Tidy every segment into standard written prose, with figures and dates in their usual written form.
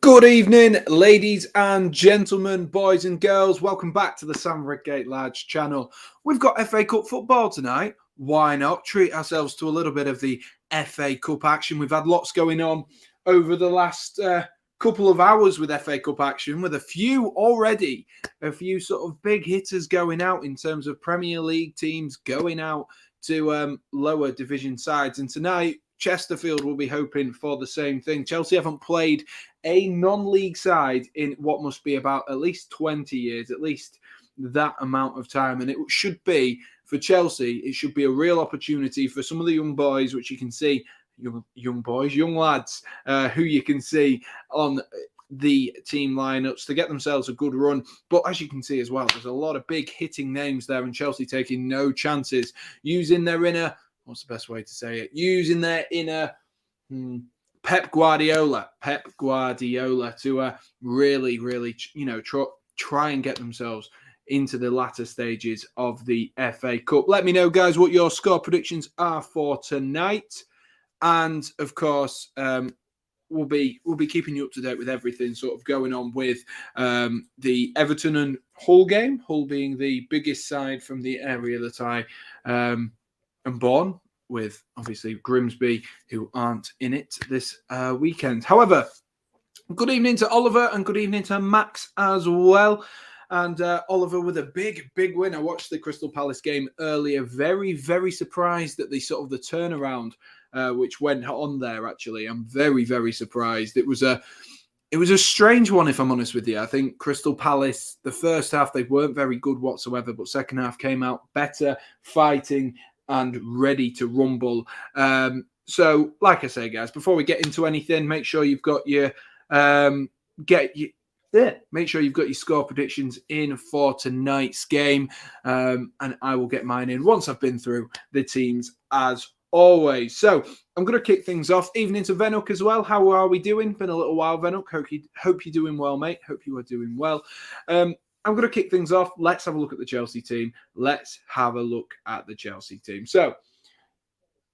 Good evening, ladies and gentlemen, boys and girls. Welcome back to the Redgate-Large channel. We've got FA Cup football tonight. Why not treat ourselves to a little bit of the FA Cup action? We've had lots going on over the last couple of hours with FA Cup action, with a few sort of big hitters going out in terms of Premier League teams going out to lower division sides. And tonight, Chesterfield will be hoping for the same thing. Chelsea haven't played a non-league side in what must be about at least 20 years, at least that amount of time. And it should be, for Chelsea, it should be a real opportunity for some of the young boys, which you can see, young lads, who you can see on the team lineups, to get themselves a good run. But as you can see as well, there's a lot of big hitting names there, and Chelsea taking no chances, using their inner, what's the best way to say it? Using their inner Pep Guardiola to really, try and get themselves into the latter stages of the FA Cup. Let me know, guys, what your score predictions are for tonight. And of course, we'll be keeping you up to date with everything sort of going on with the Everton and Hull game. Hull being the biggest side from the area that I am born, with obviously Grimsby, who aren't in it this weekend. However, good evening to Oliver and good evening to Max as well. And Oliver with a big win. I watched the Crystal Palace game earlier. Very, very surprised at the sort of the turnaround which went on there, actually. I'm very, very surprised. It was a strange one, if I'm honest with you. I think Crystal Palace, the first half, they weren't very good whatsoever, but second half came out better, fighting and ready to rumble. So, like I say, guys, before we get into anything, make sure you've got your make sure you've got your score predictions in for tonight's game, and I will get mine in once I've been through the teams as always. So I'm going to kick things off. Evening to Venuk as well. How are we doing? Been a little while, Venuk. Hope you're doing well, mate. Hope you are doing well. I'm going to kick things off. Let's have a look at the Chelsea team. So,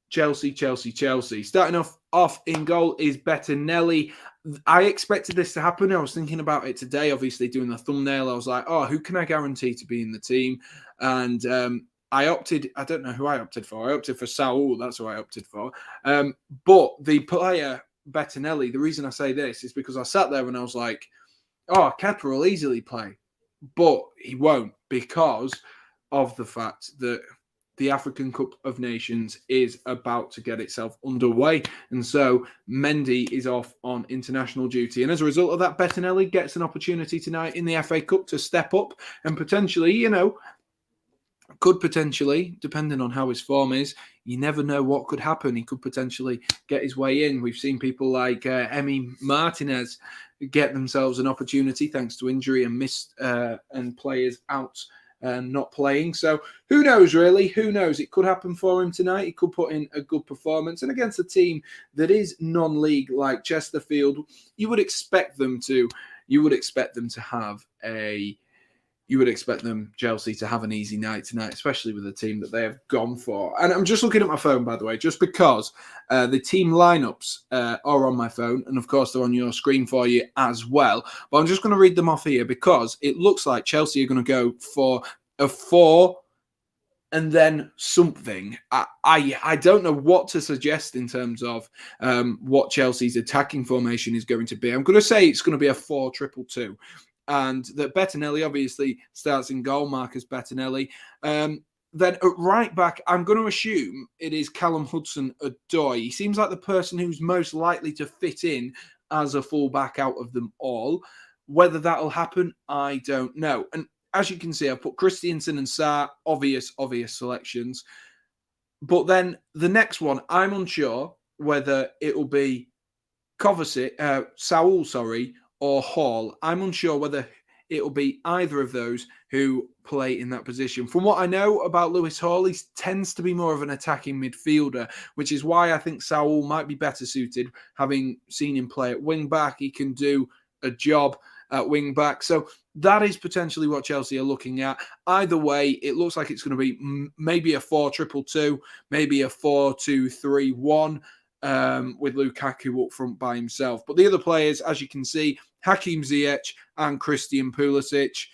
Chelsea. Starting off in goal is Bettinelli. I expected this to happen. I was thinking about it today, obviously doing the thumbnail. I was like, oh, who can I guarantee to be in the team? And I don't know who I opted for. I opted for Saul. That's who I opted for. But the player, Bettinelli, the reason I say this is because I sat there and I was like, oh, Kepa will easily play. But he won't, because of the fact that the African Cup of Nations is about to get itself underway. And so Mendy is off on international duty. And as a result of that, Bettinelli gets an opportunity tonight in the FA Cup to step up and potentially, could potentially, depending on how his form is, you never know what could happen. He could potentially get his way in. We've seen people like Emi Martinez get themselves an opportunity thanks to injury and players out and not playing. So who knows, really? Who knows? It could happen for him tonight. He could put in a good performance. And against a team that is non-league like Chesterfield, you would expect Chelsea to have an easy night tonight, especially with the team that they have gone for. And I'm just looking at my phone, by the way, just because the team lineups are on my phone. And of course, they're on your screen for you as well. But I'm just going to read them off here because it looks like Chelsea are going to go for a 4 and then something. I don't know what to suggest in terms of what Chelsea's attacking formation is going to be. I'm going to say it's going to be a 4-2-2. And that Bettinelli obviously starts in goal, Marcus Bettinelli. Then at right back, I'm going to assume it is Callum Hudson-Odoi. He seems like the person who's most likely to fit in as a fullback out of them all. Whether that'll happen, I don't know. And as you can see, I've put Christiansen and Sarr, obvious selections. But then the next one, I'm unsure whether it'll be Saul, or Hall. I'm unsure whether it'll be either of those who play in that position. From what I know about Lewis Hall, he tends to be more of an attacking midfielder, which is why I think Saul might be better suited. Having seen him play at wing-back, he can do a job at wing-back. So that is potentially what Chelsea are looking at. Either way, it looks like it's going to be maybe a 4-2-2, maybe a 4-2-3-1. with Lukaku up front by himself. But the other players, as you can see, Hakim Ziyech and Christian Pulisic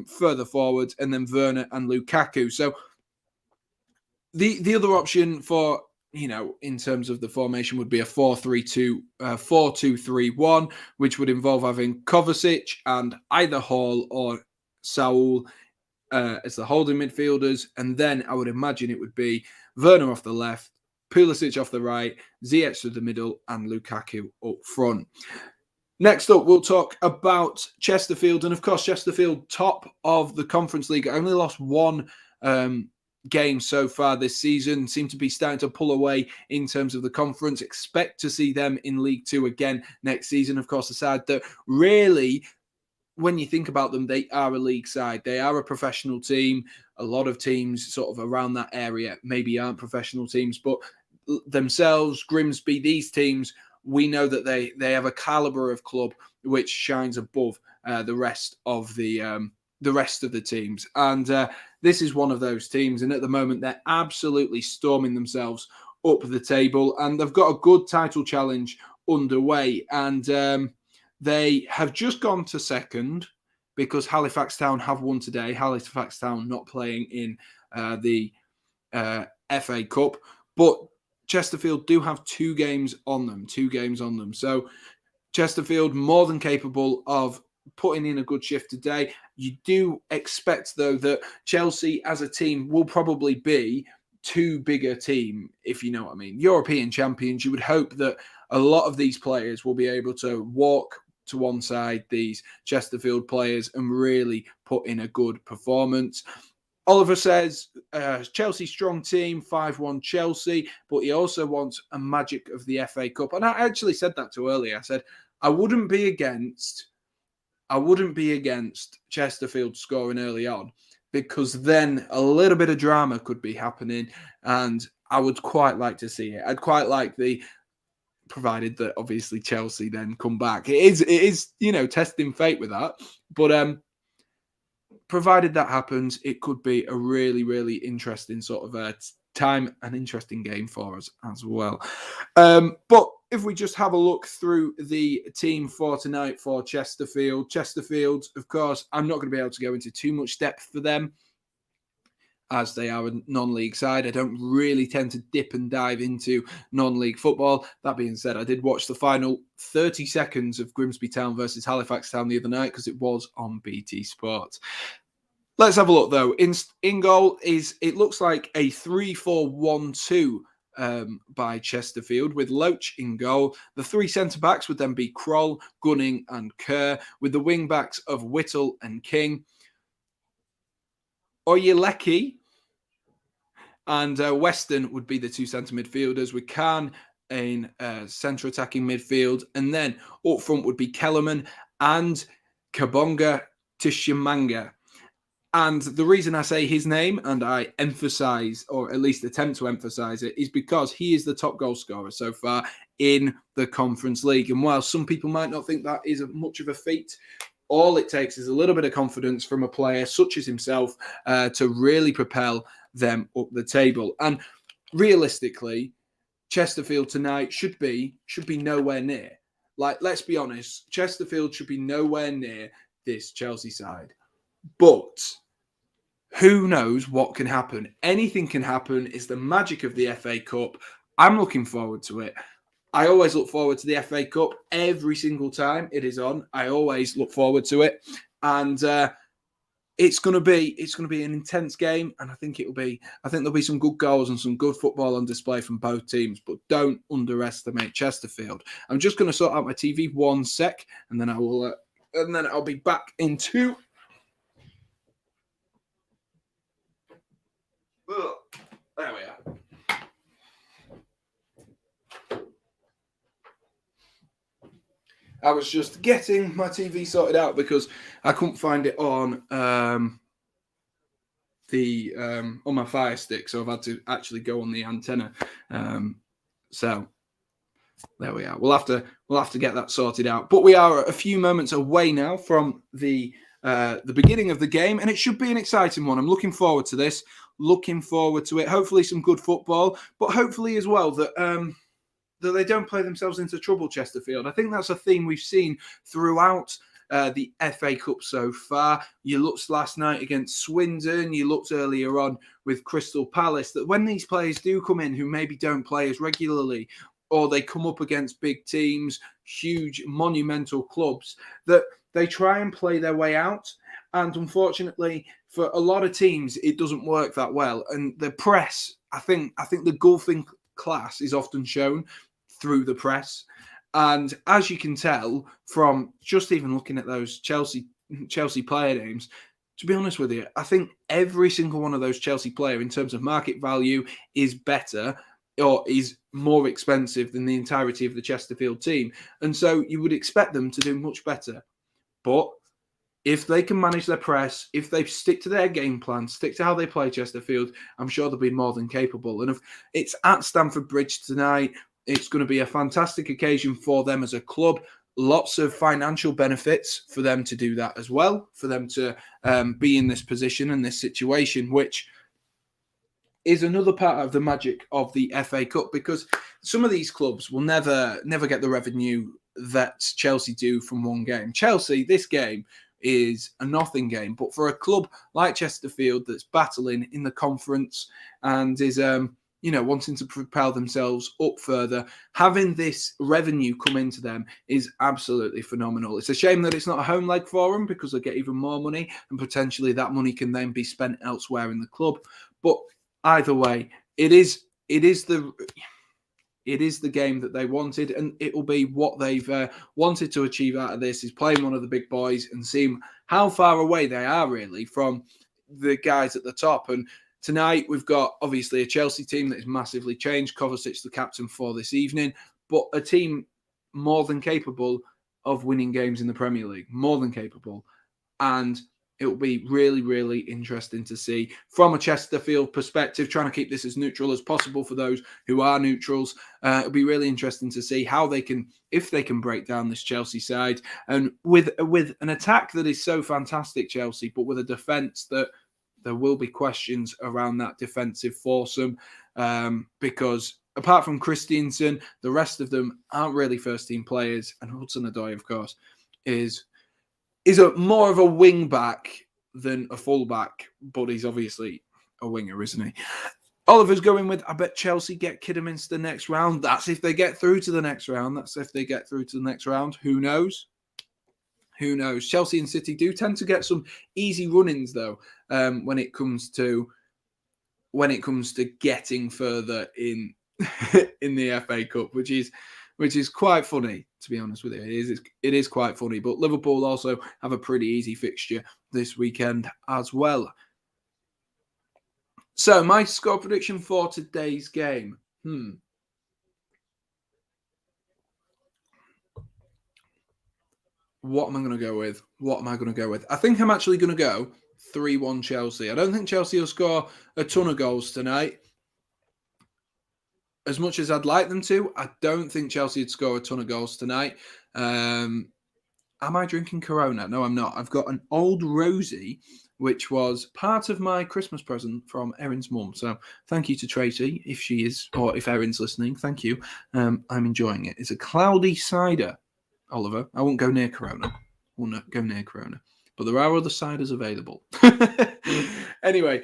further forward, and then Werner and Lukaku. So the other option for, in terms of the formation would be a 4-2-3-1, which would involve having Kovacic and either Hall or Saul as the holding midfielders. And then I would imagine it would be Werner off the left, Pulisic off the right, Ziyech to the middle, and Lukaku up front. Next up, we'll talk about Chesterfield. And of course, Chesterfield, top of the Conference League, only lost one game so far this season, seem to be starting to pull away in terms of the conference. Expect to see them in League Two again next season. Of course, a side that really, when you think about them, they are a league side. They are a professional team. A lot of teams sort of around that area maybe aren't professional teams, but themselves, Grimsby, these teams, we know that they have a caliber of club which shines above the rest of the rest of the teams. And this is one of those teams. And at the moment, they're absolutely storming themselves up the table. And they've got a good title challenge underway. And they have just gone to second because Halifax Town have won today. Halifax Town not playing in the FA Cup. But Chesterfield do have 2 games on them. So Chesterfield more than capable of putting in a good shift today. You do expect, though, that Chelsea as a team will probably be too big a team, if you know what I mean. European champions, you would hope that a lot of these players will be able to walk to one side these Chesterfield players and really put in a good performance. Oliver says, Chelsea strong team, 5-1 Chelsea, but he also wants a magic of the FA Cup. And I actually said that to earlier. I said, I wouldn't be against Chesterfield scoring early on, because then a little bit of drama could be happening, and I would quite like to see it. I'd quite like provided that obviously Chelsea then come back. It is testing fate with that, but provided that happens, it could be a really, really interesting sort of time, an interesting game for us as well. But if we just have a look through the team for tonight for Chesterfield, of course, I'm not going to be able to go into too much depth for them as they are a non-league side. I don't really tend to dip and dive into non-league football. That being said, I did watch the final 30 seconds of Grimsby Town versus Halifax Town the other night because it was on BT Sport. Let's have a look, though. In goal it looks like a 3-4-1-2 by Chesterfield, with Loach in goal. The 3 centre-backs would then be Kroll, Gunning and Kerr, with the wing-backs of Whittle and King. Oyeleki and Weston would be the 2 centre midfielders, with Khan in centre attacking midfield. And then up front would be Kellerman and Kabonga Tishimanga. And the reason I say his name, and I emphasise, or at least attempt to emphasise it, is because he is the top goal scorer so far in the Conference League. And while some people might not think that is much of a feat, all it takes is a little bit of confidence from a player such as himself to really propel them up the table. And realistically, Chesterfield tonight should be nowhere near. Like, let's be honest, Chesterfield should be nowhere near this Chelsea side. But who knows what can happen? Anything can happen. It's the magic of the FA Cup. I'm looking forward to it. I always look forward to the FA Cup every single time it is on. I always look forward to it, and it's going to be an intense game. And I think there'll be some good goals and some good football on display from both teams. But don't underestimate Chesterfield. I'm just going to sort out my TV 1 sec, and then I'll be back in 2. There we are. I was just getting my TV sorted out because I couldn't find it on on my Fire Stick, so I've had to actually go on the antenna. So there we are. We'll have to get that sorted out. But we are a few moments away now from the beginning of the game, and it should be an exciting one. I'm looking forward to this. Looking forward to it. Hopefully some good football, but hopefully as well that that they don't play themselves into trouble, Chesterfield. I think that's a theme we've seen throughout the FA Cup so far. You looked last night against Swindon, you looked earlier on with Crystal Palace, that when these players do come in who maybe don't play as regularly, or they come up against big teams, huge monumental clubs, that they try and play their way out. And unfortunately, for a lot of teams, it doesn't work that well. And the press, I think the golfing class is often shown through the press. And as you can tell from just even looking at those Chelsea player names, to be honest with you, I think every single one of those Chelsea players in terms of market value is better or is more expensive than the entirety of the Chesterfield team. And so you would expect them to do much better. But if they can manage their press, if they stick to their game plan, stick to how they play Chesterfield, I'm sure they'll be more than capable. And if it's at Stamford Bridge tonight, it's going to be a fantastic occasion for them as a club. Lots of financial benefits for them to do that as well, for them to be in this position and this situation, which is another part of the magic of the FA Cup, because some of these clubs will never get the revenue that Chelsea do from one game. Chelsea, this game is a nothing game, but for a club like Chesterfield that's battling in the conference and is wanting to propel themselves up further, having this revenue come into them is absolutely phenomenal. It's a shame that it's not a home leg for them, because they get even more money and potentially that money can then be spent elsewhere in the club. But either way, it is the game that they wanted, and it will be what they've wanted to achieve out of this, is playing one of the big boys and seeing how far away they are really from the guys at the top. And tonight we've got obviously a Chelsea team that is massively changed. Kovacic the captain for this evening, but a team more than capable of winning games in the Premier League, more than capable. And it will be really, really interesting to see from a Chesterfield perspective, trying to keep this as neutral as possible for those who are neutrals. It'll be really interesting to see how they can, if they can break down this Chelsea side. And with an attack that is so fantastic, Chelsea, but with a defence that there will be questions around that defensive foursome, because apart from Christensen, the rest of them aren't really first-team players. And Hudson-Odoi, of course, is more of a wing back than a full back, but he's obviously a winger, isn't he? Oliver's going with, I bet Chelsea get Kidderminster next round. That's if they get through to the next round. Who knows? Who knows? Chelsea and City do tend to get some easy run-ins, though, when it comes to getting further in in the FA Cup, which is quite funny, to be honest with you. It is quite funny. But Liverpool also have a pretty easy fixture this weekend as well. So my score prediction for today's game. What am I going to go with? I think I'm actually going to go 3-1 Chelsea. I don't think Chelsea will score a ton of goals tonight. As much as I'd like them to, I don't think Chelsea would score a ton of goals tonight. Am I drinking Corona? No, I'm not. I've got an Old Rosie, which was part of my Christmas present from Erin's mum. So thank you to Tracy, if she is, or if Erin's listening. Thank you. I'm enjoying it. It's a cloudy cider, Oliver. I won't go near Corona. But there are other ciders available. Anyway,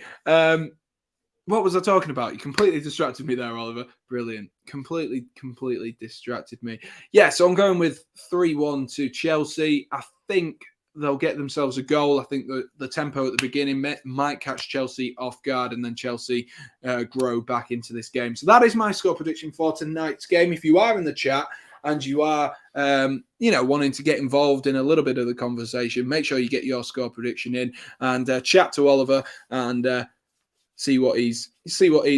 what was I talking about? You completely distracted me there, Oliver. Brilliant. Completely distracted me. Yeah, so I'm going with 3-1 to Chelsea. I think they'll get themselves a goal. I think the tempo at the beginning might catch Chelsea off guard, and then Chelsea grow back into this game. So that is my score prediction for tonight's game. If you are in the chat and you are, wanting to get involved in a little bit of the conversation, make sure you get your score prediction in and chat to Oliver and see what he's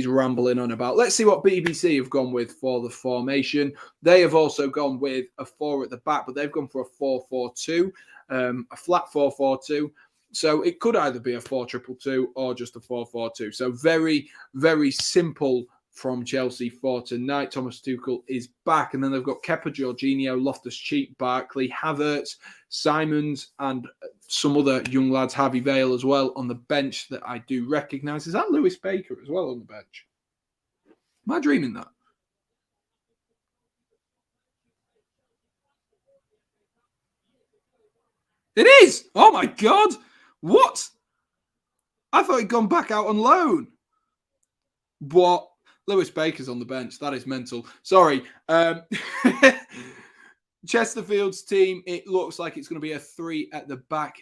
rambling on about. Let's see what BBC have gone with for the formation. They have also gone with a 4 at the back, but they've gone for a 4-4-2, a flat 4-4-2. So it could either be a 4-2-2 or just a 4-4-2. So very, very simple from Chelsea for tonight. Thomas Tuchel is back, and then they've got Kepa, Jorginho, Loftus-Cheek, Barkley, Havertz, Simons, and some other young lads, Harvey Vale as well, on the bench that I do recognise. Is that Lewis Baker as well on the bench? Am I dreaming that? It is. Oh my God. What? I thought he'd gone back out on loan. What? Lewis Baker's on the bench. That is mental. Sorry. Chesterfield's team, it looks like it's going to be a 3 at the back.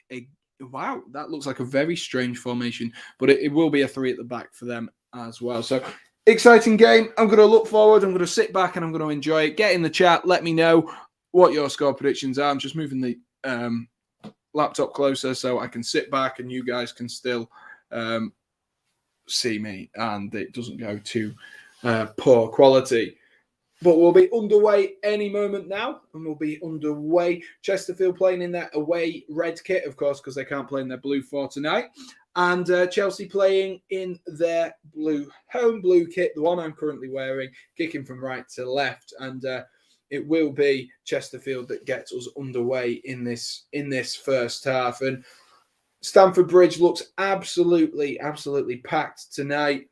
Wow, that looks like a very strange formation, but it will be a 3 at the back for them as well. So, exciting game. I'm going to look forward. I'm going to sit back and I'm going to enjoy it. Get in the chat. Let me know what your score predictions are. I'm just moving the laptop closer so I can sit back and you guys can still see me and it doesn't go to poor quality. But we'll be underway any moment now, and we'll be underway. Chesterfield playing in their away red kit, of course, because they can't play in their blue for tonight. And Chelsea playing in their home blue kit, the one I'm currently wearing, kicking from right to left. And it will be Chesterfield that gets us underway in this first half. And Stamford Bridge looks absolutely packed tonight.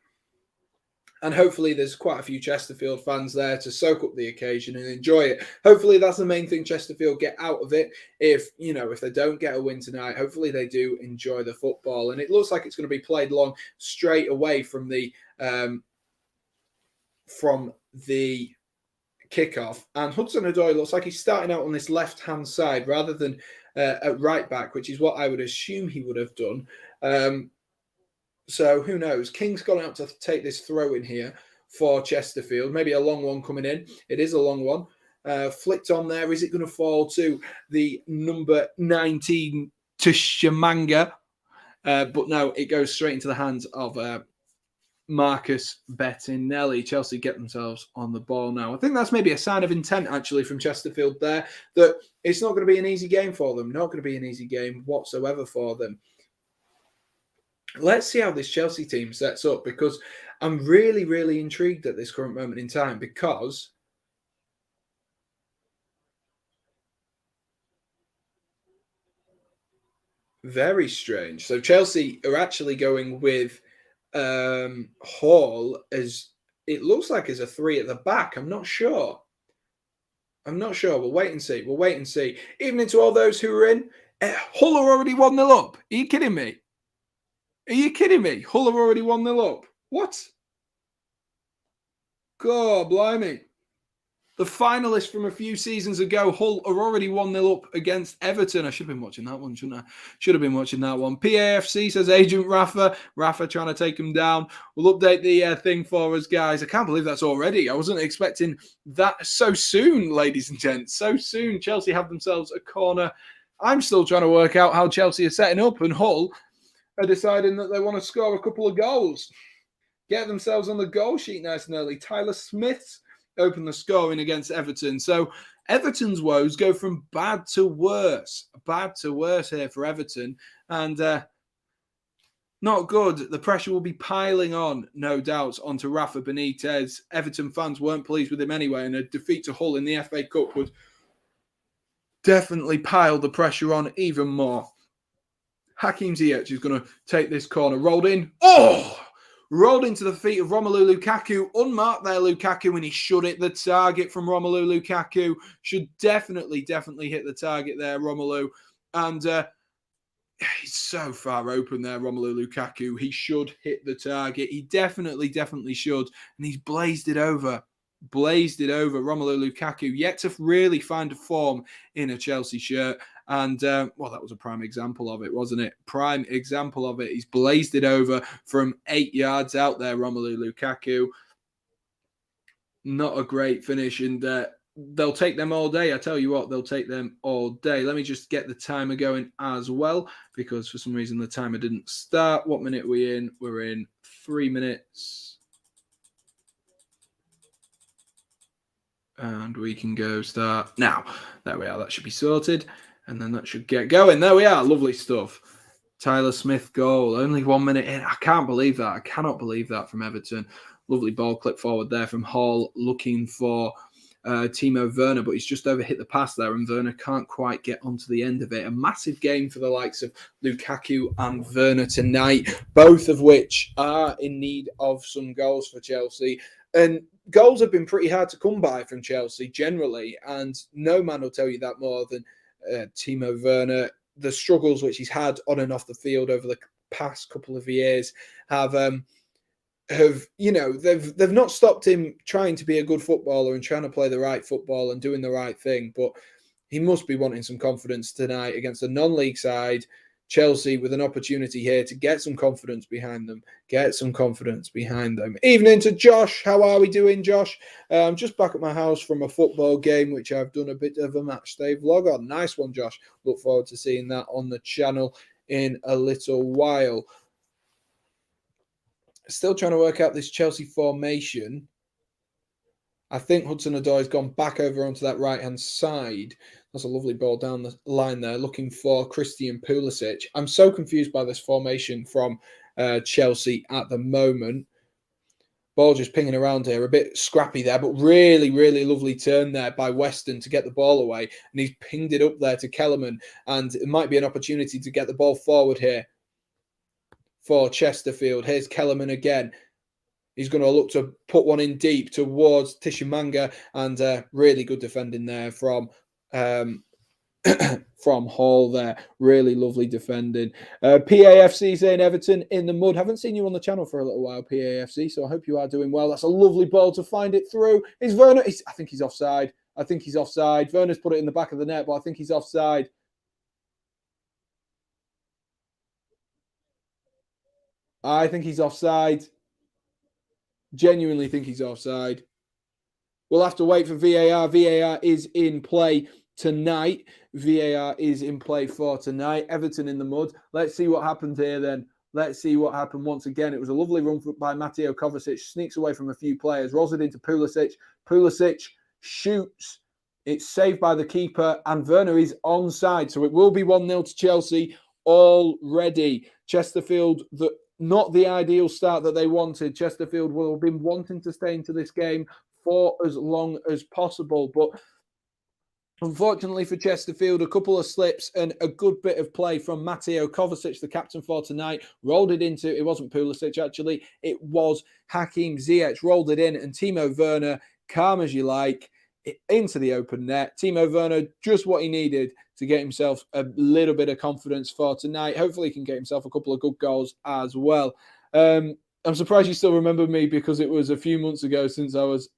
And hopefully there's quite a few Chesterfield fans there to soak up the occasion and enjoy it. Hopefully that's the main thing Chesterfield get out of it. If they don't get a win tonight, hopefully they do enjoy the football. And it looks like it's going to be played long straight away from the kickoff. And Hudson-Odoi looks like he's starting out on this left-hand side rather than at right back, which is what I would assume he would have done. So who knows? King's gone out to take this throw in here for Chesterfield. Maybe a long one coming in. It is a long one. Flicked on there. Is it going to fall to the number 19 to Shamanga? But no, it goes straight into the hands of Marcus Bettinelli. Chelsea get themselves on the ball now. I think that's maybe a sign of intent actually from Chesterfield there, that it's not going to be an easy game for them. Not going to be an easy game whatsoever for them. Let's see how this Chelsea team sets up, because I'm really intrigued at this current moment in time, because very strange. So Chelsea are actually going with Hall as, it looks like, as a 3 at the back. I'm not sure. We'll wait and see. Evening to all those who are in. Hull are already 1-0 up. Are you kidding me? Hull are already 1-0 up. What? God, blimey. The finalists from a few seasons ago, Hull are already 1-0 up against Everton. I should have been watching that one, shouldn't I? Should have been watching that one. PAFC says Agent Rafa. Rafa trying to take him down. We'll update the thing for us, guys. I can't believe that's already. I wasn't expecting that so soon, ladies and gents. So soon. Chelsea have themselves a corner. I'm still trying to work out how Chelsea are setting up, and Hull are deciding that they want to score a couple of goals. Get themselves on the goal sheet nice and early. Tyler Smith's opened the scoring against Everton. So Everton's woes go from bad to worse. Bad to worse here for Everton. And not good. The pressure will be piling on, no doubt, onto Rafa Benitez. Everton fans weren't pleased with him anyway, and a defeat to Hull in the FA Cup would definitely pile the pressure on even more. Hakim Ziyech is going to take this corner. Rolled in. Rolled into the feet of Romelu Lukaku. Unmarked there, Lukaku, and he should hit the target from Romelu Lukaku. Should definitely hit the target there, Romelu. And he's so far open there, Romelu Lukaku. He should hit the target. He definitely should. And he's blazed it over. Romelu Lukaku, yet to really find a form in a Chelsea shirt. And, that was a prime example of it, wasn't it? Prime example of it. He's blazed it over from 8 yards out there, Romelu Lukaku. Not a great finish, and they'll take them all day. I tell you what, they'll take them all day. Let me just get the timer going as well, because for some reason the timer didn't start. What minute are we in? We're in 3 minutes. And we can go start now. There we are. That should be sorted. And then that should get going. There we are. Lovely stuff. Tyler Smith goal. Only 1 minute in. I can't believe that. I cannot believe that from Everton. Lovely ball clip forward there from Hall, looking for Timo Werner, but he's just overhit the pass there, and Werner can't quite get onto the end of it. A massive game for the likes of Lukaku and Werner tonight, both of which are in need of some goals for Chelsea. And goals have been pretty hard to come by from Chelsea generally, and no man will tell you that more than Timo Werner. The struggles which he's had on and off the field over the past couple of years have they've not stopped him trying to be a good footballer and trying to play the right football and doing the right thing, but he must be wanting some confidence tonight against a non-league side, Chelsea, with an opportunity here to get some confidence behind them. Evening to Josh. How are we doing, Josh? I'm just back at my house from a football game, which I've done a bit of a match day vlog on. Nice one, Josh. Look forward to seeing that on the channel in a little while. Still trying to work out this Chelsea formation. I think Hudson-Odoi has gone back over onto that right-hand side. That's a lovely ball down the line there, looking for Christian Pulisic. I'm so confused by this formation from Chelsea at the moment. Ball just pinging around here, a bit scrappy there, but really, really lovely turn there by Weston to get the ball away. And he's pinged it up there to Kellerman, and it might be an opportunity to get the ball forward here for Chesterfield. Here's Kellerman again. He's going to look to put one in deep towards Tishimanga, and really good defending there from from Hall there. Really lovely defending. PAFC saying Everton in the mud. Haven't seen you on the channel for a little while, PAFC, so I hope you are doing well. That's a lovely ball to find it through. Is Werner? I think he's offside. Werner's put it in the back of the net, but I think he's offside. I think he's offside. Genuinely think he's offside. We'll have to wait for VAR. VAR is in play tonight. VAR is in play for tonight. Everton in the mud. Let's see what happened here then. Let's see what happened once again. It was a lovely run by Mateo Kovacic. Sneaks away from a few players. Rolls it into Pulisic. Pulisic shoots. It's saved by the keeper. And Werner is onside. So it will be 1-0 to Chelsea already. Chesterfield, not the ideal start that they wanted. Chesterfield will have been wanting to stay into this game for as long as possible. But unfortunately for Chesterfield, a couple of slips and a good bit of play from Mateo Kovacic, the captain for tonight, rolled it into, it wasn't Pulisic actually, it was Hakim Ziyech, rolled it in, and Timo Werner, calm as you like, into the open net. Timo Werner, just what he needed to get himself a little bit of confidence for tonight. Hopefully he can get himself a couple of good goals as well. I'm surprised you still remember me, because it was a few months ago since I was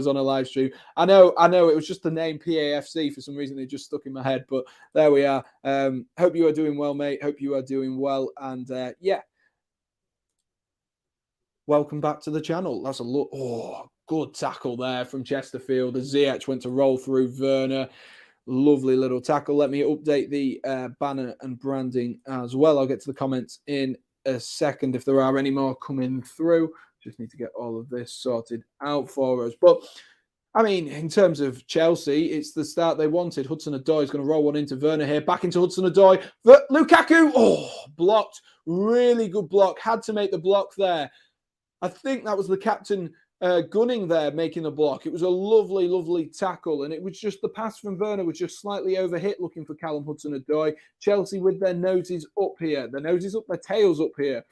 on a live stream. I know it was just the name PAFC. For some reason, it just stuck in my head, but there we are. Hope you are doing well, mate. Hope you are doing well. And yeah, welcome back to the channel. That's a look. Oh, good tackle there from Chesterfield as Ziyech went to roll through Werner. Lovely little tackle. Let me update the banner and branding as well. I'll get to the comments in a second if there are any more coming through. Just need to get all of this sorted out for us. But, I mean, in terms of Chelsea, it's the start they wanted. Hudson-Odoi is going to roll one into Werner here. Back into Hudson-Odoi. Lukaku, blocked. Really good block. Had to make the block there. I think that was the captain gunning there, making the block. It was a lovely, lovely tackle. And it was just the pass from Werner was just slightly overhit, looking for Callum Hudson-Odoi. Chelsea with their noses up here. Their noses up, their tails up here.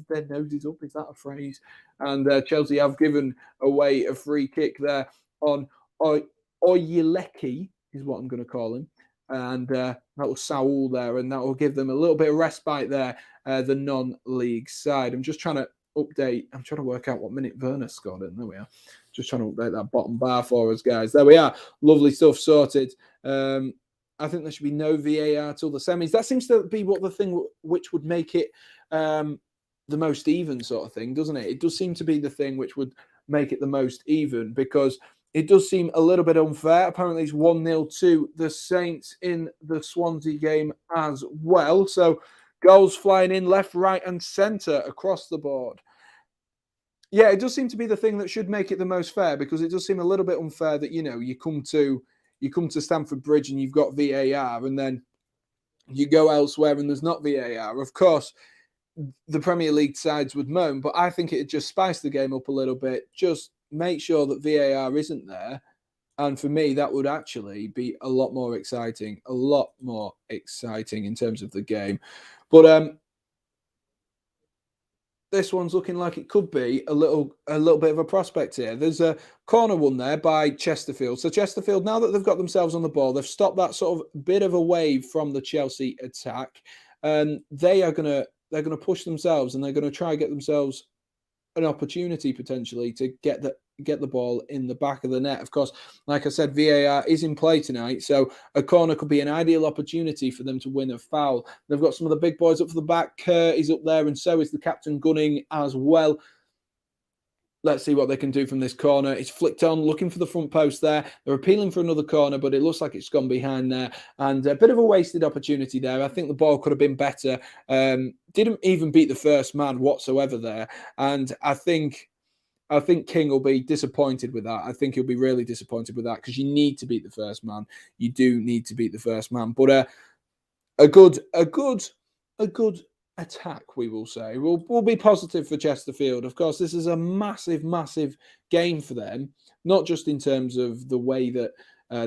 Their noses up, is that a phrase? And Chelsea have given away a free kick there on Oyeleki, is what I'm going to call him. And that was Saul there, and that will give them a little bit of respite there, the non-league side. I'm just trying to update. I'm trying to work out what minute Werner scored in. There we are. Just trying to update that bottom bar for us, guys. There we are. Lovely stuff sorted. I think there should be no VAR till the semis. That seems to be what the thing which would make it the most even sort of thing, doesn't it? It does seem to be the thing which would make it the most even, because it does seem a little bit unfair. Apparently it's 1-0 to the Saints in the Swansea game as well. So goals flying in left, right and centre across the board. Yeah, it does seem to be the thing that should make it the most fair, because it does seem a little bit unfair that, you know, you come to Stamford Bridge and you've got VAR, and then you go elsewhere and there's not VAR. Of course, the Premier League sides would moan, but I think it'd just spice the game up a little bit. Just make sure that VAR isn't there. And for me, that would actually be a lot more exciting in terms of the game. But this one's looking like it could be a little bit of a prospect here. There's a corner one there by Chesterfield. So Chesterfield, now that they've got themselves on the ball, they've stopped that sort of bit of a wave from the Chelsea attack. They're gonna push themselves, and they're gonna try and get themselves an opportunity potentially to get the ball in the back of the net. Of course, like I said, VAR is in play tonight, so a corner could be an ideal opportunity for them to win a foul. They've got some of the big boys up for the back. Kerr is up there, and so is the captain Gunning as well. Let's see what they can do from this corner. It's flicked on, looking for the front post there. They're appealing for another corner, but it looks like it's gone behind there. And a bit of a wasted opportunity there. I think the ball could have been better. Didn't even beat the first man whatsoever there. And I think King will be disappointed with that. I think he'll be really disappointed with that, because you need to beat the first man. You do need to beat the first man. But a good attack, we will say. We'll be positive for Chesterfield. Of course, this is a massive game for them, not just in terms of the way that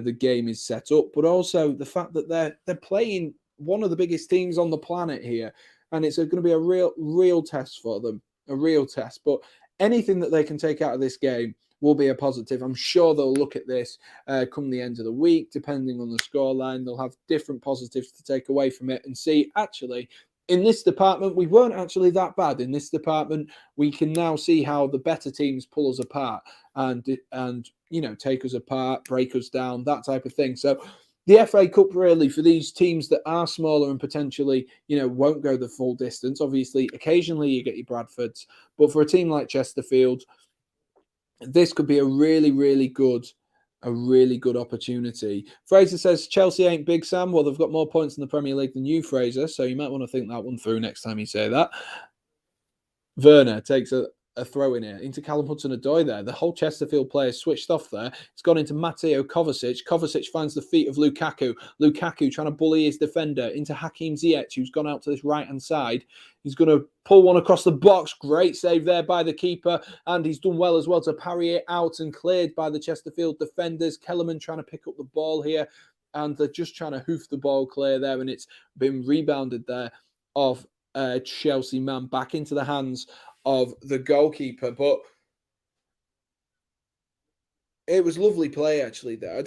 the game is set up, but also the fact that they're playing one of the biggest teams on the planet here, and it's going to be a real test for them, a real test. But anything that they can take out of this game will be a positive. I'm sure they'll look at this come the end of the week, depending on the scoreline. They'll have different positives to take away from it and see, actually, in this department, we weren't actually that bad. In this department, we can now see how the better teams pull us apart and take us apart, break us down, that type of thing. So the FA Cup, really, for these teams that are smaller and potentially, won't go the full distance. Obviously, occasionally you get your Bradfords, but for a team like Chesterfield, this could be a really good opportunity. Fraser says Chelsea ain't big, Sam. Well, they've got more points in the Premier League than you, Fraser, so you might want to think that one through next time you say that. Werner takes a throw in here into Callum Hudson-Odoi there. The whole Chesterfield player switched off there. It's gone into Mateo Kovacic. Kovacic finds the feet of Lukaku. Lukaku trying to bully his defender into Hakim Ziyech, who's gone out to this right-hand side. He's going to pull one across the box. Great save there by the keeper. And he's done well as well to parry it out and cleared by the Chesterfield defenders. Kellerman trying to pick up the ball here. And they're just trying to hoof the ball clear there. And it's been rebounded there off Chelsea man back into the hands of the goalkeeper. But it was lovely play, actually, there.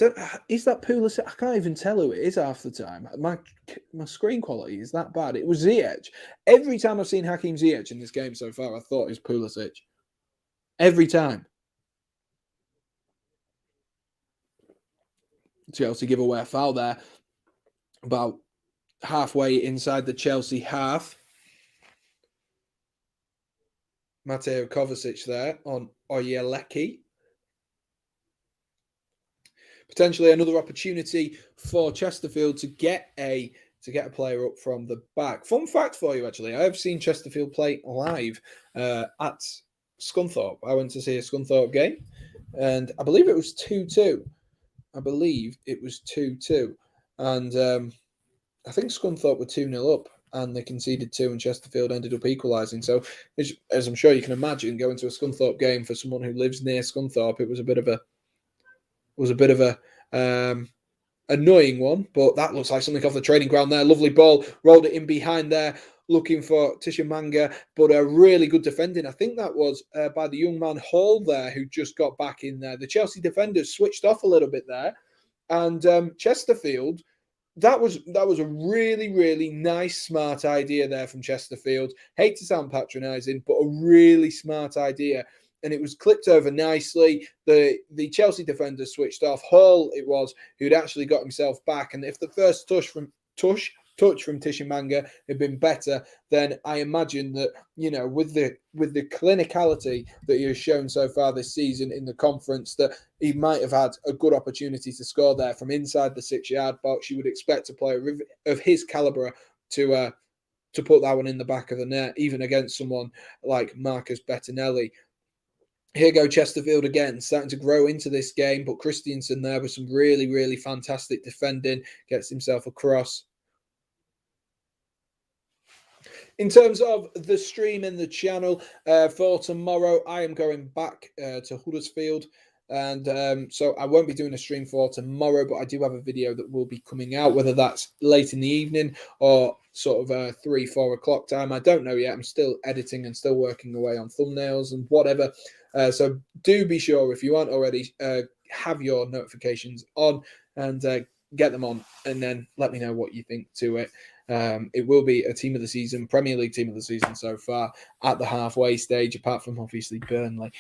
Is that Pulisic? I can't even tell who it is half the time. My screen quality is that bad. It was Ziyech. Every time I've seen Hakim Ziyech in this game so far, I thought it was Pulisic. Every time. Chelsea give away a foul there, about halfway inside the Chelsea half. Mateo Kovacic there on Oyeleki. Potentially another opportunity for Chesterfield to get a player up from the back. Fun fact for you, actually, I have seen Chesterfield play live at Scunthorpe. I went to see a Scunthorpe game, and I believe it was 2-2. And I think Scunthorpe were 2-0 up, and they conceded 2, and Chesterfield ended up equalising. So, as I'm sure you can imagine, going to a Scunthorpe game for someone who lives near Scunthorpe, it was a bit of a annoying one, but that looks like something off the training ground there. Lovely ball, rolled it in behind there, looking for Tishimanga, but a really good defending. I think that was by the young man Hall there, who just got back in there. The Chelsea defenders switched off a little bit there, and Chesterfield, that was a really nice, smart idea there from Chesterfield. Hate to sound patronising, but a really smart idea. And it was clipped over nicely. The Chelsea defender switched off. Hall, it was, who'd actually got himself back. And if the first touch from Tishimanga had been better, then I imagine that, with the clinicality that he has shown so far this season in the conference, that he might have had a good opportunity to score there from inside the 6-yard box. You would expect a player of his calibre to put that one in the back of the net, even against someone like Marcus Bettinelli. Here go Chesterfield again, starting to grow into this game, but Christiansen there with some really fantastic defending, gets himself across. In terms of the stream and the channel for tomorrow, I am going back to Huddersfield, and so I won't be doing a stream for tomorrow, but I do have a video that will be coming out, whether that's late in the evening or sort of 3-4 o'clock time. I don't know yet. I'm still editing and still working away on thumbnails and whatever. So do be sure, if you aren't already, have your notifications on and get them on, and then let me know what you think to it. It will be a team of the season, Premier League team of the season so far at the halfway stage, apart from obviously Burnley.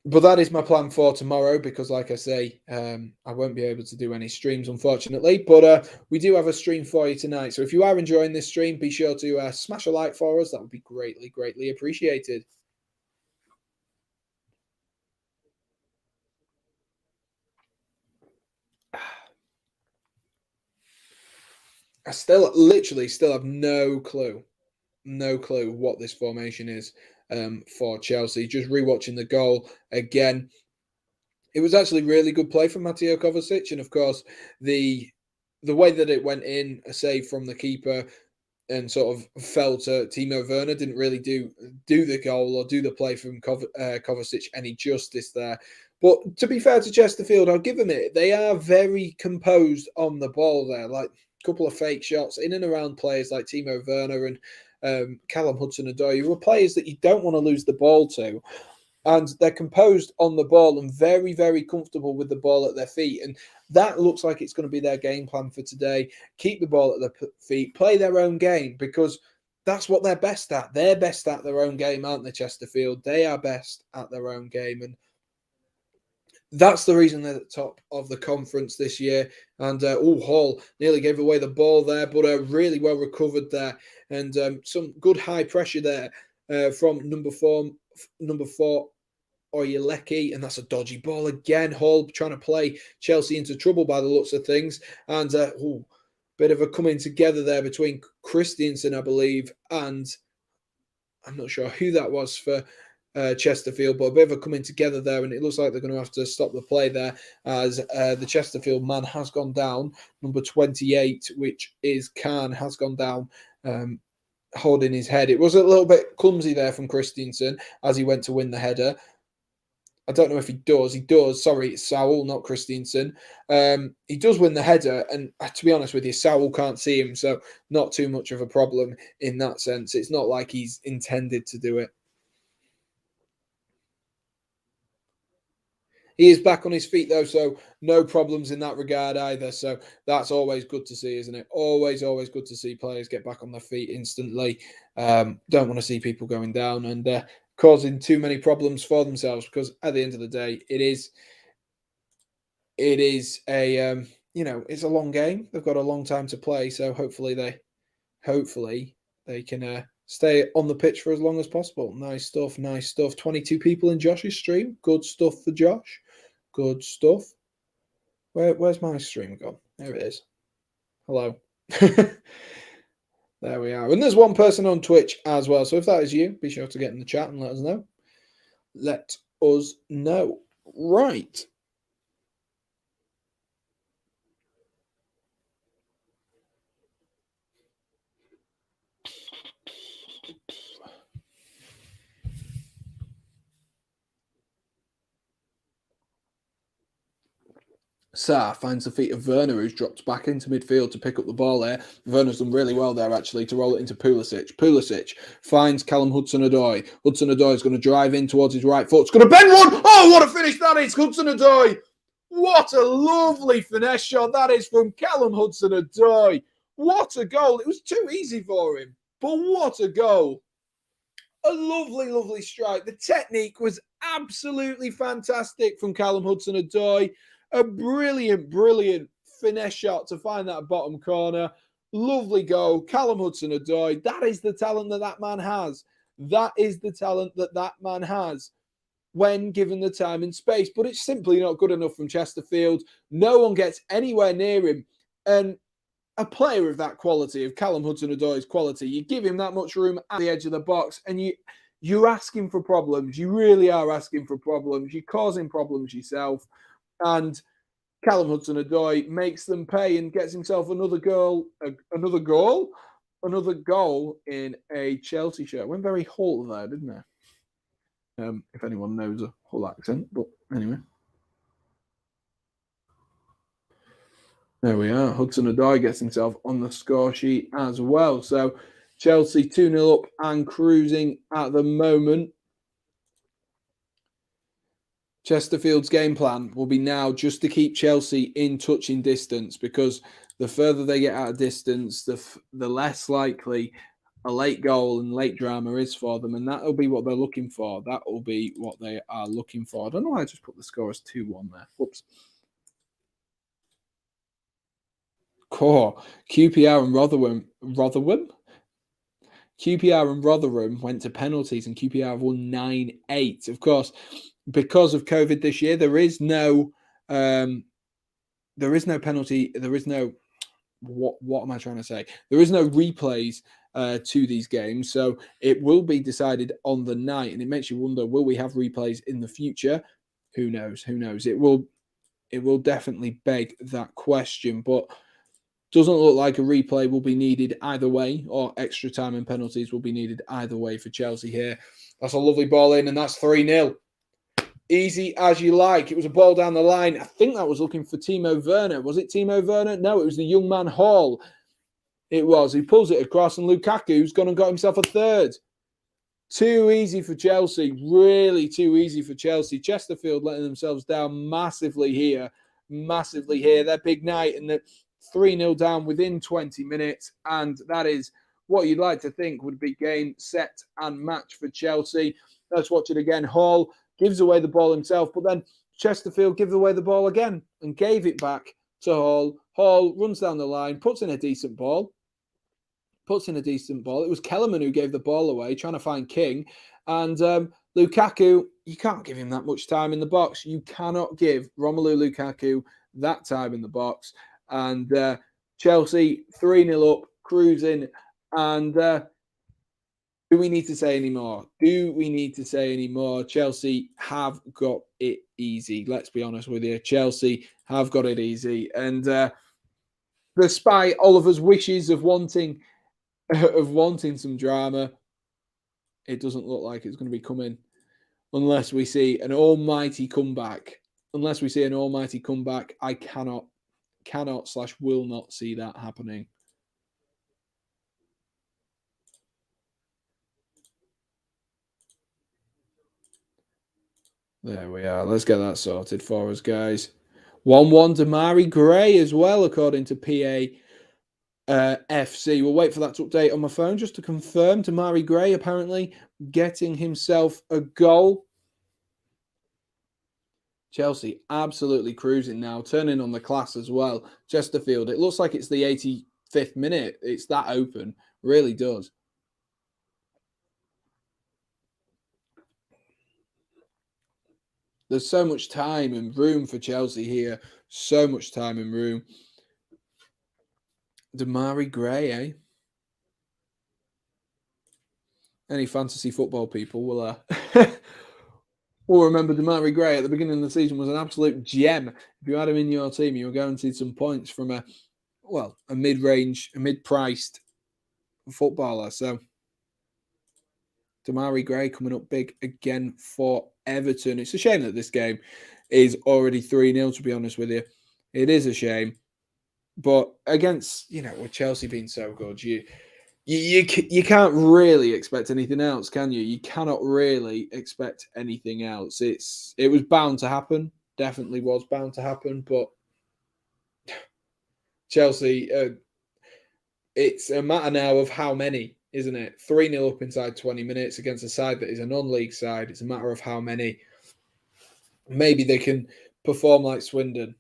But that is my plan for tomorrow because, like I say, I won't be able to do any streams, unfortunately. But we do have a stream for you tonight. So if you are enjoying this stream, be sure to smash a like for us. That would be greatly, greatly appreciated. I literally still have no clue what this formation is for Chelsea. Just rewatching the goal again. It was actually really good play from Mateo Kovacic, and of course the way that it went in, a save from the keeper, and sort of fell to Timo Werner, didn't really do the goal or do the play from Kovacic any justice there. But to be fair to Chesterfield, I'll give them it. They are very composed on the ball there, like a couple of fake shots in and around players like Timo Werner and Callum Hudson-Odoi, who are players that you don't want to lose the ball to. And they're composed on the ball and very, very comfortable with the ball at their feet. And that looks like it's going to be their game plan for today. Keep the ball at their feet, play their own game, because that's what they're best at. They're best at their own game, aren't they, Chesterfield? They are best at their own game. And that's the reason they're at the top of the conference this year. And Hall nearly gave away the ball there, but really well recovered there. And some good high pressure there from number four, Oyeleki, and that's a dodgy ball again. Hall trying to play Chelsea into trouble by the looks of things, and bit of a coming together there between Christensen, I believe, and I'm not sure who that was for Chesterfield, but a bit of a coming together there, and it looks like they're going to have to stop the play there as the Chesterfield man has gone down. Number 28, which is Khan, has gone down. Holding his head. It was a little bit clumsy there from Christensen as he went to win the header. I don't know if he does. He does. Sorry, it's Saul, not Christensen. He does win the header, and to be honest with you, Saul can't see him, so not too much of a problem in that sense. It's not like he's intended to do it. He is back on his feet, though, so no problems in that regard either. So that's always good to see, isn't it? Always, always good to see players get back on their feet instantly. Don't want to see people going down and causing too many problems for themselves, because at the end of the day, it is a it's a long game. They've got a long time to play, so hopefully they can stay on the pitch for as long as possible. Nice stuff, nice stuff. 22 people in Josh's stream. Good stuff for Josh. Good stuff. Where's my stream gone? There it is. Hello. There we are. And there's one person on Twitch as well. So if that is you, be sure to get in the chat and let us know. Let us know. Right. Sarr finds the feet of Werner, who's dropped back into midfield to pick up the ball there. Werner's done really well there, actually, to roll it into Pulisic. Pulisic finds Callum Hudson-Odoi. Hudson-Odoi is going to drive in towards his right foot. It's going to bend one. Oh, what a finish that is, Hudson-Odoi. What a lovely finesse shot that is from Callum Hudson-Odoi. What a goal. It was too easy for him, but what a goal. A lovely, lovely strike. The technique was absolutely fantastic from Callum Hudson-Odoi. A brilliant, brilliant finesse shot to find that bottom corner. Lovely goal. Callum Hudson-Odoi. That is the talent that man has. That is the talent that man has when given the time and space. But it's simply not good enough from Chesterfield. No one gets anywhere near him. And a player of that quality, of Callum Hudson-Odoi's quality, you give him that much room at the edge of the box and you're asking for problems. You really are asking for problems. You're causing problems yourself. And Callum Hudson-Odoi makes them pay and gets himself another goal in a Chelsea shirt. Went very Hull there, didn't it? If anyone knows a Hull accent, but anyway. There we are. Hudson-Odoi gets himself on the score sheet as well. So Chelsea 2-0 up and cruising at the moment. Chesterfield's game plan will be now just to keep Chelsea in touching distance, because the further they get out of distance, the less likely a late goal and late drama is for them. And that'll be what they're looking for. That will be what they are looking for. I don't know why I just put the score as 2-1 there. Whoops. Core, QPR and Rotherham? QPR and Rotherham went to penalties and QPR have won 9-8. Of course, because of COVID this year, there is no penalty. There is no what am I trying to say? There is no replays to these games, so it will be decided on the night, and it makes you wonder: will we have replays in the future? Who knows? Who knows? It will definitely beg that question, but doesn't look like a replay will be needed either way, or extra time and penalties will be needed either way for Chelsea here. That's a lovely ball in, and that's 3-0. Easy as you like. It was a ball down the line. I think that was looking for Timo Werner. Was it Timo Werner? No, it was the young man Hall. It was. He pulls it across, and Lukaku's gone and got himself a third. Too easy for Chelsea. Really too easy for Chelsea. Chesterfield letting themselves down massively here. Massively here. Their big night, and the 3-0 down within 20 minutes. And that is what you'd like to think would be game, set, and match for Chelsea. Let's watch it again. Hall gives away the ball himself, but then Chesterfield gives away the ball again and gave it back to Hall. Hall runs down the line, puts in a decent ball. It was Kellerman who gave the ball away, trying to find King. And Lukaku, you can't give him that much time in the box. You cannot give Romelu Lukaku that time in the box. And Chelsea 3-0 up, cruising. And do we need to say any more? Chelsea have got it easy. Let's be honest with you. Chelsea have got it easy. And despite Oliver's wishes of wanting some drama, it doesn't look like it's going to be coming unless we see an almighty comeback. I cannot / will not see that happening. There we are. Let's get that sorted for us, guys. 1-1 Damari Gray as well, according to PA FC. We'll wait for that to update on my phone just to confirm. Damari Gray apparently getting himself a goal. Chelsea absolutely cruising now, turning on the class as well. Chesterfield, it looks like it's the 85th minute. It's that open. Really does. There's so much time and room for Chelsea here. So much time and room. Damari Gray, eh? Any fantasy football people will will remember Damari Gray at the beginning of the season was an absolute gem. If you had him in your team, you were guaranteed some points from a mid-range, a mid-priced footballer. So Damari Gray coming up big again for Everton. It's a shame that this game is already 3-0, to be honest with you. It is a shame. But against, with Chelsea being so good, you can't really expect anything else, can you? You cannot really expect anything else. It was bound to happen. Definitely was bound to happen. But Chelsea, it's a matter now of how many, isn't it? 3-0 up inside 20 minutes against a side that is a non-league side. It's a matter of how many. Maybe they can perform like Swindon.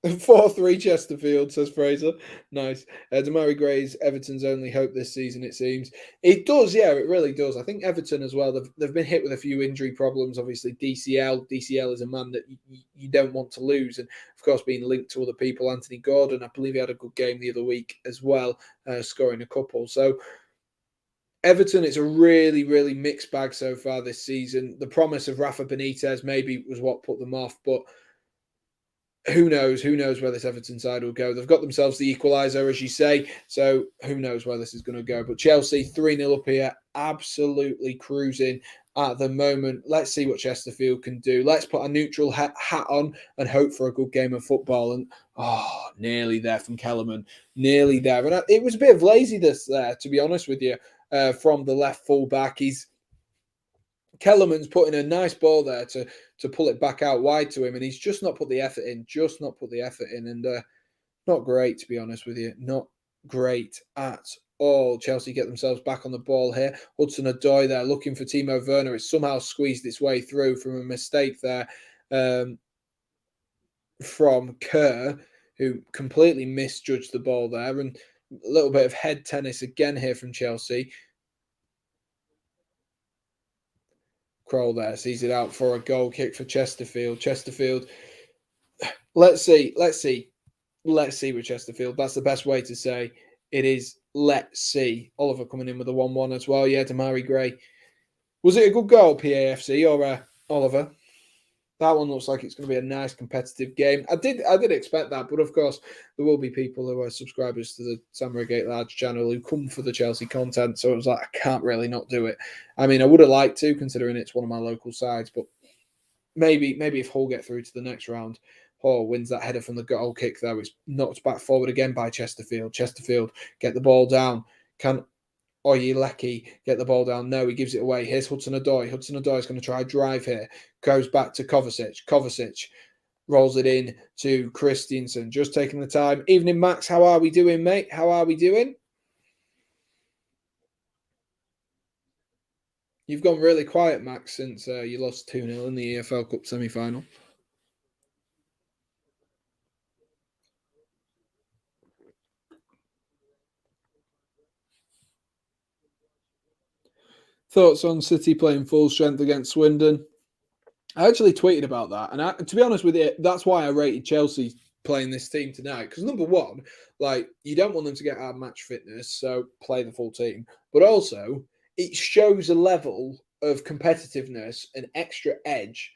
4-3 Chesterfield, says Fraser. Nice. Damari Gray's Everton's only hope this season, it seems. It does, yeah, it really does. I think Everton as well, they've been hit with a few injury problems. Obviously, DCL is a man that you don't want to lose. And, of course, being linked to other people, Anthony Gordon, I believe he had a good game the other week as well, scoring a couple. So, Everton, it's a really, really mixed bag so far this season. The promise of Rafa Benitez maybe was what put them off, but who knows? Who knows where this Everton side will go? They've got themselves the equaliser, as you say. So who knows where this is going to go? But Chelsea 3-0 up here, absolutely cruising. at the moment. Let's see what Chesterfield can do. Let's put a neutral hat on and hope for a good game of football. And nearly there from Kellerman, nearly there. And it was a bit of laziness there, to be honest with you, from the left fullback. Kellerman's putting a nice ball there to pull it back out wide to him, and he's just not put the effort in. And not great, to be honest with you. Not great at all. Chelsea get themselves back on the ball here. Hudson-Odoi there looking for Timo Werner. It's somehow squeezed its way through from a mistake there from Kerr, who completely misjudged the ball there. And a little bit of head tennis again here from Chelsea. Kroll there sees it out for a goal kick for Chesterfield. Chesterfield, let's see with Chesterfield. That's the best way to say it is. Let's see. Oliver coming in with a 1-1 as well. Yeah, Damari Gray. Was it a good goal, PAFC, or Oliver? That one looks like it's going to be a nice competitive game. I did expect that, but of course there will be people who are subscribers to the Sam Redgate-Large channel who come for the Chelsea content. So it was like, I can't really not do it. I mean, I would have liked to, considering it's one of my local sides, but maybe if Hull get through to the next round, Hull wins that header from the goal kick there, which knocked back forward again by Chesterfield. Chesterfield get the ball down. Can Oyeleki get the ball down? No, he gives it away. Here's Hudson-Odoi. Hudson-Odoi is going to try a drive here. Goes back to Kovacic. Kovacic rolls it in to Christensen. Just taking the time. Evening, Max. How are we doing, mate? How are we doing? You've gone really quiet, Max, since you lost 2-0 in the EFL Cup semi-final. Thoughts on City playing full strength against Swindon? I actually tweeted about that, and to be honest with you, that's why I rated Chelsea playing this team tonight. Because number one, like, you don't want them to get out of match fitness, so play the full team. But also, it shows a level of competitiveness and extra edge,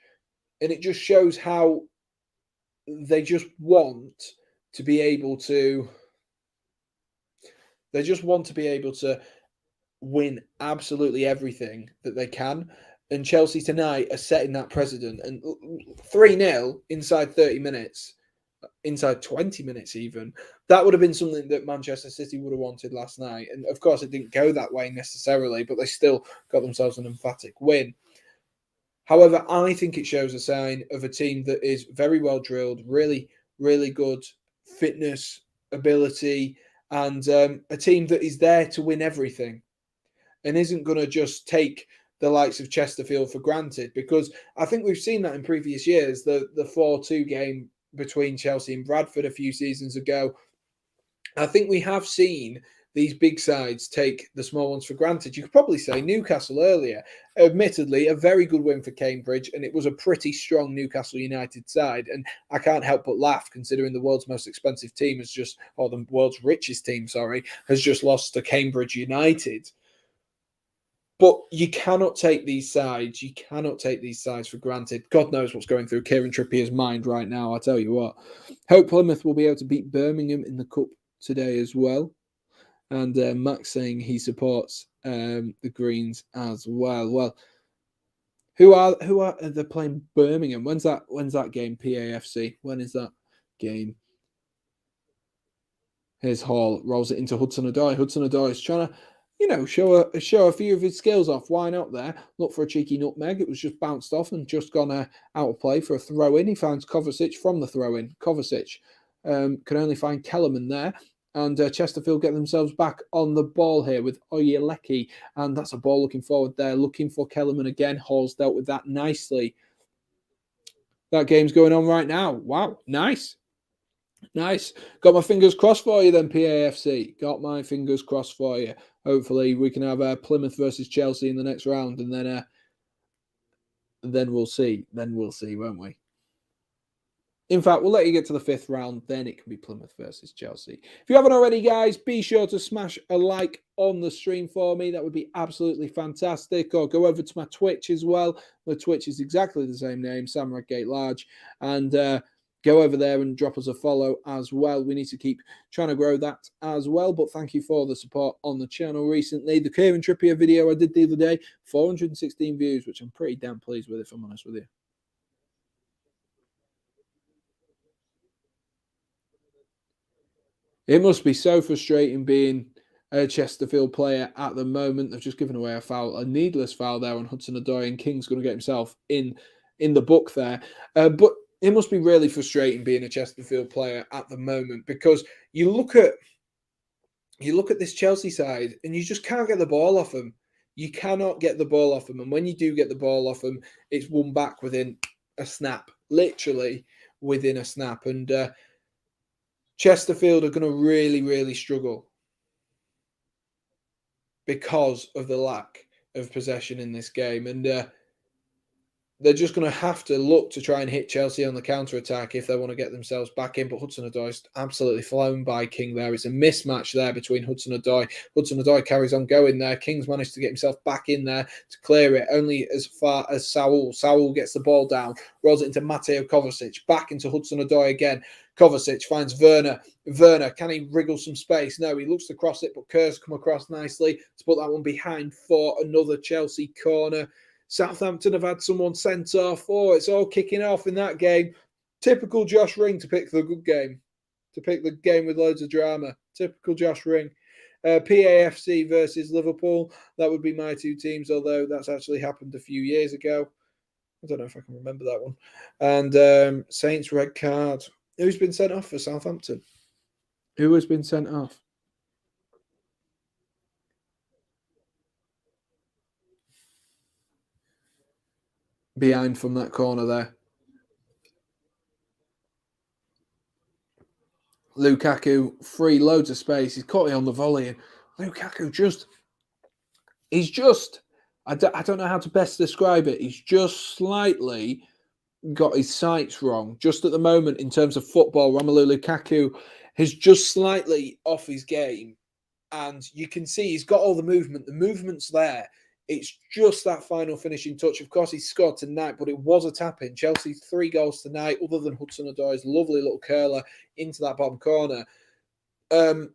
and it just shows how they just want to be able to. They just want to be able to win absolutely everything that they can. And Chelsea tonight are setting that precedent. And 3-0 inside 30 minutes, inside 20 minutes even, that would have been something that Manchester City would have wanted last night. And of course, it didn't go that way necessarily, but they still got themselves an emphatic win. However, I think it shows a sign of a team that is very well drilled, really, really good fitness, ability, and a team that is there to win everything and isn't going to just take the likes of Chesterfield for granted, because I think we've seen that in previous years, the 4-2 game between Chelsea and Bradford a few seasons ago. I think we have seen these big sides take the small ones for granted. You could probably say Newcastle earlier. Admittedly, a very good win for Cambridge, and it was a pretty strong Newcastle United side. And I can't help but laugh, considering the world's most expensive team or the world's richest team, has just lost to Cambridge United. But you cannot take these sides. You cannot take these sides for granted. God knows what's going through Kieran Trippier's mind right now, I tell you what. Hope Plymouth will be able to beat Birmingham in the Cup today as well. And Max saying he supports the Greens as well. Well, who are they playing Birmingham? When's that game? PAFC. When is that game? Here's Hall, rolls it into Hudson-Odoi. Hudson-Odoi is trying to, show a few of his skills off. Why not there? Look for a cheeky nutmeg. It was just bounced off and just gone out of play for a throw-in. He finds Kovacic from the throw-in. Kovacic can only find Kellerman there. And Chesterfield get themselves back on the ball here with Oyeleki. And that's a ball looking forward there, looking for Kellerman again. Hall's dealt with that nicely. That game's going on right now. Wow, nice. Nice. Got my fingers crossed for you then, PAFC. Got my fingers crossed for you. Hopefully we can have Plymouth versus Chelsea in the next round, and then we'll see. Then we'll see, won't we? In fact, we'll let you get to the fifth round, then it can be Plymouth versus Chelsea. If you haven't already, guys, be sure to smash a like on the stream for me. That would be absolutely fantastic. Or go over to my Twitch as well. The Twitch is exactly the same name, Sam Redgate-Large. And go over there and drop us a follow as well. We need to keep trying to grow that as well. But thank you for the support on the channel recently. The Kieran Trippier video I did the other day, 416 views, which I'm pretty damn pleased with, if I'm honest with you. It must be so frustrating being a Chesterfield player at the moment. They've just given away a foul, a needless foul there on Hudson-Odoi, and King's going to get himself in the book there. But it must be really frustrating being a Chesterfield player at the moment, because you look at this Chelsea side and you just can't get the ball off them. You cannot get the ball off them, and when you do get the ball off them, it's won back within a snap, literally within a snap. And Chesterfield are going to really, really struggle because of the lack of possession in this game. And they're just going to have to look to try and hit Chelsea on the counter-attack if they want to get themselves back in. But Hudson-Odoi's absolutely flown by King there. It's a mismatch there between Hudson-Odoi. Hudson-Odoi carries on going there. King's managed to get himself back in there to clear it, only as far as Saul. Saul gets the ball down, rolls it into Mateo Kovacic, back into Hudson-Odoi again. Kovacic finds Werner. Werner, can he wriggle some space? No, he looks to cross it, but Kerr's come across nicely to put that one behind for another Chelsea corner. Southampton have had someone sent off. Oh, it's all kicking off in that game. Typical Josh Ring to pick the good game, to pick the game with loads of drama. Typical Josh Ring. PAFC versus Liverpool. That would be my two teams, although that's actually happened a few years ago. I don't know if I can remember that one. And Saints red card. Who's been sent off for Southampton? Who has been sent off? Behind from that corner there. Lukaku, free, loads of space. He's caught it on the volley. And Lukaku I don't know how to best describe it. He's just slightly got his sights wrong. Just at the moment, in terms of football, Romelu Lukaku is just slightly off his game. And you can see he's got all the movement. The movement's there. It's just that final finishing touch. Of course, he scored tonight, but it was a tap-in. Chelsea 3 goals tonight, other than Hudson-Odoi's lovely little curler into that bottom corner. Romelu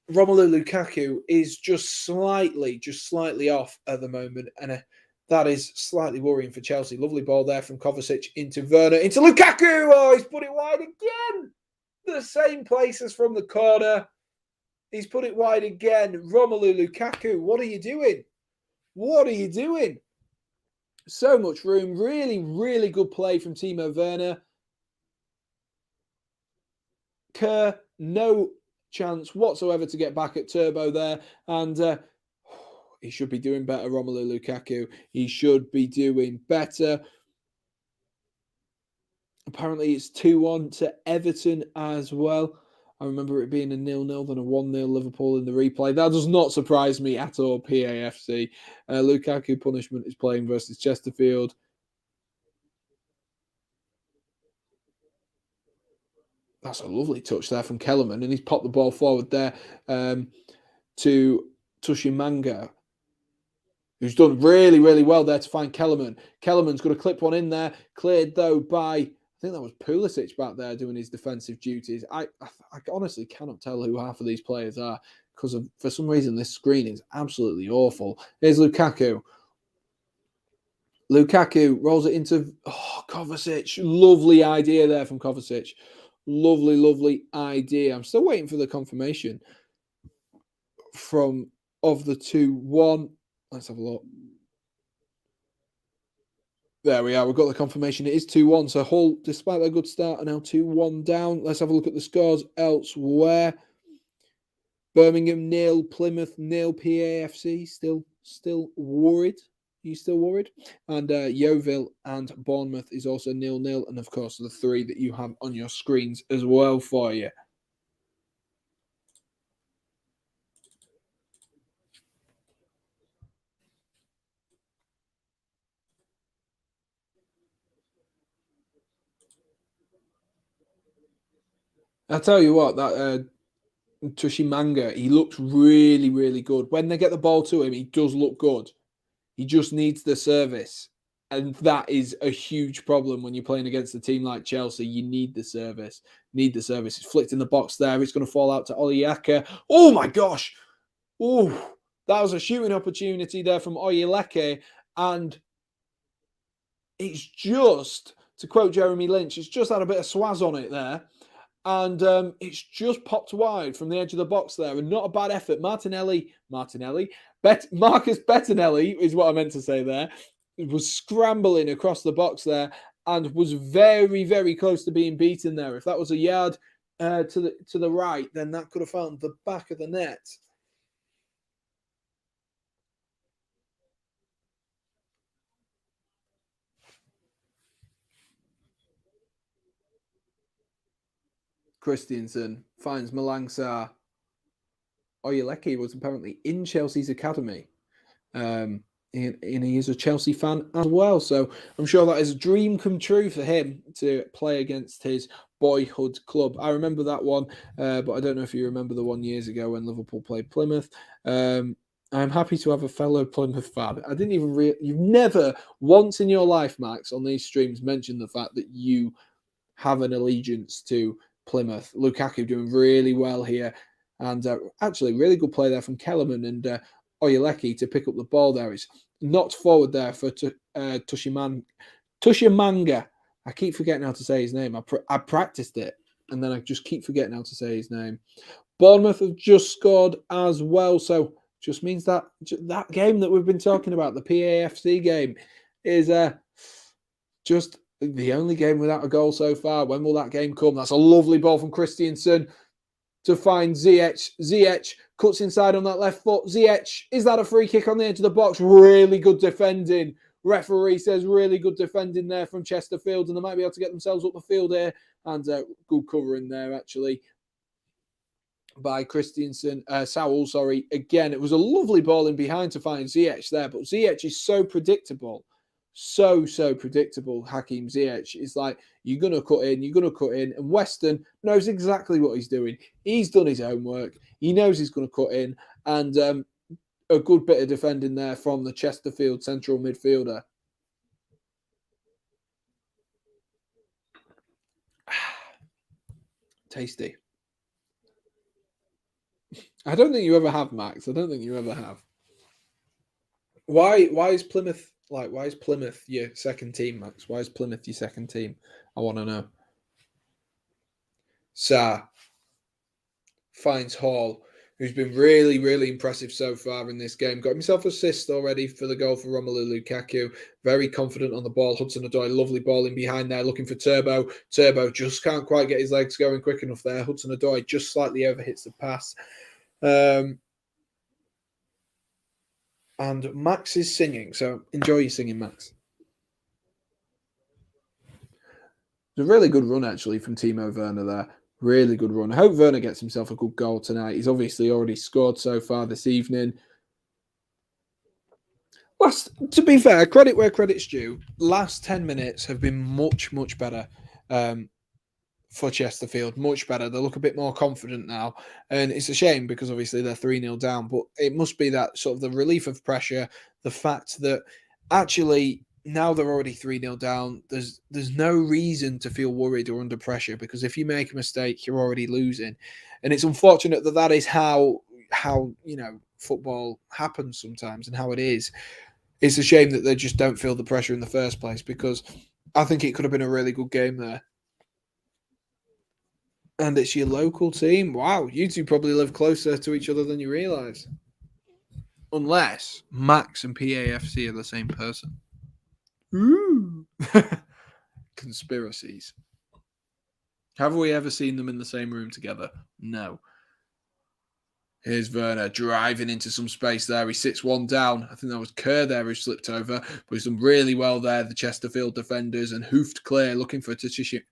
Lukaku is just slightly off at the moment, and that is slightly worrying for Chelsea. Lovely ball there from Kovacic into Werner, into Lukaku. Oh, he's put it wide again. The same place as from the corner. He's put it wide again. Romelu Lukaku, what are you doing? What are you doing? So much room. Really, really good play from Timo Werner. Kerr, no chance whatsoever to get back at Turbo there. And he should be doing better, Romelu Lukaku. He should be doing better. Apparently, it's 2-1 to Everton as well. I remember it being a 0-0, then a 1-0 Liverpool in the replay. That does not surprise me at all, PAFC. Lukaku punishment is playing versus Chesterfield. That's a lovely touch there from Kellerman, and he's popped the ball forward there to Tushimanga, who's done really, really well there to find Kellerman. Kellerman's going to clip one in there, cleared though by... I think that was Pulisic back there doing his defensive duties. I honestly cannot tell who half of these players are because for some reason this screen is absolutely awful. Here's Lukaku. Lukaku rolls it into Kovacic. Lovely idea there from Kovacic. Lovely, lovely idea. I'm still waiting for the confirmation of the 2-1. Let's have a look. There we are. We've got the confirmation. It is 2-1. So Hull, despite their good start, are now 2-1 down. Let's have a look at the scores elsewhere. Birmingham 0, Plymouth 0, PAFC still worried. Are you still worried? And Yeovil and Bournemouth is also 0-0. And of course, the 3 that you have on your screens as well for you. I'll tell you what, that Tushimanga, he looks really, really good. When they get the ball to him, he does look good. He just needs the service. And that is a huge problem when you're playing against a team like Chelsea. You need the service. Need the service. It's flicked in the box there. It's going to fall out to Oyeleke. Oh my gosh. Oh, that was a shooting opportunity there from Oyeleke. And it's just, to quote Jeremy Lynch, it's just had a bit of swaz on it there. And it's just popped wide from the edge of the box there. And not a bad effort. Marcus Bettinelli is what I meant to say there. Was scrambling across the box there and was very, very close to being beaten there. If that was a yard to the right, then that could have found the back of the net. Christiansen finds Malang Sarr. Oyeleke was apparently in Chelsea's academy. And he is a Chelsea fan as well. So I'm sure that is a dream come true for him to play against his boyhood club. I remember that one, but I don't know if you remember the one years ago when Liverpool played Plymouth. I'm happy to have a fellow Plymouth fan. I didn't even you've never once in your life, Max, on these streams mentioned the fact that you have an allegiance to Plymouth. Lukaku doing really well here. And actually, really good play there from Kellerman and Oyeleke to pick up the ball there. It's knocked forward there for Tushimanga. I keep forgetting how to say his name. I practiced it, and then I just keep forgetting how to say his name. Bournemouth have just scored as well, so just means that that game that we've been talking about, the PAFC game, is just the only game without a goal so far. When will that game come? That's a lovely ball from Christiansen to find Ziyech. Ziyech cuts inside on that left foot. Ziyech, is that a free kick on the edge of the box? Really good defending. Referee says really good defending there from Chesterfield, and they might be able to get themselves up the field here. And good covering there, actually, by Christiansen. Sowell, sorry. Again, it was a lovely ball in behind to find Ziyech there, but Ziyech is so predictable. So predictable. Hakim Ziyech is like, you're going to cut in. And Weston knows exactly what he's doing. He's done his homework. He knows he's going to cut in. And a good bit of defending there from the Chesterfield central midfielder. Tasty. I don't think you ever have, Max. I don't think you ever have. Why is Plymouth your second team, Max? Why is Plymouth your second team? I want to know. Sarr finds Hall, who's been really, really impressive so far in this game. Got himself assist already for the goal for Romelu Lukaku. Very confident on the ball. Hudson-Odoi, lovely ball in behind there, looking for Turbo. Turbo just can't quite get his legs going quick enough there. Hudson-Odoi just slightly overhits the pass. And Max is singing, so enjoy your singing, Max. It's a really good run, actually, from Timo Werner there. Really good run. I hope Werner gets himself a good goal tonight. He's obviously already scored so far this evening. To be fair, credit where credit's due. Last 10 minutes have been much, much better for Chesterfield. Much better. They look a bit more confident now. And it's a shame because obviously they're 3-0 down. But it must be that sort of the relief of pressure, the fact that actually now they're already 3-0 down. There's no reason to feel worried or under pressure because if you make a mistake, you're already losing. And it's unfortunate that is how football happens sometimes and how it is. It's a shame that they just don't feel the pressure in the first place because I think it could have been a really good game there. And it's your local team. Wow, you two probably live closer to each other than you realise. Unless Max and PAFC are the same person. Ooh. Conspiracies. Have we ever seen them in the same room together? No. Here's Werner driving into some space there. He sits one down. I think that was Kerr there who slipped over. But he's done really well there, the Chesterfield defenders, and hoofed clear, looking for Tushimanga.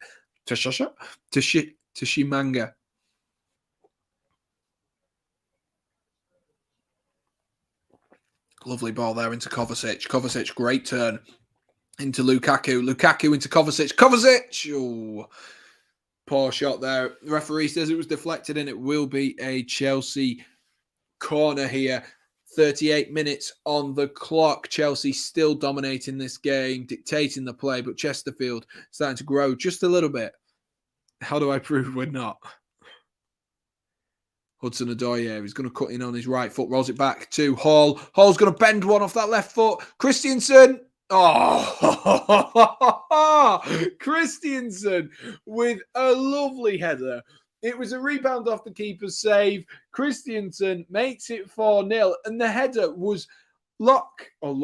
Lovely ball there into Kovacic. Kovacic, great turn into Lukaku. Lukaku into Kovacic. Kovacic! Oh, poor shot there. The referee says it was deflected and it will be a Chelsea corner here. 38 minutes on the clock. Chelsea still dominating this game, dictating the play, but Chesterfield starting to grow just a little bit. How do I prove we're not? Hudson-Odoi here. He's going to cut in on his right foot, rolls it back to Hall. Hall's going to bend one off that left foot. Christensen. Oh, Christensen with a lovely header. It was a rebound off the keeper's save. Christensen makes it 4-0, and the header was Loke or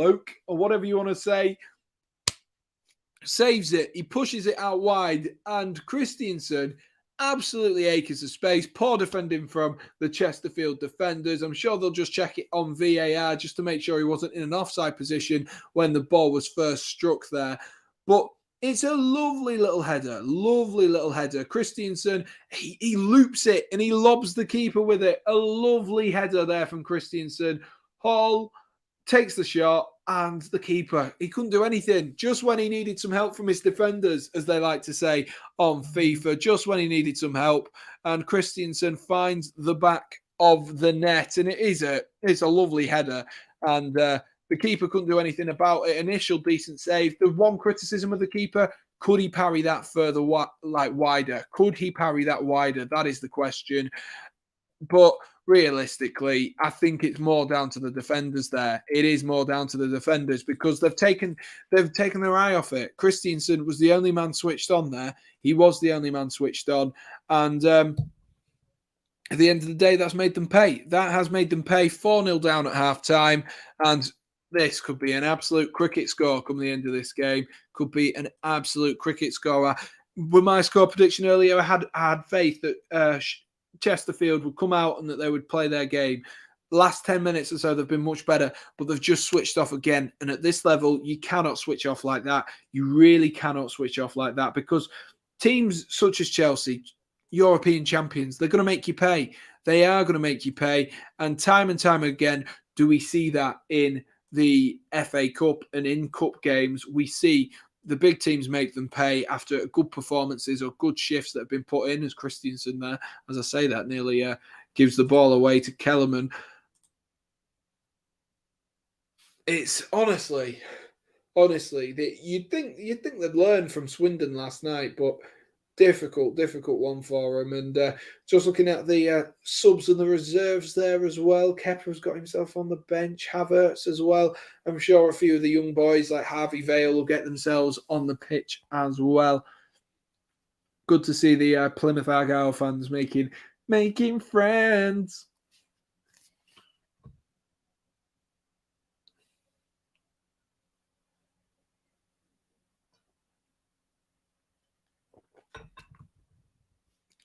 whatever you want to say. Saves it. He pushes it out wide, and Christensen absolutely acres of space. Poor defending from the Chesterfield defenders. I'm sure they'll just check it on VAR just to make sure he wasn't in an offside position when the ball was first struck there. But it's a lovely little header. Lovely little header. Christensen, he loops it and he lobs the keeper with it. A lovely header there from Christensen. Hall takes the shot, and the keeper, he couldn't do anything. Just when he needed some help from his defenders, as they like to say on FIFA, just when he needed some help, and Christensen finds the back of the net, and it's a lovely header, and the keeper couldn't do anything about it. Initial decent save. The one criticism of the keeper, could he parry that further, wider? Could he parry that wider? That is the question. But realistically, I think it's more down to the defenders there. It is more down to the defenders because they've taken their eye off it. Christensen was the only man switched on there. He was the only man switched on. And at the end of the day, that's made them pay. That has made them pay. 4-0 down at half-time. And this could be an absolute cricket score come the end of this game. Could be an absolute cricket score. With my score prediction earlier, I had faith that Chesterfield would come out and that they would play their game. Last 10 minutes or so, they've been much better, but they've just switched off again. And at this level, you cannot switch off like that. You really cannot switch off like that because teams such as Chelsea, European champions, they're going to make you pay. They are going to make you pay. And time again, do we see that in the FA Cup and in cup games? We see the big teams make them pay after good performances or good shifts that have been put in, as Christensen there, as I say that, nearly gives the ball away to Kellerman. It's honestly, you'd think they'd learn from Swindon last night, but difficult one for him. And just looking at the subs and the reserves there as well, Kepa's got himself on the bench, Havertz as well. I'm sure a few of the young boys like Harvey Vale will get themselves on the pitch as well. Good to see the Plymouth Argyle fans making friends.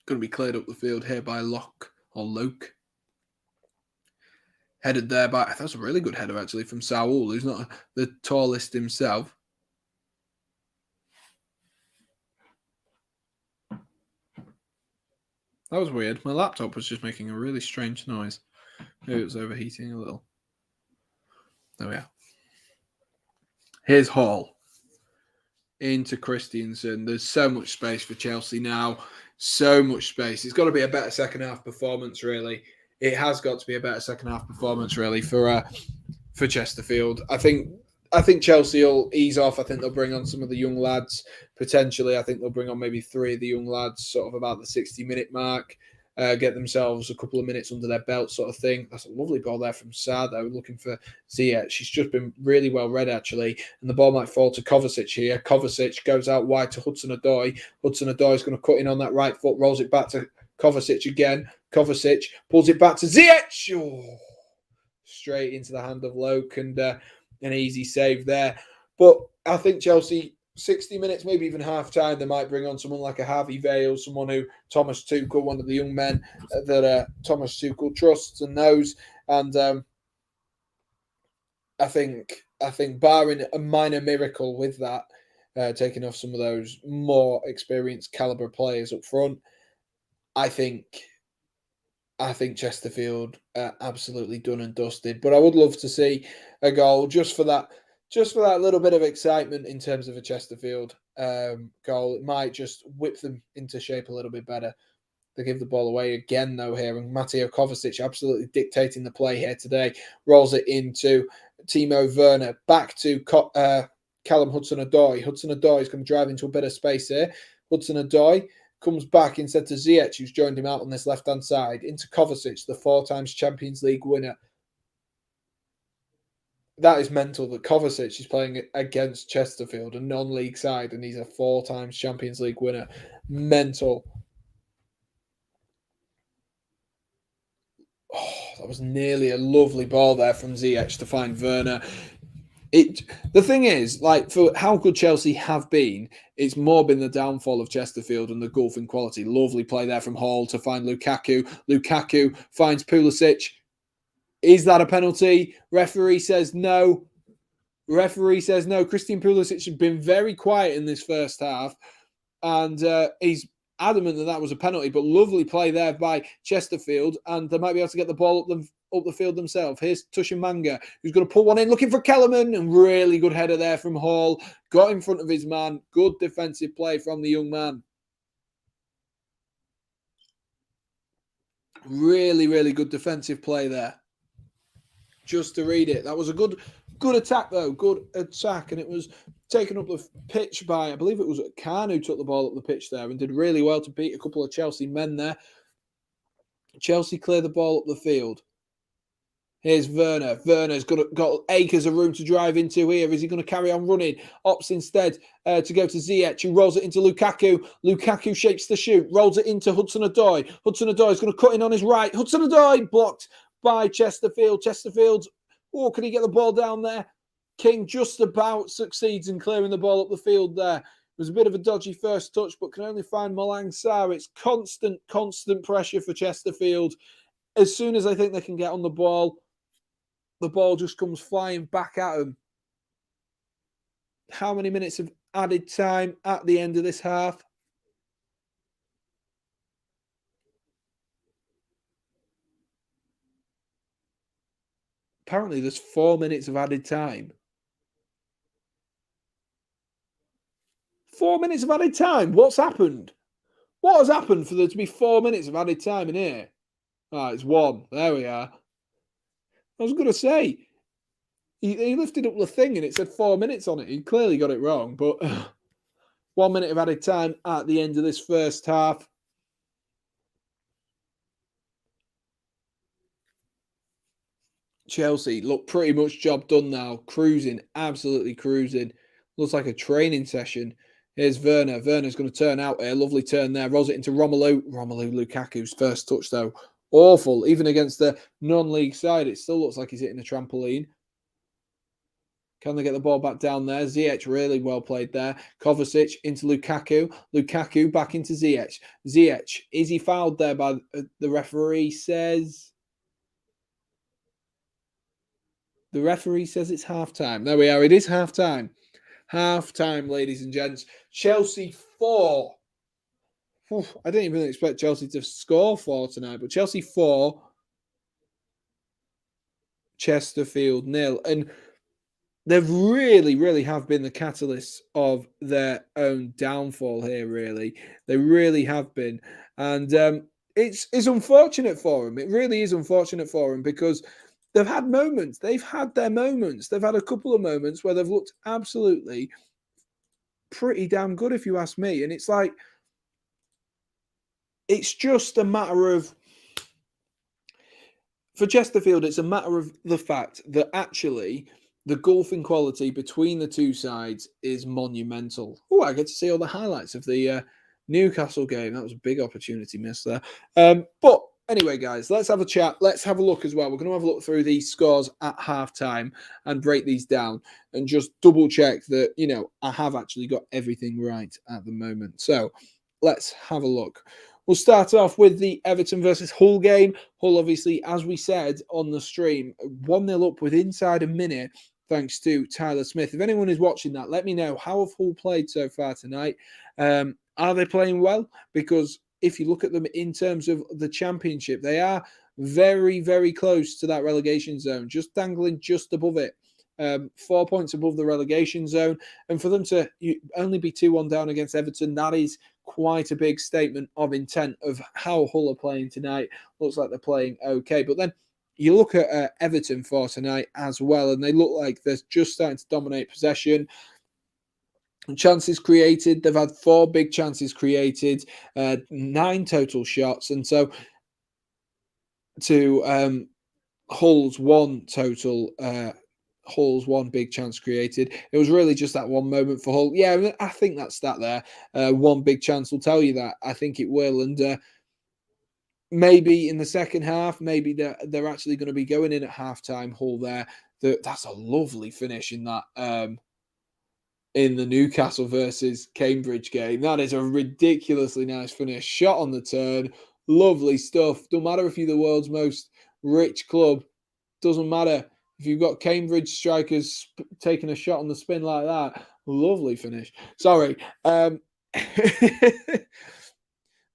Going to be cleared up the field here by Loke. Headed there by, that's a really good header actually from Saul, who's not the tallest himself. That was weird. My laptop was just making a really strange noise. Maybe it was overheating a little. There we are. Here's Hall. Into Christensen. There's so much space for Chelsea now. So much space. It's got to be a better second half performance, really. It has got to be a better second half performance, really, for Chesterfield. I think Chelsea will ease off. I think they'll bring on some of the young lads, potentially. I think they'll bring on maybe 3 of the young lads, sort of about the 60-minute mark, get themselves a couple of minutes under their belt sort of thing. That's a lovely ball there from Sarr, though, looking for Ziyech. She's just been really well read, actually. And the ball might fall to Kovacic here. Kovacic goes out wide to Hudson-Odoi. Hudson-Odoi is going to cut in on that right foot, rolls it back to Kovacic again. Kovacic pulls it back to Ziyech. Oh, straight into the hand of Loke, and an easy save there. But I think Chelsea, 60 minutes, maybe even half-time, they might bring on someone like a Harvey Vale, someone who Thomas Tuchel, one of the young men that Thomas Tuchel trusts and knows. And I think barring a minor miracle with that, taking off some of those more experienced caliber players up front, I think Chesterfield absolutely done and dusted. But I would love to see a goal just for that little bit of excitement in terms of a Chesterfield goal. It might just whip them into shape a little bit better. They give the ball away again, though, here. And Mateo Kovacic absolutely dictating the play here today. Rolls it into Timo Werner. Back to Callum Hudson-Odoi. Hudson-Odoi is going to drive into a bit of space here. Hudson-Odoi comes back instead to Ziyech, who's joined him out on this left-hand side. Into Kovacic, the 4 times Champions League winner. That is mental that Kovacic is playing against Chesterfield, a non-league side, and he's a 4 times Champions League winner. Mental. Oh, that was nearly a lovely ball there from Ziyech to find Werner. The thing is, like, for how good Chelsea have been, it's more been the downfall of Chesterfield and the gulf in quality. Lovely play there from Hall to find Lukaku. Lukaku finds Pulisic. Is that a penalty? Referee says no. Christian Pulisic has been very quiet in this first half, and he's adamant that was a penalty, but lovely play there by Chesterfield, and they might be able to get the ball up the field themselves. Here's Tushimanga, who's going to pull one in, looking for Kellerman, and really good header there from Hall. Got in front of his man. Good defensive play from the young man. Really, really good defensive play there. Just to read it. That was a good attack, though. Good attack, and it was taken up the pitch by, I believe it was Khan who took the ball up the pitch there and did really well to beat a couple of Chelsea men there. Chelsea clear the ball up the field. Here's Werner. Werner's got acres of room to drive into here. Is he going to carry on running? Opts instead to go to Ziyech, who rolls it into Lukaku. Lukaku shapes the shoot, rolls it into Hudson-Odoi. Hudson-Odoi is going to cut in on his right. Hudson-Odoi blocked by Chesterfield. Chesterfield, can he get the ball down there? King just about succeeds in clearing the ball up the field there. It was a bit of a dodgy first touch, but can only find Malang Sarr. It's constant pressure for Chesterfield. As soon as I think they can get on the ball just comes flying back at them. How many minutes of added time at the end of this half? Apparently, there's 4 minutes of added time. 4 minutes of added time? What's happened? What has happened for there to be 4 minutes of added time in here? Ah, it's 1. There we are. I was going to say, he lifted up the thing and it said 4 minutes on it. He clearly got it wrong, but 1 minute of added time at the end of this first half. Chelsea look pretty much job done now. Cruising, absolutely cruising. Looks like a training session. Here's Werner. Werner's going to turn out here. Lovely turn there. Rolls it into Romelu. Romelu Lukaku's first touch, though. Awful. Even against the non-league side, it still looks like he's hitting a trampoline. Can they get the ball back down there? Ziyech really well played there. Kovacic into Lukaku. Lukaku back into Ziyech. Ziyech, is he fouled there by the referee? The referee says it's half-time. There we are. It is half-time. Half-time, ladies and gents. Chelsea 4. I didn't even expect Chelsea to score 4 tonight, but Chelsea 4, Chesterfield 0. And they've really have been the catalysts of their own downfall here, really. They really have been. And it's unfortunate for them. It really is unfortunate for them because they've had moments. They've had their moments. They've had a couple of moments where they've looked absolutely pretty damn good, if you ask me. And it's like, it's just a matter of, for Chesterfield, it's a matter of the fact that actually the gulf in quality between the two sides is monumental. Oh, I get to see all the highlights of the Newcastle game. That was a big opportunity missed there. But anyway, guys, let's have a chat. Let's have a look as well. We're going to have a look through these scores at halftime and break these down and just double check that, I have actually got everything right at the moment. So let's have a look. We'll start off with the Everton versus Hull game. Hull, obviously, as we said on the stream, 1-0 up with inside a minute, thanks to Tyler Smith. If anyone is watching that, let me know. How have Hull played so far tonight? Are they playing well? Because if you look at them in terms of the Championship, they are very close to that relegation zone, just dangling just above it. 4 points above the relegation zone. And for them to only be 2-1 down against Everton, that is quite a big statement of intent of how Hull are playing tonight. Looks like they're playing okay. But then you look at Everton for tonight as well, and they look like they're just starting to dominate possession. Chances created, they've had 4 big chances created, 9 total shots, and so to Hull's 1 total, Hull's 1 big chance created. It was really just that one moment for Hull. Yeah, I think that stat there, 1 big chance will tell you that. I think it will, and maybe in the second half, maybe they're actually going to be going in at halftime. Hull there, that's a lovely finish in that. In the Newcastle versus Cambridge game. That is a ridiculously nice finish. Shot on the turn. Lovely stuff. Don't matter if you're the world's most rich club. Doesn't matter. If you've got Cambridge strikers taking a shot on the spin like that. Lovely finish. Sorry.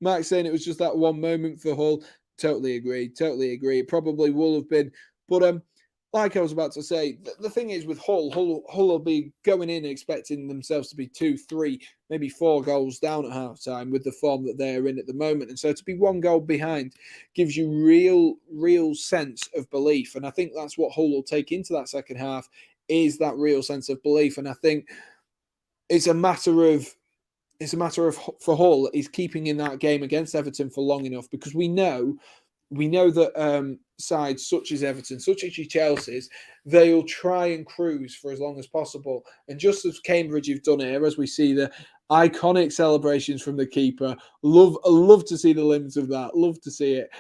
Max saying it was just that one moment for Hull. Totally agree. Totally agree. It probably will have been. But like I was about to say, the thing is with Hull will be going in expecting themselves to be 2, 3, maybe 4 goals down at halftime with the form that they're in at the moment. And so to be 1 goal behind gives you real sense of belief. And I think that's what Hull will take into that second half, is that real sense of belief. And I think it's a matter of for Hull is keeping in that game against Everton for long enough, because we know that sides such as Everton, such as Chelsea's, they'll try and cruise for as long as possible. And just as Cambridge have done here, as we see the iconic celebrations from the keeper, love to see the limbs of that, love to see it.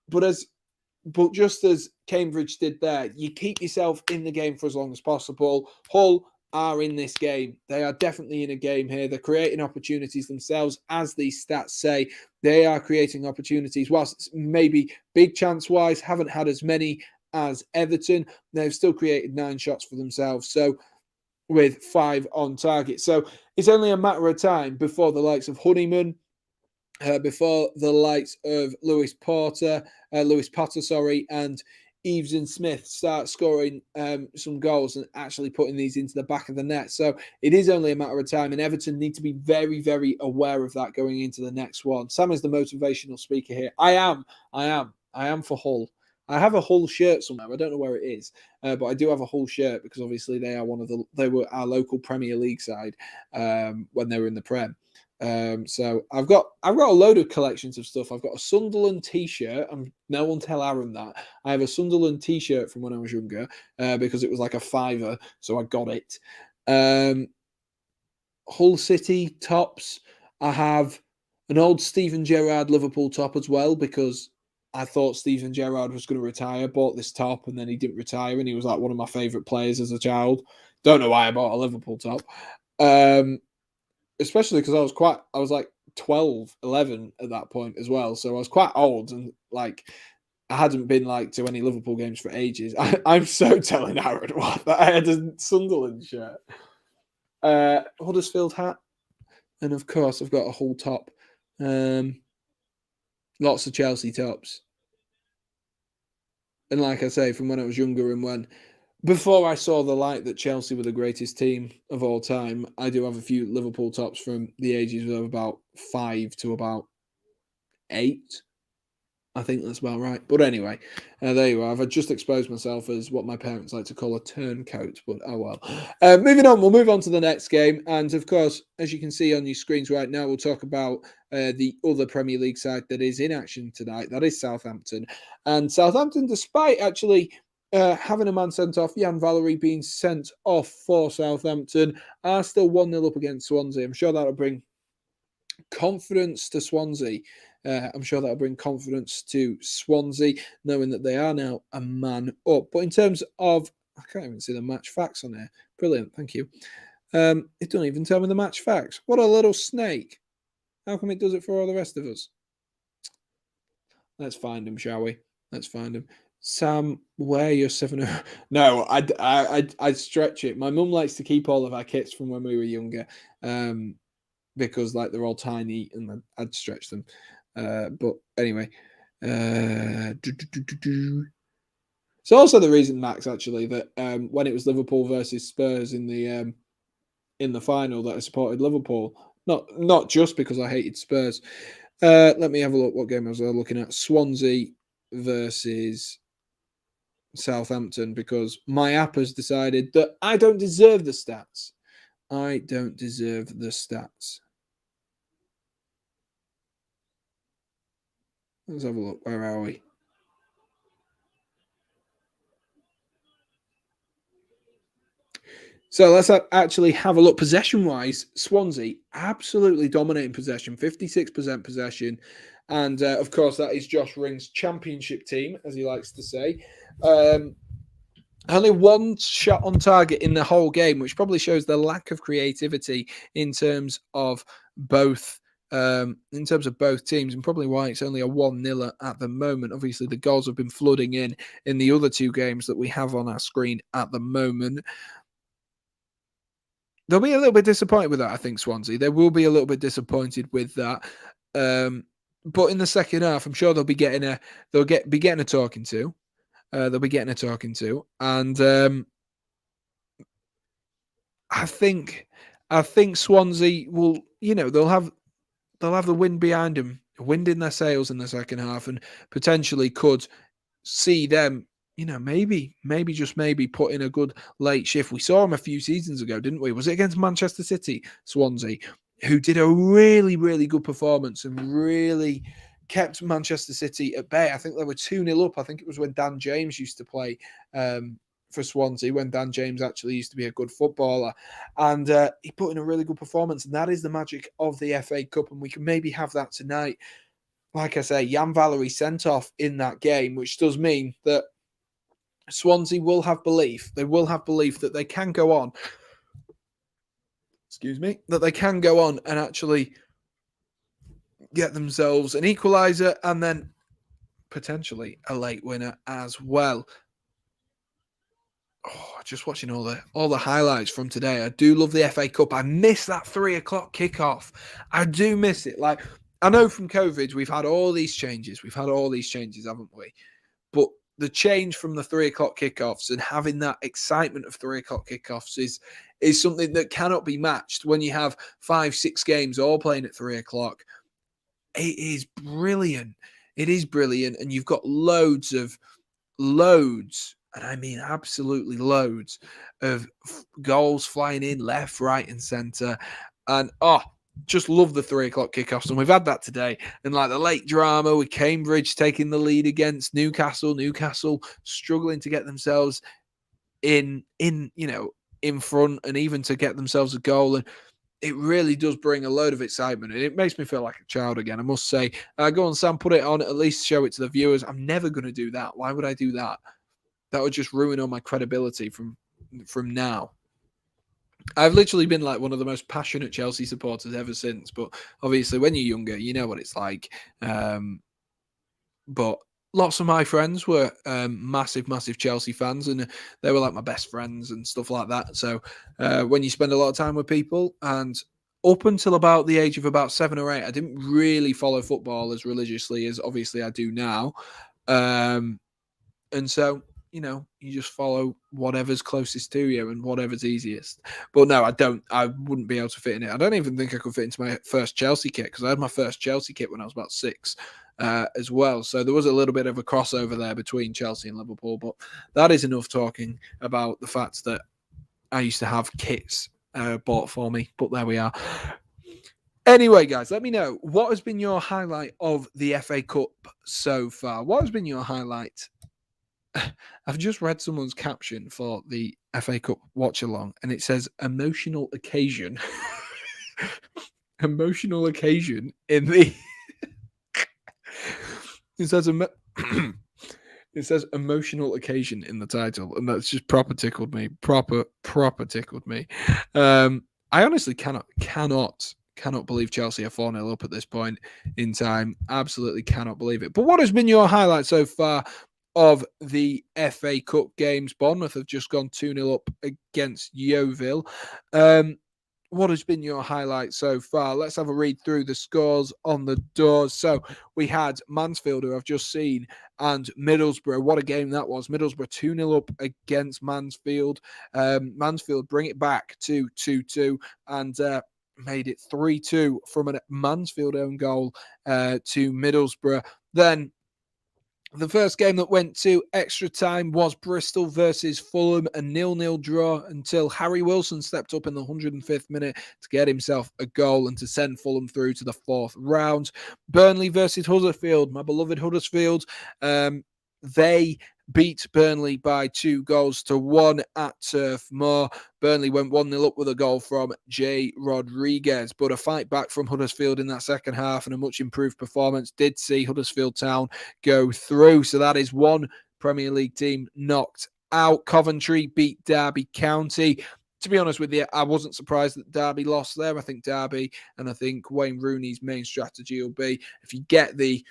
But just as Cambridge did there, you keep yourself in the game for as long as possible. Hull are in this game. They are definitely in a game here. They're creating opportunities themselves, as these stats say. They are creating opportunities. Whilst maybe big chance-wise haven't had as many as Everton, they've still created 9 shots for themselves. So with 5 on target. So it's only a matter of time before the likes of Honeyman, before the likes of Lewis Potter, and Eves and Smith start scoring some goals and actually putting these into the back of the net. So it is only a matter of time, and Everton need to be very, very aware of that going into the next one. Sam is the motivational speaker here. I am for Hull. I have a Hull shirt somewhere. I don't know where it is, but I do have a Hull shirt because obviously they were our local Premier League side when they were in the Prem. So I've got a load of collections of stuff. I've got a Sunderland t-shirt, and no one tell Aaron that. I have a Sunderland t-shirt from when I was younger because it was like a £5, so I got it. Hull City tops. I have an old Steven Gerrard Liverpool top as well, because I thought Steven Gerrard was going to retire. Bought this top and then he didn't retire, and he was like one of my favourite players as a child. Don't know why I bought a Liverpool top. Especially because I was like 12, 11 at that point as well. So I was quite old, and like I hadn't been like to any Liverpool games for ages. I'm so telling Aaron that I had a Sunderland shirt. Huddersfield hat. And of course I've got a Hull top. Lots of Chelsea tops. And like I say, from when I was younger and before I saw the light that Chelsea were the greatest team of all time, I do have a few Liverpool tops from the ages of about 5 to about 8. I think that's about right. But anyway, there you are. I've just exposed myself as what my parents like to call a turncoat, but oh well. Moving on, we'll move on to the next game. And of course, as you can see on your screens right now, we'll talk about the other Premier League side that is in action tonight. That is Southampton. And Southampton, despite actually having a man sent off, Jan Valery being sent off for Southampton, are still 1-0 up against Swansea. I'm sure that'll bring confidence to Swansea. I'm sure that'll bring confidence to Swansea, knowing that they are now a man up. But in terms of, I can't even see the match facts on here. Brilliant, thank you. It doesn't even tell me the match facts. What a little snake. How come it does it for all the rest of us? Let's find him, shall we? Let's find him. Sam, wear your 7. No, I'd stretch it. My mum likes to keep all of our kits from when we were younger, because like they're all tiny, and I'd stretch them. But anyway, It's also the reason, Max, actually, that when it was Liverpool versus Spurs in the final, that I supported Liverpool. Not just because I hated Spurs. Let me have a look. What game was I looking at? Swansea versus Southampton, because my app has decided that I don't deserve the stats. I don't deserve the stats. Let's have a look. Where are we? So let's actually have a look. Possession-wise, Swansea absolutely dominating possession, 56% possession. And, of course, that is Josh Ring's championship team, as he likes to say. Only one shot on target in the whole game, which probably shows the lack of creativity in terms of both teams, and probably why it's only a 1-0 at the moment. Obviously, the goals have been flooding in the other two games that we have on our screen at the moment. They'll be a little bit disappointed with that, I think, Swansea. They will be a little bit disappointed with that. But in the second half, I'm sure they'll be getting a talking to. They'll be getting a talking to, and I think Swansea will. They'll have the wind behind them, wind in their sails in the second half, and potentially could see them. Maybe just maybe put in a good late shift. We saw them a few seasons ago, didn't we? Was it against Manchester City, Swansea, who did a really, really good performance and really kept Manchester City at bay. I think they were 2-0 up. I think it was when Dan James used to play for Swansea, when Dan James actually used to be a good footballer. And he put in a really good performance. And that is the magic of the FA Cup. And we can maybe have that tonight. Like I say, Jan Valery sent off in that game, which does mean that Swansea will have belief. They will have belief that they can go on. That they can go on and actually get themselves an equaliser and then potentially a late winner as well. Just watching all the highlights from today. I do love the FA Cup. I miss that 3 o'clock kickoff. I do miss it. Like, I know from COVID we've had all these changes. Haven't we? But the change from the 3 o'clock kickoffs and having that excitement of 3 o'clock kickoffs is something that cannot be matched when you have 5-6 games all playing at 3 o'clock. It is brilliant. It is brilliant. And you've got loads, and I mean absolutely loads of goals flying in left, right, and centre. And just love the 3 o'clock kickoffs. And we've had that today. And like the late drama with Cambridge taking the lead against Newcastle struggling to get themselves in front and even to get themselves a goal. And it really does bring a load of excitement. And it makes me feel like a child again, I must say. Go on, Sam, put it on, at least show it to the viewers. I'm never going to do that. Why would I do that? That would just ruin all my credibility from now. I've literally been like one of the most passionate Chelsea supporters ever since. But obviously, when you're younger, you know what it's like. But lots of my friends were massive Chelsea fans, and they were like my best friends and stuff like that. So when you spend a lot of time with people, and up until about the age of about 7 or 8, I didn't really follow football as religiously as obviously I do now. And so, you just follow whatever's closest to you and whatever's easiest. But no, I wouldn't be able to fit in it. I don't even think I could fit into my first Chelsea kit, because I had my first Chelsea kit when I was about 6 as well. So there was a little bit of a crossover there between Chelsea and Liverpool. But that is enough talking about the fact that I used to have kits bought for me. But there we are. Anyway, guys, let me know, what has been your highlight of the FA Cup so far? What has been your highlight? I've just read someone's caption for the FA Cup watch along, and it says emotional occasion. Emotional occasion in the it says emotional occasion in the title, and that's just proper tickled me. Proper tickled me. I honestly cannot believe Chelsea are 4-0 up at this point in time. Absolutely cannot believe it. But what has been your highlight so far of the FA Cup games? Bournemouth have just gone 2-0 up against Yeovil. what has been your highlight so far? Let's have a read through the scores on the doors. So we had Mansfield, who I've just seen, and Middlesbrough. What a game that was. Middlesbrough 2-0 up against Mansfield. Mansfield bring it back to 2-2 and made it 3-2 from a Mansfield own goal to Middlesbrough. Then the first game that went to extra time was Bristol versus Fulham, a 0-0 draw until Harry Wilson stepped up in the 105th minute to get himself a goal and to send Fulham through to the fourth round. Burnley versus Huddersfield, my beloved Huddersfield. They beat Burnley by 2-1 at Turf Moor. Burnley went 1-0 up with a goal from Jay Rodriguez, but a fight back from Huddersfield in that second half and a much improved performance did see Huddersfield Town go through. So that is one Premier League team knocked out. Coventry beat Derby County. To be honest with you, I wasn't surprised that Derby lost there. I think Derby and I think Wayne Rooney's main strategy will be, if you get the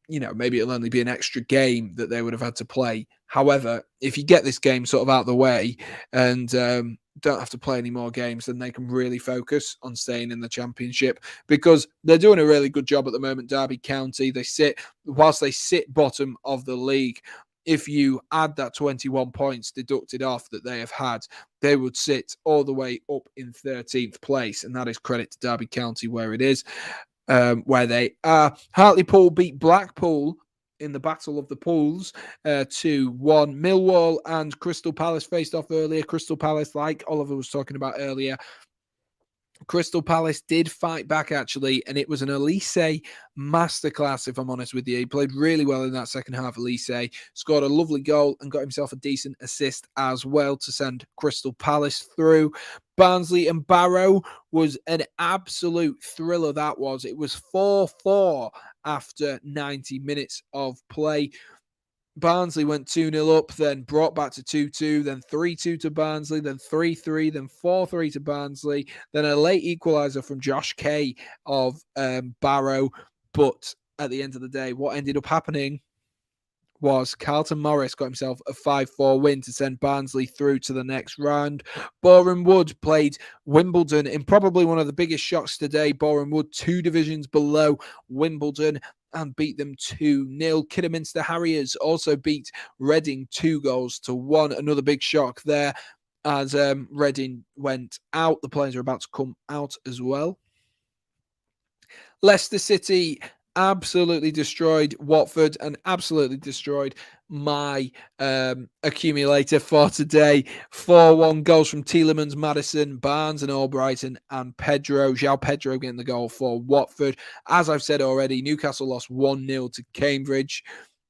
maybe it'll only be an extra game that they would have had to play. However, if you get this game sort of out of the way and don't have to play any more games, then they can really focus on staying in the Championship because they're doing a really good job at the moment. Derby County, whilst they sit bottom of the league, if you add that 21 points deducted off that they have had, they would sit all the way up in 13th place. And that is credit to Derby County where it is. Where they are. Hartlepool beat Blackpool in the Battle of the Pools 2-1. Millwall and Crystal Palace faced off earlier. Crystal Palace, like Oliver was talking about earlier, Crystal Palace did fight back, actually, and it was an Elise masterclass, if I'm honest with you. He played really well in that second half. Elise scored a lovely goal and got himself a decent assist as well to send Crystal Palace through. Barnsley and Barrow was an absolute thriller, that was. It was 4-4 after 90 minutes of play. Barnsley went 2-0 up, then brought back to 2-2, then 3-2 to Barnsley, then 3-3, then 4-3 to Barnsley, then a late equaliser from Josh Kay of Barrow. But at the end of the day, what ended up happening was Carlton Morris got himself a 5-4 win to send Barnsley through to the next round. Boreham Wood played Wimbledon in probably one of the biggest shocks today. Boreham Wood 2 divisions below Wimbledon and beat them 2-0. Kidderminster Harriers also beat Reading 2-1. Another big shock there as Reading went out. The players are about to come out as well. Leicester City absolutely destroyed Watford and absolutely destroyed my accumulator for today. 4-1 goals from Tielemans, Maddison, Barnes and Albrighton and Pedro. João Pedro getting the goal for Watford. As I've said already, Newcastle lost 1-0 to Cambridge.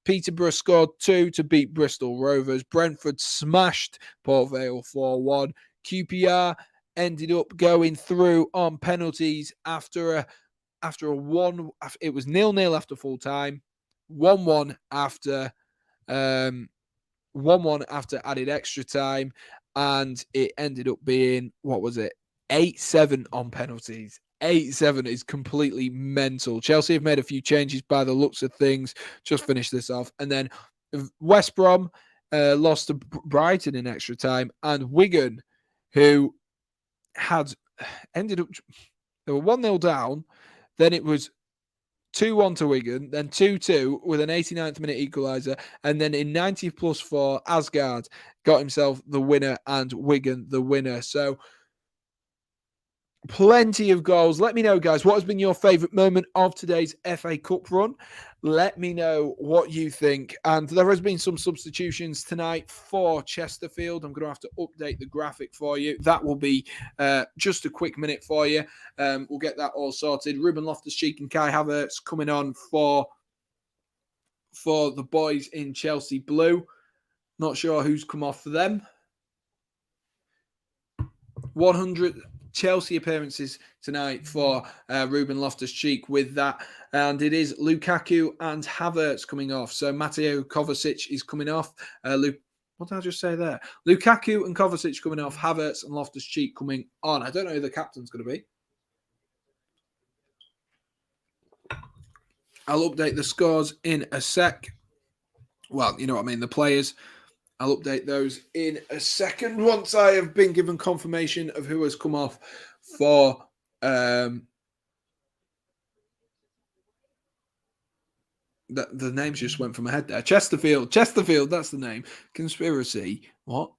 Peterborough scored 2 to beat Bristol Rovers. Brentford smashed Port Vale 4-1. QPR ended up going through on penalties after a one. It was 0-0 after full time, 1-1 after 1-1 after added extra time, and it ended up being 8-7 on penalties. 8-7 is completely mental. Chelsea have made a few changes by the looks of things. Just finish this off, and then West Brom lost to Brighton in extra time, and Wigan, who had ended up, they were 1-0 down. Then it was 2-1 to Wigan, then 2-2 with an 89th minute equaliser, and then in 90 plus 4, Asgard got himself the winner and Wigan the winner. So plenty of goals. Let me know, guys, what has been your favourite moment of today's FA Cup run? Let me know what you think. And there has been some substitutions tonight for Chesterfield. I'm going to have to update the graphic for you. That will be just a quick minute for you. We'll get that all sorted. Ruben Loftus-Cheek and Kai Havertz coming on for the boys in Chelsea Blue. Not sure who's come off for them. 100 Chelsea appearances tonight for Ruben Loftus-Cheek with that. And it is Lukaku and Havertz coming off. So Mateo Kovacic is coming off. What did I just say there? Lukaku and Kovacic coming off. Havertz and Loftus-Cheek coming on. I don't know who the captain's going to be. I'll update the scores in a sec. Well, you know what I mean, the players. I'll update those in a second once I have been given confirmation of who has come off for the names just went from my head there. Chesterfield, that's the name. Conspiracy. What?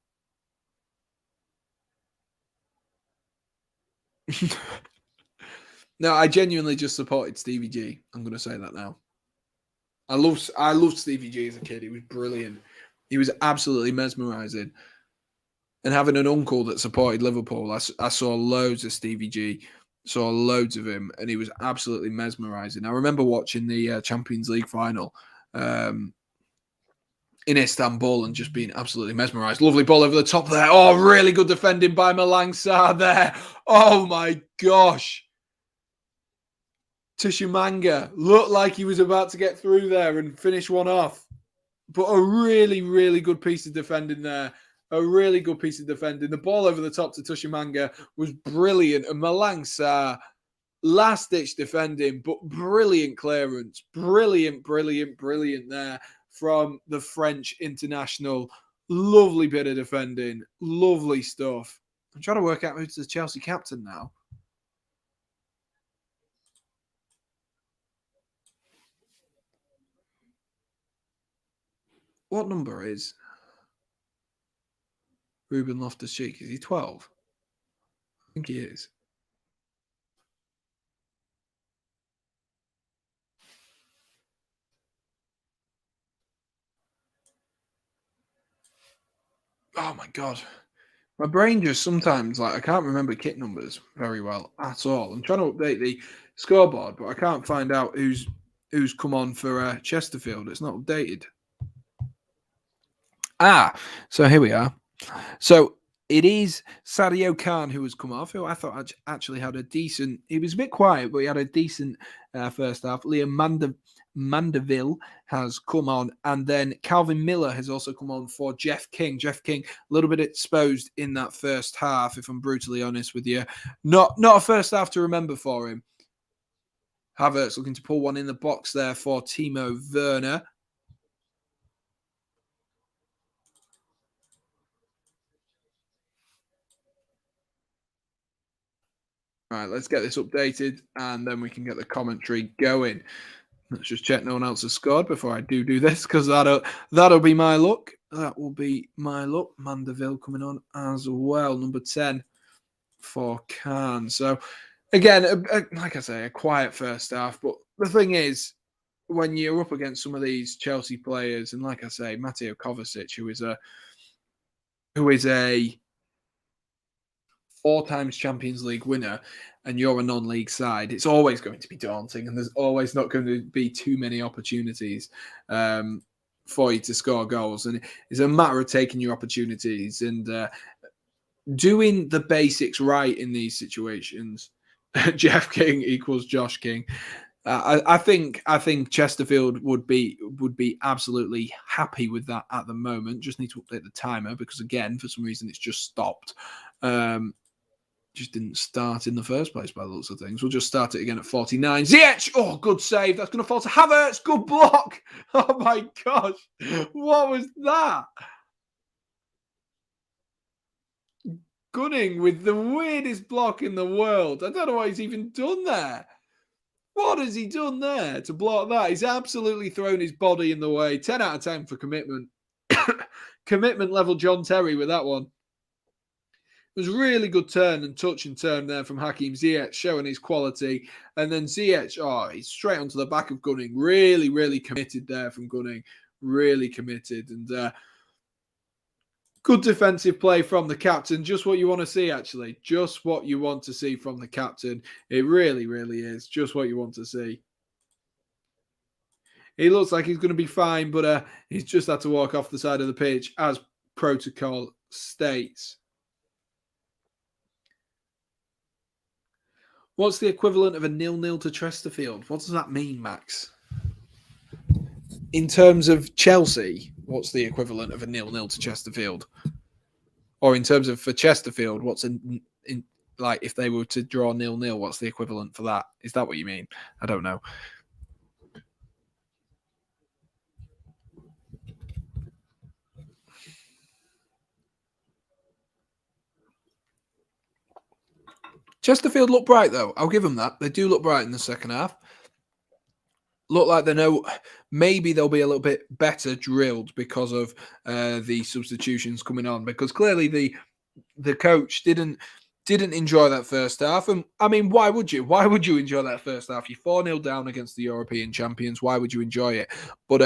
No, I genuinely just supported Stevie G. I'm going to say that now. I loved Stevie G as a kid. He was brilliant. He was absolutely mesmerising. And having an uncle that supported Liverpool, I saw loads of Stevie G, saw loads of him, and he was absolutely mesmerising. I remember watching the Champions League final in Istanbul and just being absolutely mesmerised. Lovely ball over the top there. Oh, really good defending by Malang Sarr there. Oh my gosh. Tushimanga looked like he was about to get through there and finish one off. But a really, really good piece of defending there. A really good piece of defending. The ball over the top to Tushimanga was brilliant. And Malang Sarr, last-ditch defending, but brilliant clearance. Brilliant there from the French international. Lovely bit of defending. Lovely stuff. I'm trying to work out who's the Chelsea captain now. What number is Ruben Loftus-Cheek? Is he 12? I think he is. Oh my God. My brain just sometimes, I can't remember kit numbers very well at all. I'm trying to update the scoreboard, but I can't find out who's come on for Chesterfield. It's not updated. So here we are. So it is Sadio Khan who has come off, who I thought actually had a decent. He was a bit quiet, but he had a decent first half. Liam Mandeville has come on, and then Calvin Miller has also come on for Jeff King. Jeff King, a little bit exposed in that first half, if I'm brutally honest with you. Not a first half to remember for him. Havertz looking to pull one in the box there for Timo Werner. All right, let's get this updated, and then we can get the commentary going. Let's just check no one else has scored before I do this, because that'll be my luck. That will be my luck. Mandeville coming on as well, number 10 for Khan. So again, like I say, a quiet first half. But the thing is, when you're up against some of these Chelsea players, and like I say, Mateo Kovacic, who is a 4 times Champions League winner, and you're a non-league side, it's always going to be daunting, and there's always not going to be too many opportunities for you to score goals. And it's a matter of taking your opportunities and doing the basics right in these situations. Jeff King equals Josh King. I think Chesterfield would be absolutely happy with that at the moment. Just need to update the timer because again, for some reason, it's just stopped. Just didn't start in the first place by the looks of things. We'll just start it again at 49. Ziyech! Oh, good save. That's going to fall to Havertz. Good block. Oh, my gosh. What was that? Gunning with the weirdest block in the world. I don't know what he's even done there. What has he done there to block that? He's absolutely thrown his body in the way. 10 out of 10 for commitment. Commitment level John Terry with that one. It was a really good turn and touch and turn there from Hakim Ziyech, showing his quality. And then Ziyech, he's straight onto the back of Gunning. Really, really committed there from Gunning. Really committed. And good defensive play from the captain. Just what you want to see, actually. Just what you want to see from the captain. It really, really is. Just what you want to see. He looks like he's going to be fine, but he's just had to walk off the side of the pitch as protocol states. What's the equivalent of a 0-0 to Chesterfield? What does that mean, Max? In terms of Chelsea, what's the equivalent of a 0-0 to Chesterfield? Or in terms of for Chesterfield, what's like if they were to draw 0-0, what's the equivalent for that? Is that what you mean? I don't know. Chesterfield look bright, though. I'll give them that. They do look bright in the second half. Look like they know maybe they'll be a little bit better drilled because of the substitutions coming on. Because clearly the coach didn't enjoy that first half. And I mean, why would you? Why would you enjoy that first half? You're 4-0 down against the European champions. Why would you enjoy it? But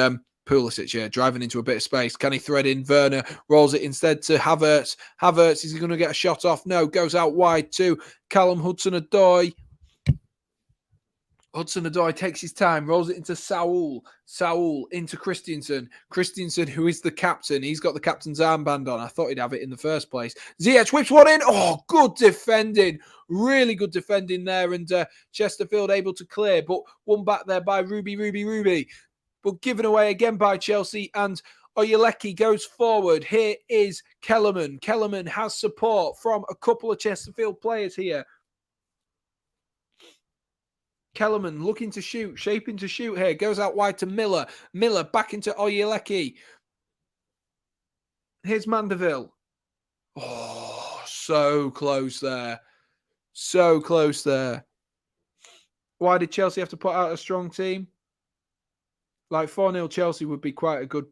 Pulisic, yeah, driving into a bit of space. Can he thread in? Werner rolls it instead to Havertz. Havertz, is he going to get a shot off? No, goes out wide to Callum Hudson-Odoi. Hudson-Odoi takes his time, rolls it into Saul. Saul into Christensen. Christensen, who is the captain. He's got the captain's armband on. I thought he'd have it in the first place. Ziyech whips one in. Oh, good defending. Really good defending there. And Chesterfield able to clear. But one back there by Ruby. But given away again by Chelsea. And Oyeleki goes forward. Here is Kellerman. Kellerman has support from a couple of Chesterfield players here. Kellerman looking to shoot, shaping to shoot here. Goes out wide to Miller. Miller back into Oyeleki. Here's Mandeville. Oh, so close there. So close there. Why did Chelsea have to put out a strong team? Like 4-0 Chelsea would be quite good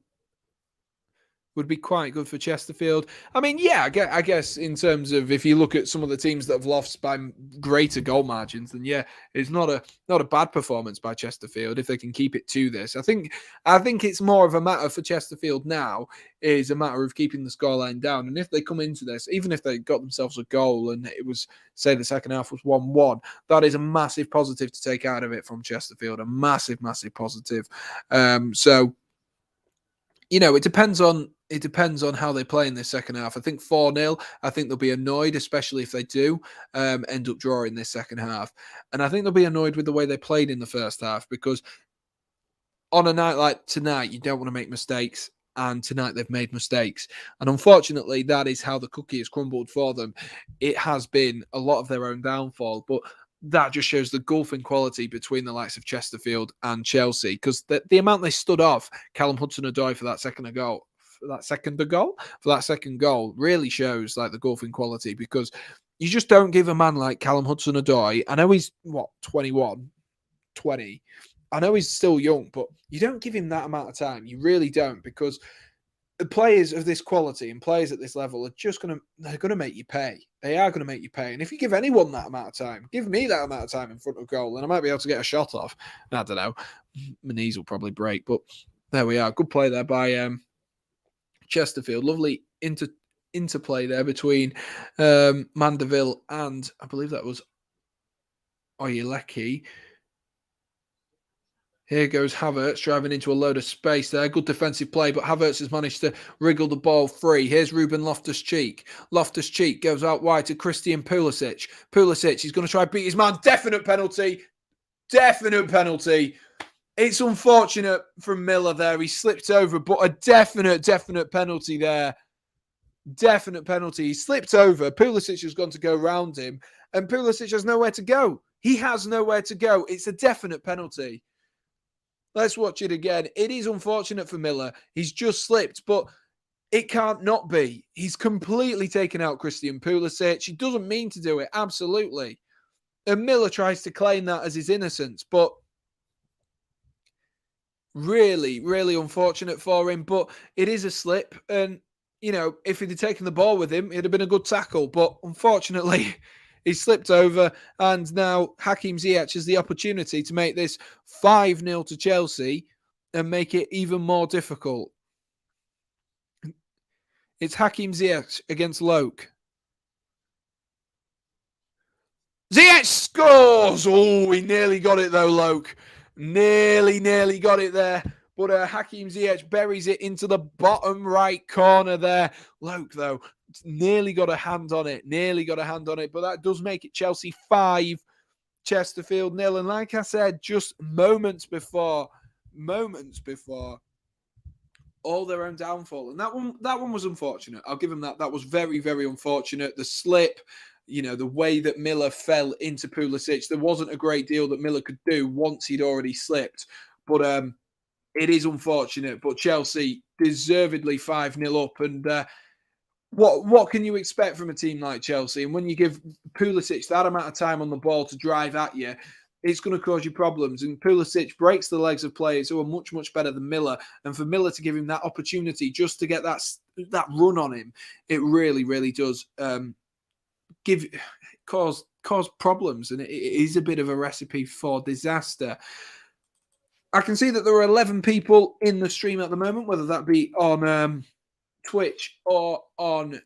for Chesterfield. I mean, yeah, I guess in terms of if you look at some of the teams that have lost by greater goal margins, then yeah, it's not a bad performance by Chesterfield if they can keep it to this. I think it's more of a matter for Chesterfield now is a matter of keeping the scoreline down. And if they come into this, even if they got themselves a goal and it was, say, the second half was 1-1, that is a massive positive to take out of it from Chesterfield. A massive, massive positive. So, you know, it depends on how they play in this second half. I think 4-0, I think they'll be annoyed, especially if they do end up drawing this second half. And I think they'll be annoyed with the way they played in the first half because on a night like tonight, you don't want to make mistakes. And tonight they've made mistakes. And unfortunately, that is how the cookie has crumbled for them. It has been a lot of their own downfall. But that just shows the gulf in quality between the likes of Chesterfield and Chelsea because the amount they stood off Callum Hudson-Odoi for that second goal really shows like the gulf in quality because you just don't give a man like Callum Hudson-Odoi. I know he's 21, 20. I know he's still young, but you don't give him that amount of time. You really don't because the players of this quality and players at this level are just they're going to make you pay. They are going to make you pay. And if you give anyone that amount of time, give me that amount of time in front of goal, and I might be able to get a shot off. I don't know. My knees will probably break, but there we are. Good play there by Chesterfield. Lovely interplay there between Mandeville and I believe that was Oyeleki. Here goes Havertz driving into a load of space there. Good defensive play, but Havertz has managed to wriggle the ball free. Here's Ruben Loftus-Cheek. Loftus-Cheek goes out wide to Christian Pulisic. Pulisic, he's going to try and beat his man. Definite penalty. Definite penalty. It's unfortunate from Miller there. He slipped over, but a definite penalty there. Definite penalty. He slipped over. Pulisic has gone to go around him, and Pulisic has nowhere to go. He has nowhere to go. It's a definite penalty. Let's watch it again. It is unfortunate for Miller. He's just slipped, but it can't not be. He's completely taken out Christian Pulisic. He doesn't mean to do it, absolutely. And Miller tries to claim that as his innocence, but really, really unfortunate for him. But it is a slip. And, you know, if he'd have taken the ball with him, it'd have been a good tackle. But unfortunately, he slipped over, and now Hakim Ziyech has the opportunity to make this 5-0 to Chelsea and make it even more difficult. It's Hakim Ziyech against Loke. Ziyech scores! Oh, he nearly got it though, Loke. Nearly got it there. But Hakim Ziyech buries it into the bottom right corner there. Loke, though, nearly got a hand on it. But that does make it Chelsea 5, Chesterfield 0. And like I said, just moments before all their own downfall. And that one was unfortunate. I'll give him that. That was very, very unfortunate. The slip, you know, the way that Miller fell into Pulisic, there wasn't a great deal that Miller could do once he'd already slipped. But it is unfortunate. But Chelsea deservedly 5-0 up. And what can you expect from a team like Chelsea? And when you give Pulisic that amount of time on the ball to drive at you, it's going to cause you problems. And Pulisic breaks the legs of players who are much, much better than Miller. And for Miller to give him that opportunity just to get that run on him, it really, really does cause problems. And it is a bit of a recipe for disaster. I can see that there are 11 people in the stream at the moment, whether that be on Twitch or on,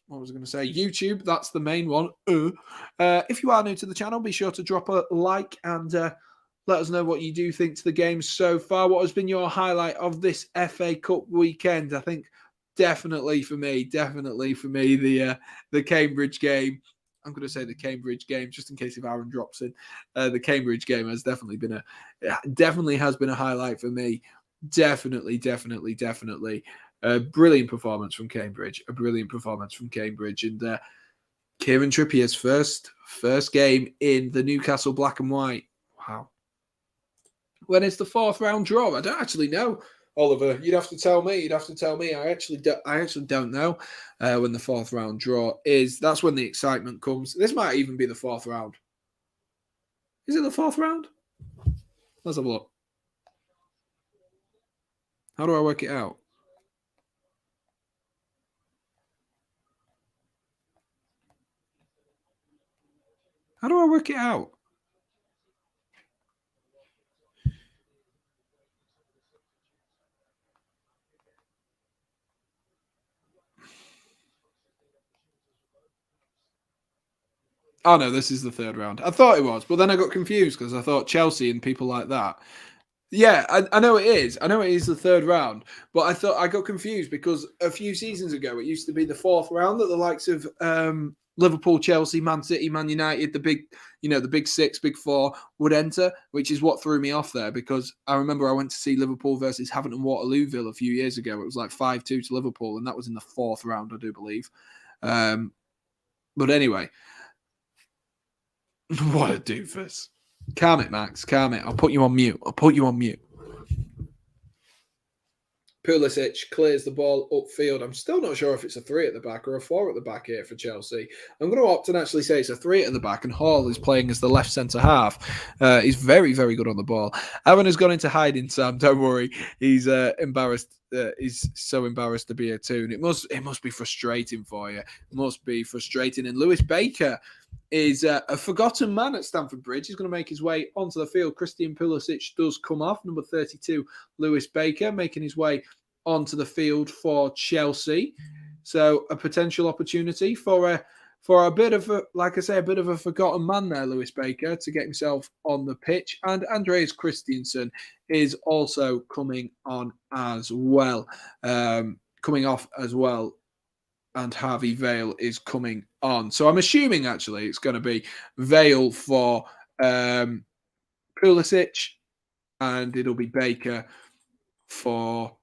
what was I going to say, YouTube. That's the main one. If you are new to the channel, be sure to drop a like and let us know what you do think to the game so far. What has been your highlight of this FA Cup weekend? I think definitely for me, the Cambridge game. I'm going to say the Cambridge game, just in case if Aaron drops in. The Cambridge game has definitely has been a highlight for me. Definitely. A brilliant performance from Cambridge. And Kieran Trippier's first game in the Newcastle black and white. Wow. When is the fourth round draw? I don't actually know, Oliver. You'd have to tell me. I actually don't know when the fourth round draw is. That's when the excitement comes. This might even be the fourth round. Is it the fourth round? Let's have a look. How do I work it out? How do I work it out? Oh, no, this is the third round. I thought it was, but then I got confused because I thought Chelsea and people like that. Yeah, I know it is. I know it is the third round, but I got confused because a few seasons ago it used to be the fourth round that the likes of Liverpool, Chelsea, Man City, Man United, the big six, big four would enter, which is what threw me off there because I remember I went to see Liverpool versus Havant and Waterlooville a few years ago. It was like 5-2 to Liverpool, and that was in the fourth round, I do believe. But anyway, what a doofus. Calm it, Max. Calm it. I'll put you on mute. Pulisic clears the ball upfield. I'm still not sure if it's a 3 at the back or a 4 at the back here for Chelsea. I'm going to opt and actually say it's a 3 at the back, and Hall is playing as the left centre half. He's very, very good on the ball. Aaron has gone into hiding, Sam. Don't worry. He's embarrassed. He's so embarrassed to be here too. And it must be frustrating for you. It must be frustrating. And Lewis Baker is a forgotten man at Stamford Bridge. He's going to make his way onto the field. Christian Pulisic does come off. Number 32, Lewis Baker, making his way onto the field for Chelsea. So a potential opportunity for a bit of a forgotten man there, Lewis Baker, to get himself on the pitch. And Andreas Christensen is also coming on as well, coming off as well. And Harvey Vale is coming on. So I'm assuming, actually, it's going to be Vale for Pulisic, and it'll be Baker for...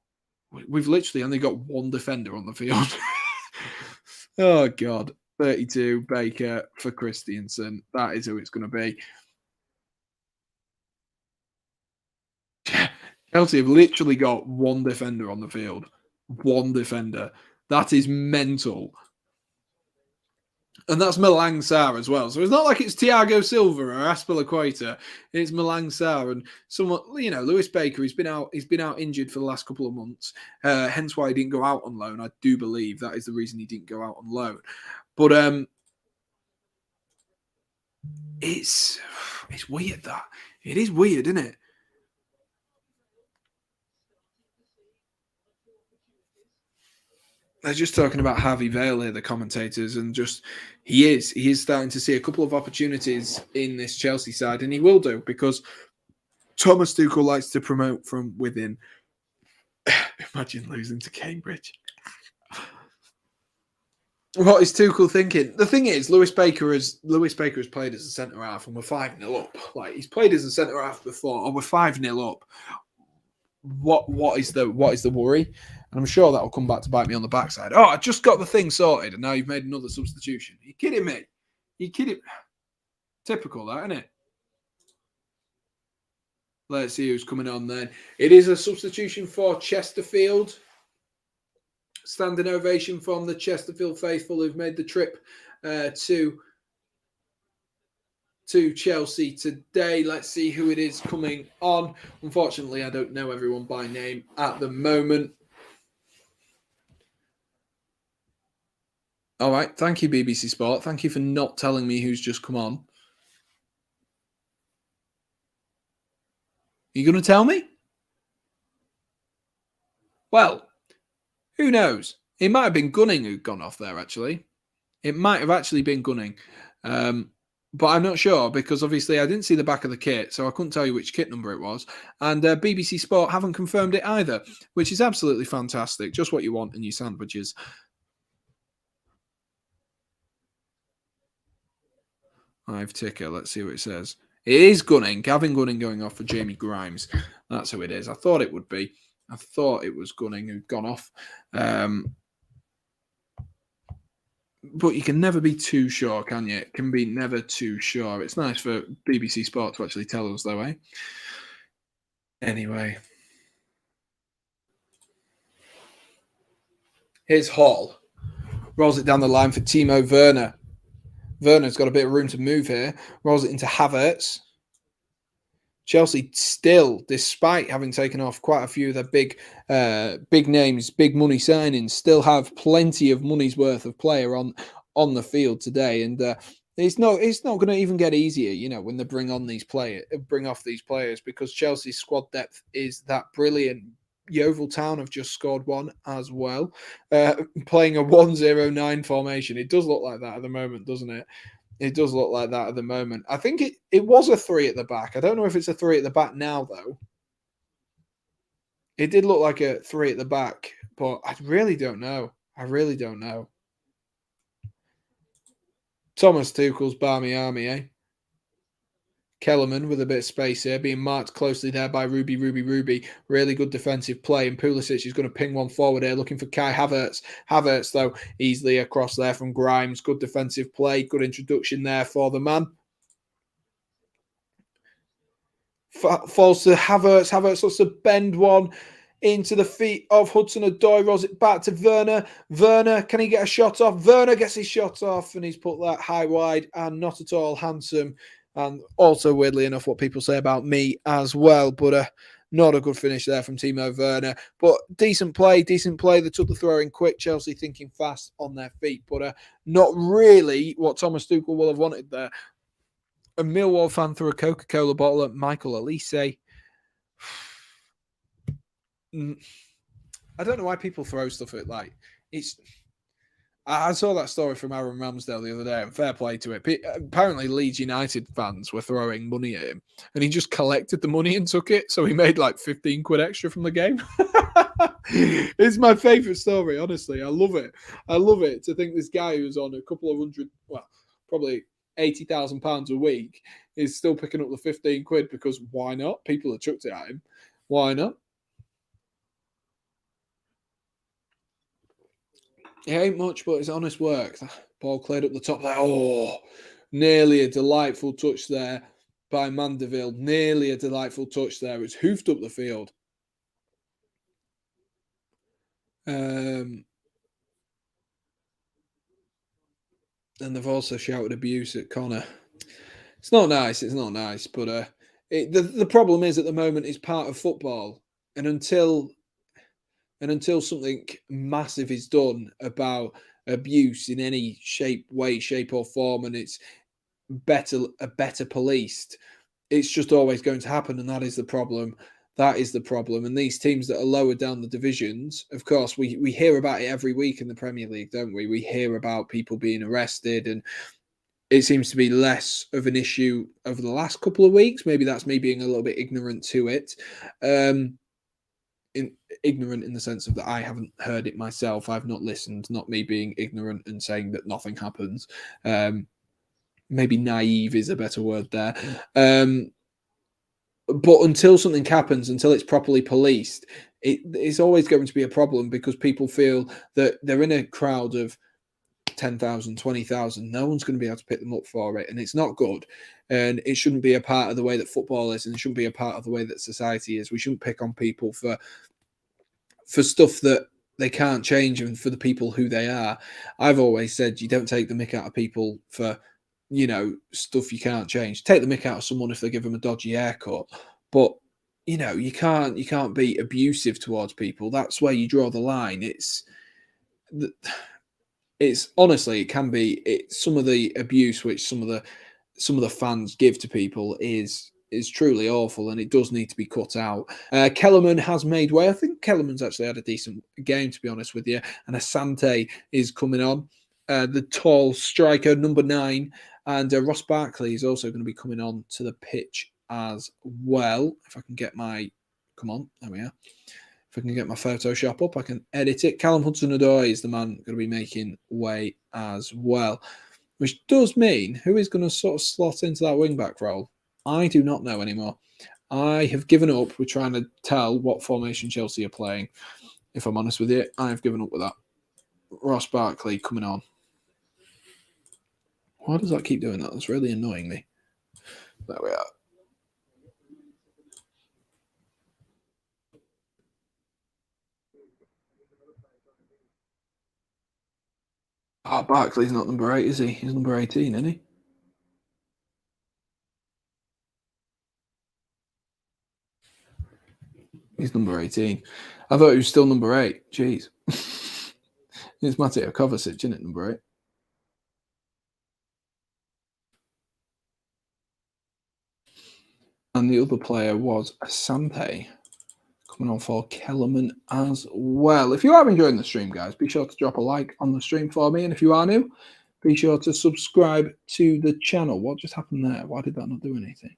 We've literally only got one defender on the field. Oh, God. 32, Baker for Christensen. That is who it's going to be. Chelsea have literally got one defender on the field. One defender. That is mental. And that's Malang Sarr as well. So it's not like it's Thiago Silva or Aspilicueta. It's Malang Sarr and someone, Lewis Baker. He's been out injured for the last couple of months. Hence why he didn't go out on loan. I do believe that is the reason he didn't go out on loan. But it's weird that. It is weird, isn't it? They're just talking about Harvey Vale here, the commentators, and he is starting to see a couple of opportunities in this Chelsea side, and he will do because Thomas Tuchel likes to promote from within. Imagine losing to Cambridge. What is Tuchel thinking? The thing is, Lewis Baker has played as a centre half, and we're 5-0 up. Like, he's played as a centre half before, and we're 5-0 up. What is the worry? And I'm sure that'll come back to bite me on the backside. Oh, I just got the thing sorted, and now you've made another substitution. Are you kidding me? Typical, that, isn't it? Let's see who's coming on then. It is a substitution for Chesterfield. Standing ovation from the Chesterfield faithful who've made the trip to Chelsea today. Let's see who it is coming on. Unfortunately, I don't know everyone by name at the moment. All right. Thank you, BBC Sport. Thank you for not telling me who's just come on. You going to tell me? Well, who knows? It might have been Gunning who'd gone off there, actually. It might have actually been Gunning. But I'm not sure because obviously I didn't see the back of the kit, so I couldn't tell you which kit number it was. And BBC Sport haven't confirmed it either, which is absolutely fantastic. Just what you want in your sandwiches. Live ticker. Let's see what it says. It is Gunning. Gavin Gunning going off for Jamie Grimes. That's who it is. I thought it would be. I thought it was Gunning who'd gone off. But you can never be too sure, can you? It can be never too sure. It's nice for BBC Sport to actually tell us, though, eh? Anyway. Here's Hall. Rolls it down the line for Timo Werner. Werner's got a bit of room to move here. Rolls it into Havertz. Chelsea still, despite having taken off quite a few of their big names, big money signings, still have plenty of money's worth of player on the field today, and it's not going to even get easier, you know, when they bring off these players, because Chelsea's squad depth is that brilliant. Yeovil Town have just scored one as well, playing a 1-0-9 formation. It does look like that at the moment, doesn't it? It does look like that at the moment. I think it was a 3 at the back. I don't know if it's a 3 at the back now, though. It did look like a 3 at the back, but I really don't know. Thomas Tuchel's Barmy Army, eh? Kellerman with a bit of space here, being marked closely there by Ruby. Really good defensive play. And Pulisic is going to ping one forward here, looking for Kai Havertz. Havertz, though, easily across there from Grimes. Good defensive play. Good introduction there for the man. Falls to Havertz. Havertz wants to bend one into the feet of Hudson-Odoi. Rolls it back to Werner. Werner, can he get a shot off? Werner gets his shot off, and he's put that high wide and not at all handsome. And also, weirdly enough, what people say about me as well. But not a good finish there from Timo Werner. But decent play. They took the throw in quick. Chelsea thinking fast on their feet. But not really what Thomas Tuchel will have wanted there. A Millwall fan threw a Coca-Cola bottle at Michael Elise. I don't know why people throw stuff at it's... I saw that story from Aaron Ramsdale the other day, and fair play to it. Apparently, Leeds United fans were throwing money at him, and he just collected the money and took it, so he made like 15 quid extra from the game. It's my favourite story, honestly. I love it to think this guy who's on a couple of hundred, well, probably £80,000 a week is still picking up the 15 quid because why not? People have chucked it at him. Why not? It ain't much, but it's honest work. Ball cleared up the top there. Oh, nearly a delightful touch there by Mandeville. Nearly a delightful touch there. It's hoofed up the field. And they've also shouted abuse at Connor. It's not nice. But the problem is at the moment it's part of football. And until something massive is done about abuse in any way, shape or form, and it's better policed, it's just always going to happen, and that is the problem. And these teams that are lower down the divisions, of course, we hear about it every week in the Premier League, don't we? We hear about people being arrested, and it seems to be less of an issue over the last couple of weeks. Maybe that's me being a little bit ignorant to it. Ignorant in the sense of that I haven't heard it myself. I've not listened, not me being ignorant and saying that nothing happens. Maybe naive is a better word there. But until something happens, until it's properly policed, it's always going to be a problem because people feel that they're in a crowd of 10,000, 20,000. No one's going to be able to pick them up for it. And it's not good. And it shouldn't be a part of the way that football is, and it shouldn't be a part of the way that society is. We shouldn't pick on people for stuff that they can't change them for the people who they are. I've always said you don't take the mick out of people for, stuff you can't change. Take the mick out of someone if they give them a dodgy haircut, but you can't be abusive towards people. That's where you draw the line. It's honestly, it can be some of the abuse which some of the fans give to people is truly awful, and it does need to be cut out. Kellerman has made way. I think Kellerman's actually had a decent game, to be honest with you. And Asante is coming on, the tall striker, number 9, and Ross Barkley is also going to be coming on to the pitch as well. If I can get my, come on, there we are. If I can get my Photoshop up, I can edit it. Callum Hudson-Odoi is the man going to be making way as well, which does mean who is going to sort of slot into that wing-back role? I do not know anymore. I have given up with trying to tell what formation Chelsea are playing. If I'm honest with you, I have given up with that. Ross Barkley coming on. Why does that keep doing that? That's really annoying me. There we are. Oh, Barkley's not number 8, is he? He's number 18, isn't he? He's number 18. I thought he was still number 8. Jeez. It's Mateo Kovacic, isn't it, number 8? And the other player was Asante, coming on for Kellerman as well. If you are enjoying the stream, guys, be sure to drop a like on the stream for me. And if you are new, be sure to subscribe to the channel. What just happened there? Why did that not do anything?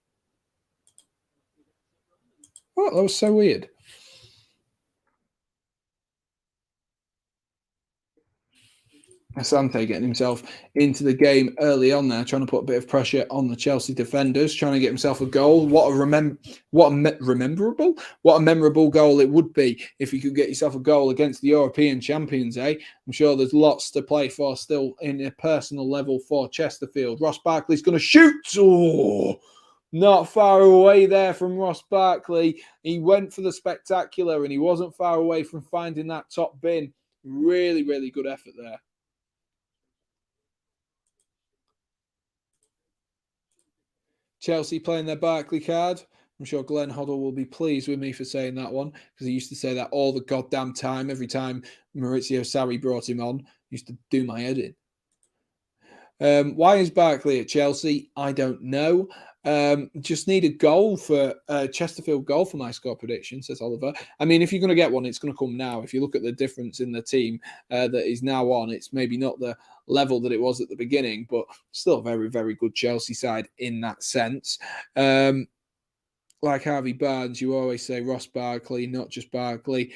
What? That was so weird. Asante getting himself into the game early on there, trying to put a bit of pressure on the Chelsea defenders, trying to get himself a goal. What a memorable goal it would be if you could get yourself a goal against the European champions, eh? I'm sure there's lots to play for still in a personal level for Chesterfield. Ross Barkley's going to shoot. Oh, not far away there from Ross Barkley. He went for the spectacular and he wasn't far away from finding that top bin. Really, really good effort there. Chelsea playing their Barkley card. I'm sure Glenn Hoddle will be pleased with me for saying that one, because he used to say that all the goddamn time. Every time Maurizio Sarri brought him on, used to do my head in. Why is Barkley at Chelsea? I don't know. Just need a goal for Chesterfield goal for my score prediction, says Oliver. I mean, if you're going to get one, it's going to come now. If you look at the difference in the team that is now on, it's maybe not the level that it was at the beginning, but still a very, very good Chelsea side in that sense. Like Harvey Barnes, you always say Ross Barkley, not just Barkley.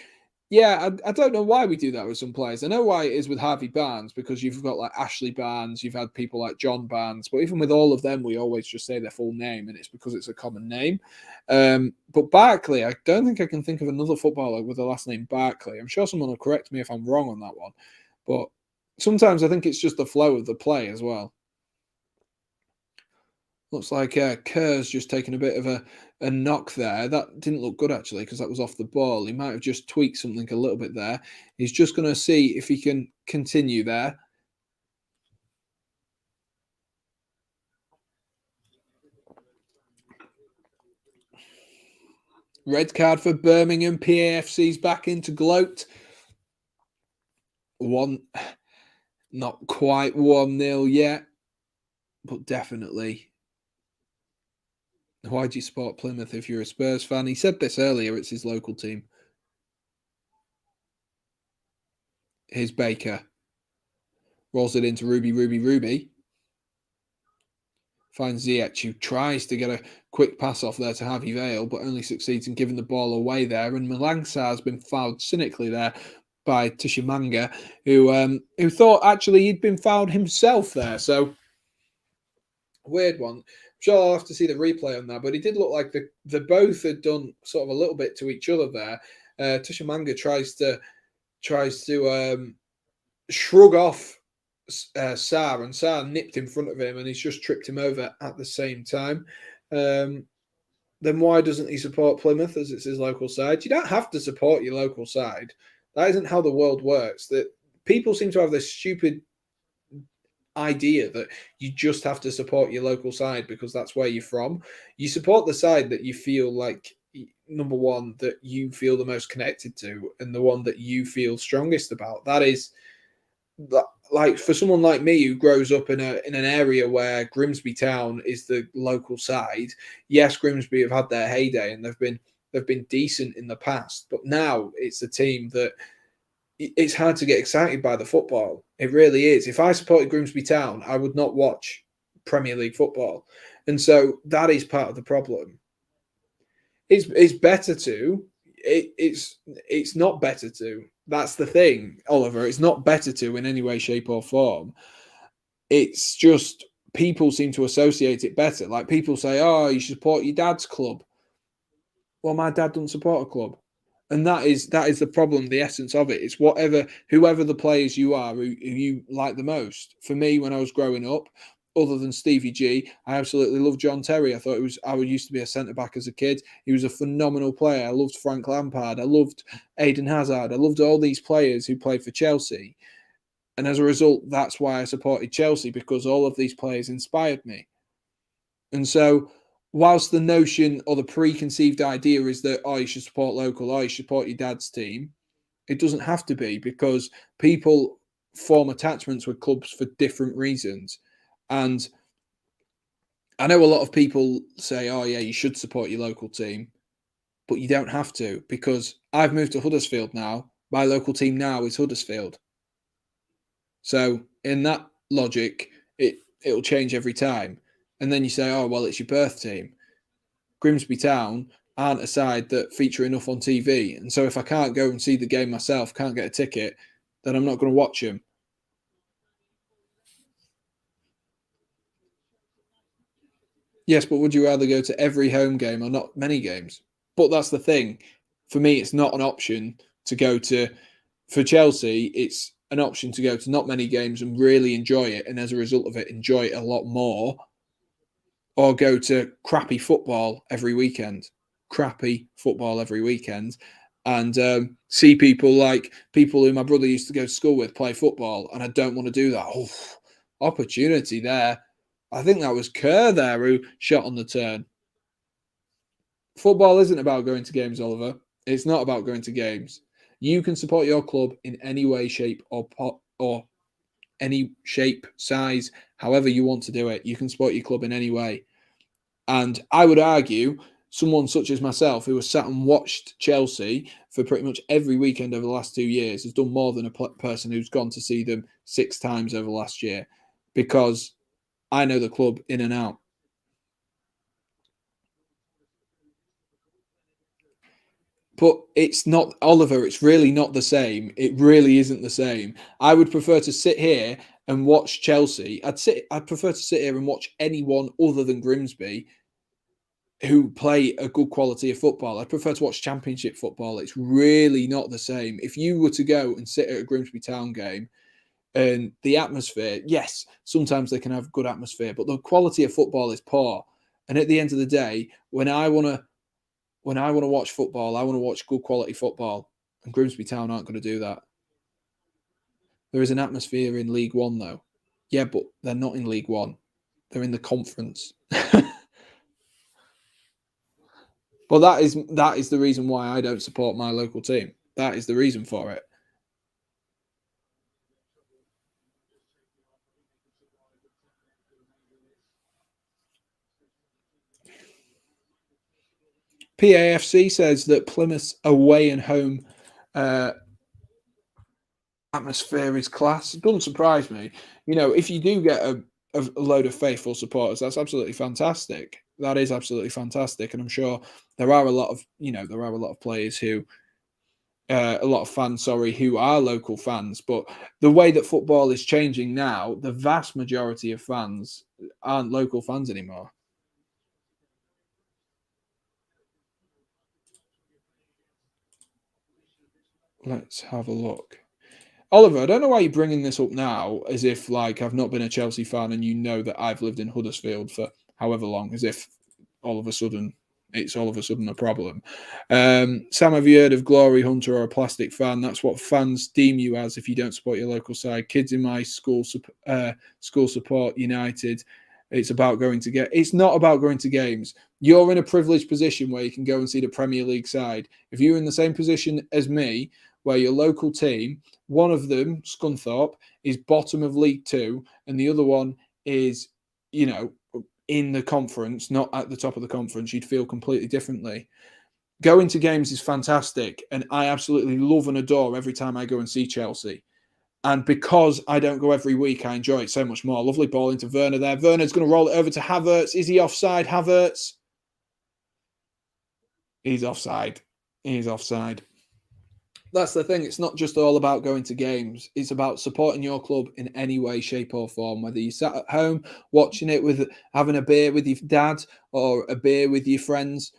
Yeah, I don't know why we do that with some players. I know why it is with Harvey Barnes, because you've got like Ashley Barnes, you've had people like John Barnes, but even with all of them, we always just say their full name, and it's because it's a common name. But Barkley, I don't think I can think of another footballer with the last name Barkley. I'm sure someone will correct me if I'm wrong on that one, but sometimes I think it's just the flow of the play as well. Looks like Kerr's just taken a bit of a knock there. That didn't look good, actually, because that was off the ball. He might have just tweaked something a little bit there. He's just going to see if he can continue there. Red card for Birmingham. PAFC's back into gloat. Not quite 1-0 yet, but definitely. Why do you support Plymouth if you're a Spurs fan? He said this earlier, it's his local team. Here's Baker. Rolls it into Ruby. Finds Ziyech, who tries to get a quick pass off there to Harvey Vale, but only succeeds in giving the ball away there. And Malangsar has been fouled cynically there by Tushimanga, who thought actually he'd been fouled himself there. So, weird one. I'm sure I'll have to see the replay on that, but it did look like the both had done sort of a little bit to each other there. Tushimanga tries to shrug off Sarr, and Sarr nipped in front of him, and he's just tripped him over at the same time. Then why doesn't he support Plymouth as it's his local side? You don't have to support your local side. That isn't how the world works. That people seem to have this stupid idea that you just have to support your local side because that's where you're from. You support the side that you feel like, number one, that you feel the most connected to, and the one that you feel strongest about. That is, like, for someone like me who grows up in an area where Grimsby Town is the local side. Yes, Grimsby have had their heyday and they've been decent in the past, but now it's a team that it's hard to get excited by the football. It really is. If I supported Grimsby Town, I would not watch Premier League football, and so that is part of the problem. It's better to. It's not better to. That's the thing, Oliver. It's not better to in any way, shape, or form. It's just people seem to associate it better. Like people say, "Oh, you should support your dad's club." Well, my dad doesn't support a club. And that is the problem, the essence of it. It's whoever the players you are who you like the most. For me, when I was growing up, other than Stevie G, I absolutely loved John Terry. I used to be a centre back as a kid. He was a phenomenal player. I loved Frank Lampard. I loved Eden Hazard. I loved all these players who played for Chelsea. And as a result, that's why I supported Chelsea, because all of these players inspired me. And so, whilst the notion or the preconceived idea is that, oh, you should support local, oh, you should support your dad's team, it doesn't have to be, because people form attachments with clubs for different reasons. And I know a lot of people say, oh, yeah, you should support your local team, but you don't have to, because I've moved to Huddersfield now. My local team now is Huddersfield. So in that logic, it'll change every time. And then you say, oh, well, it's your birth team. Grimsby Town aren't a side that feature enough on TV. And so if I can't go and see the game myself, can't get a ticket, then I'm not going to watch them. Yes, but would you rather go to every home game or not many games? But that's the thing. For me, it's not an option to go to. For Chelsea, it's an option to go to not many games and really enjoy it. And as a result of it, enjoy it a lot more. Or go to crappy football every weekend. And see people who my brother used to go to school with play football, and I don't want to do that. Oh, opportunity there. I think that was Kerr there who shot on the turn. Football isn't about going to games, Oliver. It's not about going to games. You can support your club in any way, shape, or any shape, size, however you want to do it. You can support your club in any way. And I would argue someone such as myself, who has sat and watched Chelsea for pretty much every weekend over the last 2 years, has done more than a person who's gone to see them 6 times over the last year, because I know the club in and out. But it's not, Oliver, it's really not the same. It really isn't the same. I would prefer to sit here and watch Chelsea. I'd prefer to sit here and watch anyone other than Grimsby who play a good quality of football. I'd prefer to watch Championship football. It's really not the same. If you were to go and sit at a Grimsby Town game, and the atmosphere, yes, sometimes they can have good atmosphere, but the quality of football is poor. And at the end of the day, when I want to watch football, I want to watch good quality football. And Grimsby Town aren't going to do that. There is an atmosphere in League One, though. Yeah, but they're not in League One. They're in the conference. Well, that is the reason why I don't support my local team. That is the reason for it. PAFC says that Plymouth's away and home atmosphere is class. It doesn't surprise me. You know, if you do get a load of faithful supporters, that's absolutely fantastic. That is absolutely fantastic, and I'm sure there are a lot of players who, a lot of fans, who are local fans. But the way that football is changing now, the vast majority of fans aren't local fans anymore. Let's have a look. Oliver, I don't know why you're bringing this up now as if, like, I've not been a Chelsea fan and you know that I've lived in Huddersfield for however long, as if all of a sudden it's all of a sudden a problem. Sam, have you heard of Glory Hunter or a plastic fan? That's what fans deem you as if you don't support your local side. Kids in my school support United. It's about going to get. It's not about going to games. You're in a privileged position where you can go and see the Premier League side. If you're in the same position as me, where your local team, one of them, Scunthorpe, is bottom of League Two, and the other one is, in the conference, not at the top of the conference, you'd feel completely differently. Going to games is fantastic, and I absolutely love and adore every time I go and see Chelsea. And because I don't go every week, I enjoy it so much more. Lovely ball into Werner there. Werner's going to roll it over to Havertz. Is he offside, Havertz? He's offside. He's offside. That's the thing. It's not just all about going to games. It's about supporting your club in any way, shape, or form. Whether you sat at home watching it with having a beer with your dad or a beer with your friends.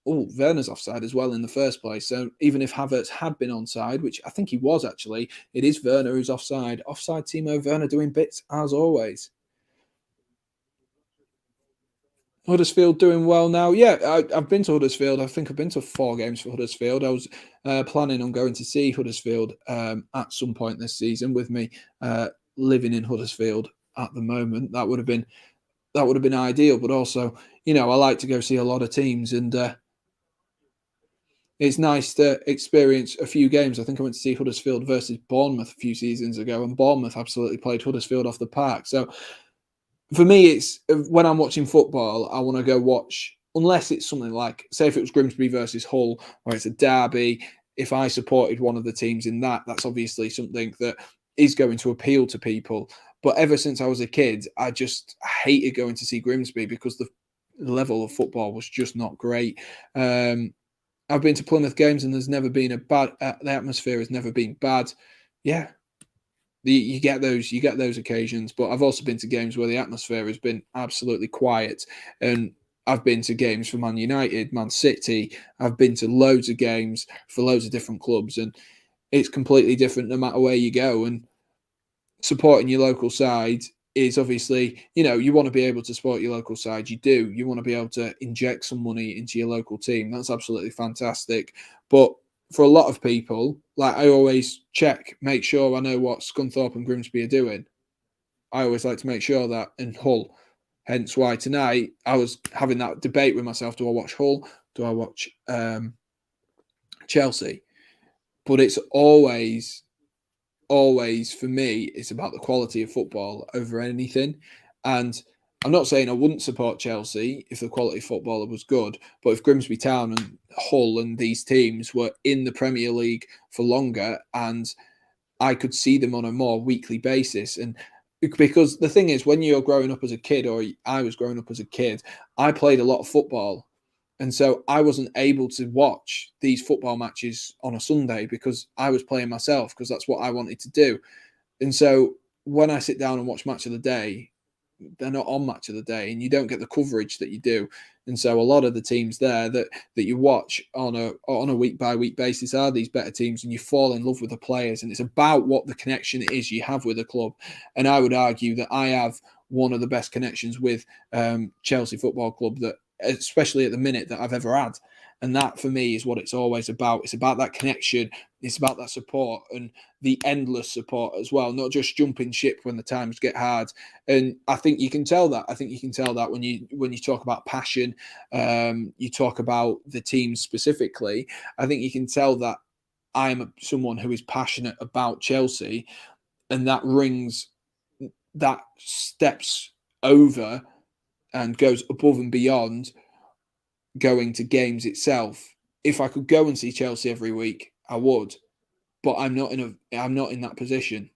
Oh, Werner's offside as well in the first place. So even if Havertz had been onside, which I think he was actually, it is Werner who's offside. Offside Timo Werner doing bits as always. Huddersfield doing well now. Yeah, I've been to Huddersfield. I think I've been to 4 games for Huddersfield. I was planning on going to see Huddersfield at some point this season with me living in Huddersfield at the moment. That would have been ideal. But also, I like to go see a lot of teams, and it's nice to experience a few games. I think I went to see Huddersfield versus Bournemouth a few seasons ago, and Bournemouth absolutely played Huddersfield off the park. So for me, it's when I'm watching football, I want to go watch, unless it's something like, say, if it was Grimsby versus Hull, or it's a derby. If I supported one of the teams in that, that's obviously something that is going to appeal to people. But ever since I was a kid, I just hated going to see Grimsby because the level of football was just not great. I've been to Plymouth games and there's never been a bad. The atmosphere has never been bad. Yeah, you get those occasions, but I've also been to games where the atmosphere has been absolutely quiet. And I've been to games for Man United, Man City. I've been to loads of games for loads of different clubs, and it's completely different no matter where you go. And supporting your local side is obviously, you want to be able to support your local side. You do. You want to be able to inject some money into your local team. That's absolutely fantastic. But for a lot of people, like, I always make sure I know what Scunthorpe and Grimsby are doing. I always like to make sure that, in Hull. Hence why tonight I was having that debate with myself. Do I watch Hull? Do I watch Chelsea? But it's always for me, it's about the quality of football over anything. And I'm not saying I wouldn't support Chelsea if the quality of football was good, but if Grimsby Town and Hull and these teams were in the Premier League for longer, and I could see them on a more weekly basis. And because the thing is, when you're growing up as a kid, or I was growing up as a kid, I played a lot of football. And so I wasn't able to watch these football matches on a Sunday because I was playing myself, because that's what I wanted to do. And so when I sit down and watch Match of the Day, they're not on Match of the Day, and you don't get the coverage that you do. And so a lot of the teams there that you watch on a week by week basis are these better teams, and you fall in love with the players. And it's about what the connection is you have with the club. And I would argue that I have one of the best connections with Chelsea Football Club, that especially at the minute, that I've ever had. And that for me is what it's always about. It's about that connection. It's about that support, and the endless support as well, not just jumping ship when the times get hard. And I think you can tell that. I think you can tell that when you talk about passion, you talk about the team specifically. I think you can tell that I'm someone who is passionate about Chelsea, and that steps over and goes above and beyond going to games itself. If I could go and see Chelsea every week, I would, but I'm not in that position.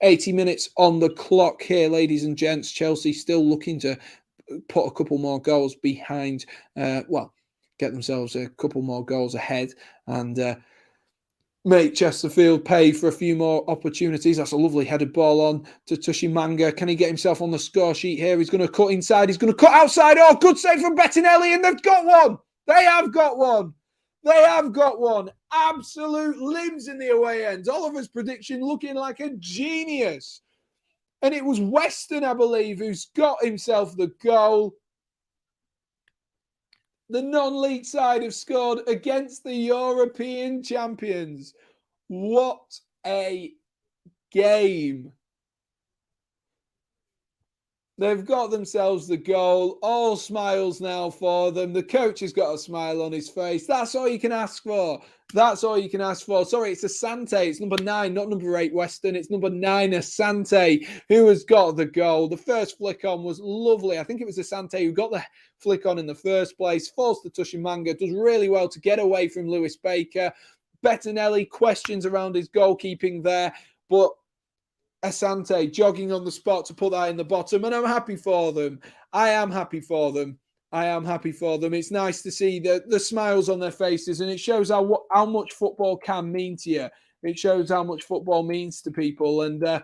80 minutes on the clock here, ladies and gents. Chelsea still looking to put a couple more goals behind, get themselves a couple more goals ahead, and make Chesterfield pay for a few more opportunities. That's a lovely headed ball on to Tushimanga. Can he get himself on the score sheet here? He's going to cut inside. He's going to cut outside. Oh, good save from Bettinelli, and they've got one. They have got one. They have got one. Absolute limbs in the away end. Oliver's prediction looking like a genius. And it was Weston, I believe, who's got himself the goal. The non-league side have scored against the European champions. What a game. They've got themselves the goal. All smiles now for them. The coach has got a smile on his face. That's all you can ask for. That's all you can ask for. Sorry, it's Asante. It's number 9, not number 8, Weston. It's number 9, Asante, who has got the goal. The first flick on was lovely. I think it was Asante who got the flick on in the first place. Falls to Tushimanga. Does really well to get away from Lewis Baker. Bettinelli, questions around his goalkeeping there. But Asante jogging on the spot to put that in the bottom, and I'm happy for them. I am happy for them. I am happy for them. It's nice to see the smiles on their faces, and it shows how much football can mean to you. It shows how much football means to people, and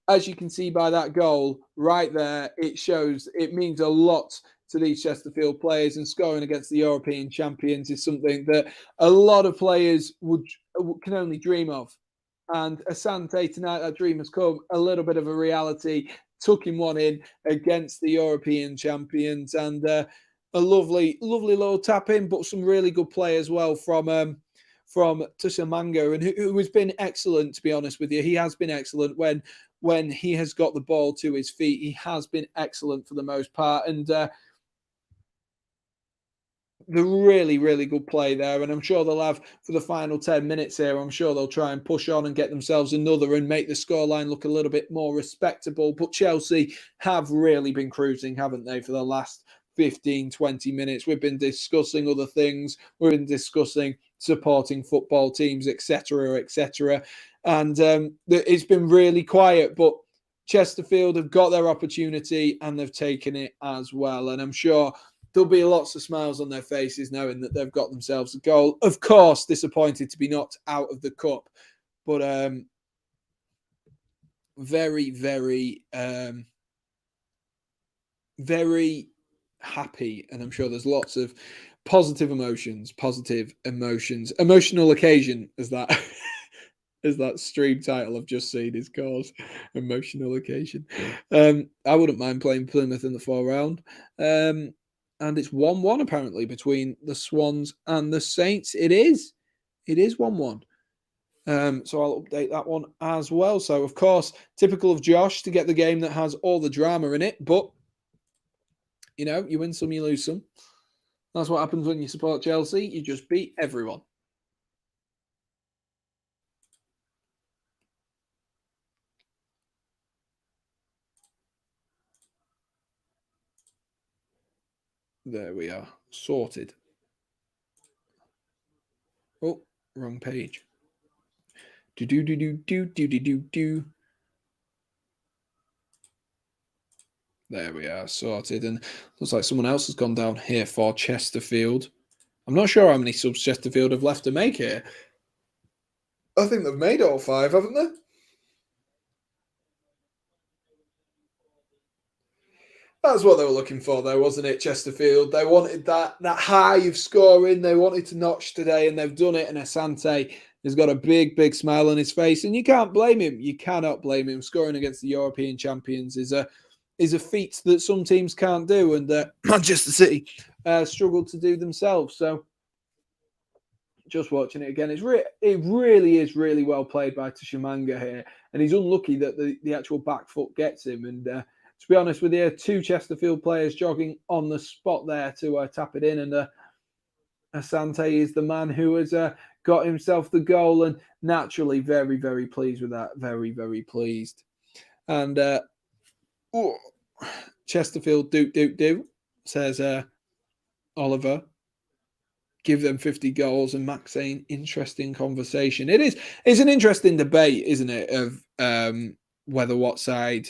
as you can see by that goal right there, it means a lot to these Chesterfield players, and scoring against the European champions is something that a lot of players can only dream of. And Asante tonight, that dream has come a little bit of a reality. Took him one in against the European champions, and a lovely little tap in, but some really good play as well from Tushimanga, and who has been excellent, to be honest with you. He has been excellent when he has got the ball to his feet. He has been excellent for the most part, and the really good play there, and I'm sure they'll have for the final 10 minutes here. I'm sure they'll try and push on and get themselves another and make the scoreline look a little bit more respectable. But Chelsea have really been cruising, haven't they, for the last 15-20 minutes? We've been discussing other things. We've been discussing supporting football teams, etc., and it's been really quiet. But Chesterfield have got their opportunity and they've taken it as well, and I'm sure there'll be lots of smiles on their faces knowing that they've got themselves a goal. Of course, disappointed to be knocked out of the cup, but very happy. And I'm sure there's lots of positive emotions, emotional occasion, as that as that stream title I've just seen is called, emotional occasion. I wouldn't mind playing Plymouth in the 4 round. And it's 1-1 apparently between the Swans and the Saints. It is 1-1. So I'll update that one as well. So, of course, typical of Josh to get the game that has all the drama in it. But, you win some, you lose some. That's what happens when you support Chelsea. You just beat everyone. There we are. Sorted. Oh, wrong page. Do. There we are. Sorted. And looks like someone else has gone down here for Chesterfield. I'm not sure how many subs Chesterfield have left to make here. I think they've made all 5, haven't they? That's what they were looking for, though, wasn't it, Chesterfield? They wanted that high of scoring. They wanted to notch today, and they've done it. And Asante has got a big smile on his face, and you can't blame him. You cannot blame him. Scoring against the European champions is a feat that some teams can't do, and Manchester City struggled to do themselves. So, just watching it again, it really is really well played by Tushimanga here, and he's unlucky that the actual back foot gets him. And to be honest with you, 2 Chesterfield players jogging on the spot there to tap it in, and Asante is the man who has got himself the goal, and naturally very pleased with that. Very pleased. And Chesterfield do says Oliver. Give them 50 goals, and Max saying interesting conversation. It's an interesting debate, isn't it, of whether what side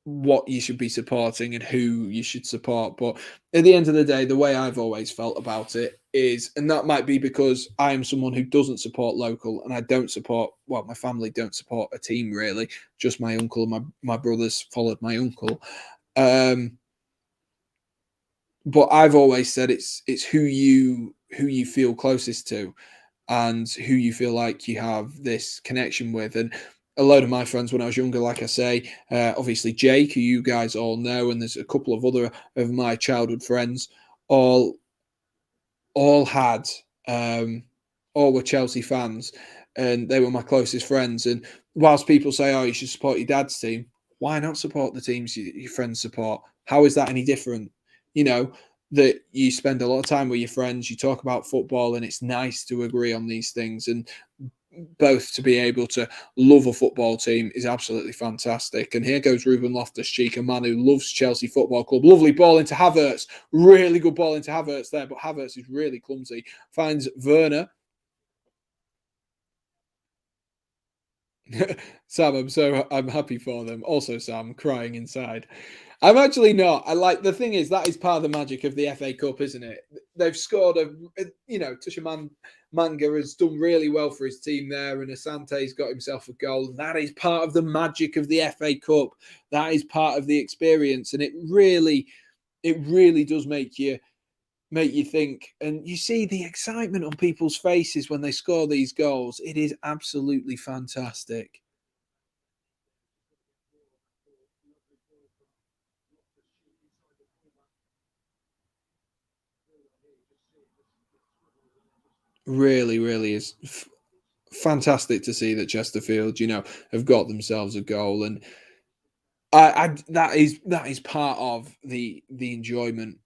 what you should be supporting and who you should support. But at the end of the day, the way I've always felt about it is, and that might be because I am someone who doesn't support local, and I don't support, well, my family don't support a team really, just my uncle and my brothers followed my uncle. But I've always said it's who you feel closest to and who you feel like you have this connection with. And a load of my friends when I was younger, like I say, obviously Jake, who you guys all know, and there's a couple of other of my childhood friends, all all had all were Chelsea fans, and they were my closest friends. And whilst people say, "Oh, you should support your dad's team," why not support the teams your friends support? How is that any different? You know that you spend a lot of time with your friends, you talk about football, and it's nice to agree on these things. And both to be able to love a football team is absolutely fantastic. And here goes Ruben Loftus-Cheek, a man who loves Chelsea Football Club. Lovely ball into Havertz. Really good ball into Havertz there, but Havertz is really clumsy. Finds Werner. Sam, I'm happy for them. Also, Sam, crying inside. I'm actually not. I like the thing is that is part of the magic of the FA Cup, isn't it? They've scored Tushaman Manga has done really well for his team there, and Asante's got himself a goal. That is part of the magic of the FA Cup. That is part of the experience, and it really does make you think, and you see the excitement on people's faces when they score these goals. It is absolutely fantastic. Really, really is fantastic to see that Chesterfield, have got themselves a goal, and that is part of the enjoyment.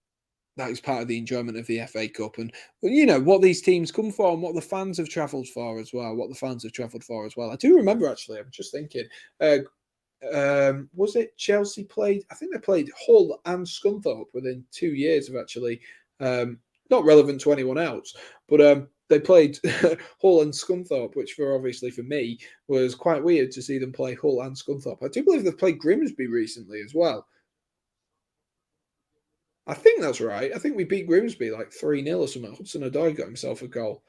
That is part of the enjoyment of the FA Cup, and what these teams come for, and what the fans have travelled for as well. What the fans have travelled for as well. I do remember actually. I'm just thinking. Was it Chelsea played? I think they played Hull and Scunthorpe within 2 years of actually not relevant to anyone else, but they played Hull and Scunthorpe, which for me was quite weird to see them play Hull and Scunthorpe. I do believe they've played Grimsby recently as well. I think that's right. I think we beat Grimsby like 3-0 or something. Hudson Odoi got himself a goal.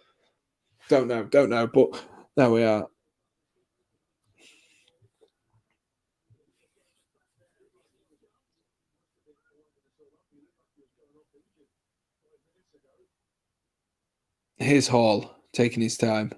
Don't know, but there we are. Here's Hall taking his time.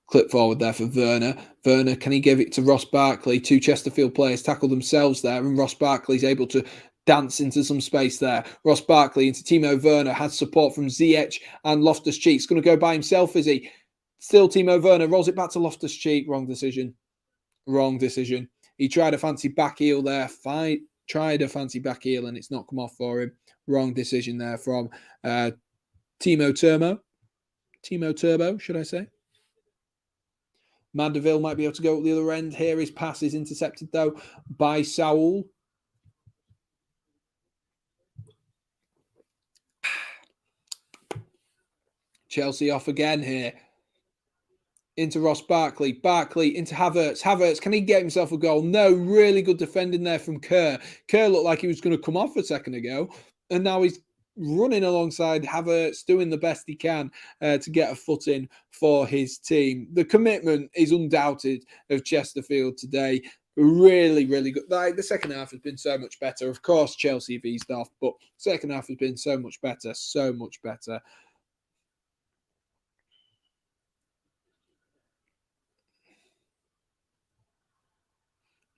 Clip forward there for Werner. Werner, can he give it to Ross Barkley? Two Chesterfield players tackle themselves there, and Ross Barkley's able to dance into some space there. Ross Barkley into Timo Werner, has support from Ziyech and Loftus-Cheek. He's going to go by himself, is he? Still Timo Werner, rolls it back to Loftus-Cheek. Wrong decision. Wrong decision. He tried a fancy back heel there. Tried a fancy back heel, and it's not come off for him. Wrong decision there from Timo Turbo. Timo Turbo, should I say? Mandeville might be able to go at the other end. Here his pass is intercepted, though, by Saul. Chelsea off again here. Into Ross Barkley. Barkley into Havertz. Havertz, can he get himself a goal? No, really good defending there from Kerr. Kerr looked like he was going to come off a second ago, and now he's running alongside Havertz, doing the best he can to get a foot in for his team. The commitment is undoubted of Chesterfield today. Really, really good. Like, the second half has been so much better. Of course, Chelsea have eased off, but second half has been so much better, so much better.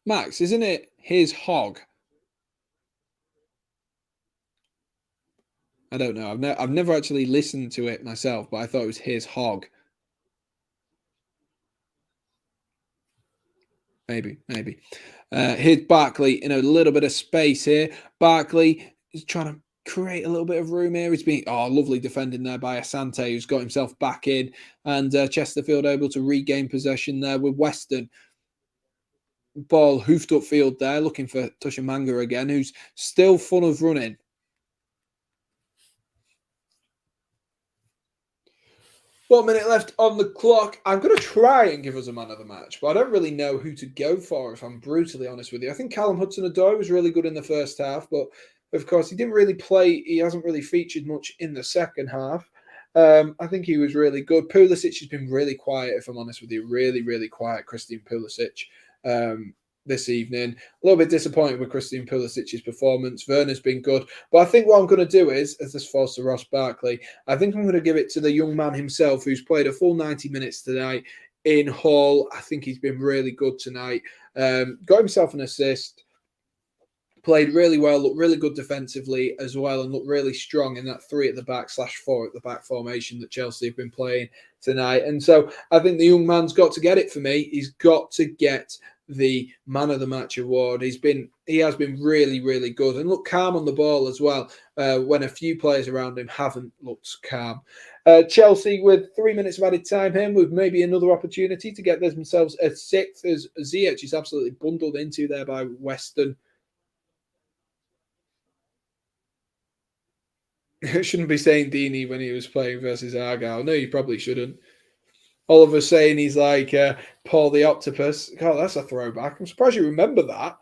Max, isn't it his hog? I don't know. I've never actually listened to it myself, but I thought it was his hog. Maybe. Here's Barkley in a little bit of space here. Barkley is trying to create a little bit of room here. He's being lovely defending there by Asante, who's got himself back in, and Chesterfield able to regain possession there with Weston. Ball hoofed upfield there, looking for Tushamanga again, who's still full of running. 1 minute left on the clock. I'm going to try and give us a man of the match, but I don't really know who to go for, if I'm brutally honest with you. I think Callum Hudson-Odoi was really good in the first half, but of course he didn't really play. He hasn't really featured much in the second half. I think he was really good. Pulisic has been really quiet, if I'm honest with you. Really, really quiet, Christian Pulisic. This evening. A little bit disappointed with Christian Pulisic's performance. Werner's been good. But I think what I'm going to do is, as this falls to Ross Barkley, I think I'm going to give it to the young man himself who's played a full 90 minutes today. in Hall. I think he's been really good tonight. Got himself an assist. Played really well, looked really good defensively as well, and looked really strong in that 3 at the back / 4 at the back formation that Chelsea have been playing tonight. And so I think the young man's got to get it for me. He's got to get the Man of the Match award. He has been really, really good and looked calm on the ball as well, when a few players around him haven't looked calm. Chelsea with 3 minutes of added time here, with maybe another opportunity to get themselves a 6th, as Ziyech is absolutely bundled into there by Weston. Shouldn't be saying Deeney when he was playing versus Argyle. No, you probably shouldn't. Oliver saying he's like Paul the Octopus. God, that's a throwback. I'm surprised you remember that.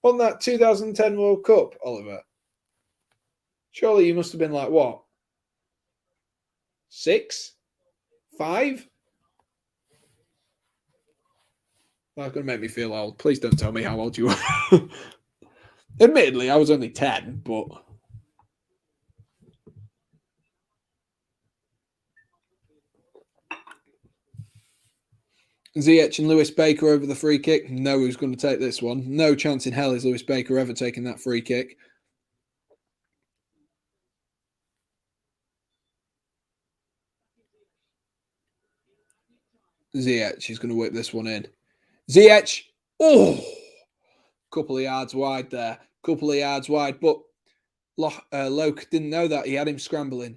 On that 2010 World Cup, Oliver. Surely you must have been like, what? 6? 5? That's going to make me feel old. Please don't tell me how old you are. Admittedly, I was only 10, but... Ziyech and Lewis Baker over the free kick. No, who's going to take this one? No chance in hell is Lewis Baker ever taking that free kick. Ziyech is going to whip this one in. Ziyech. Oh! Couple of yards wide there. Couple of yards wide. But Loke didn't know that. He had him scrambling.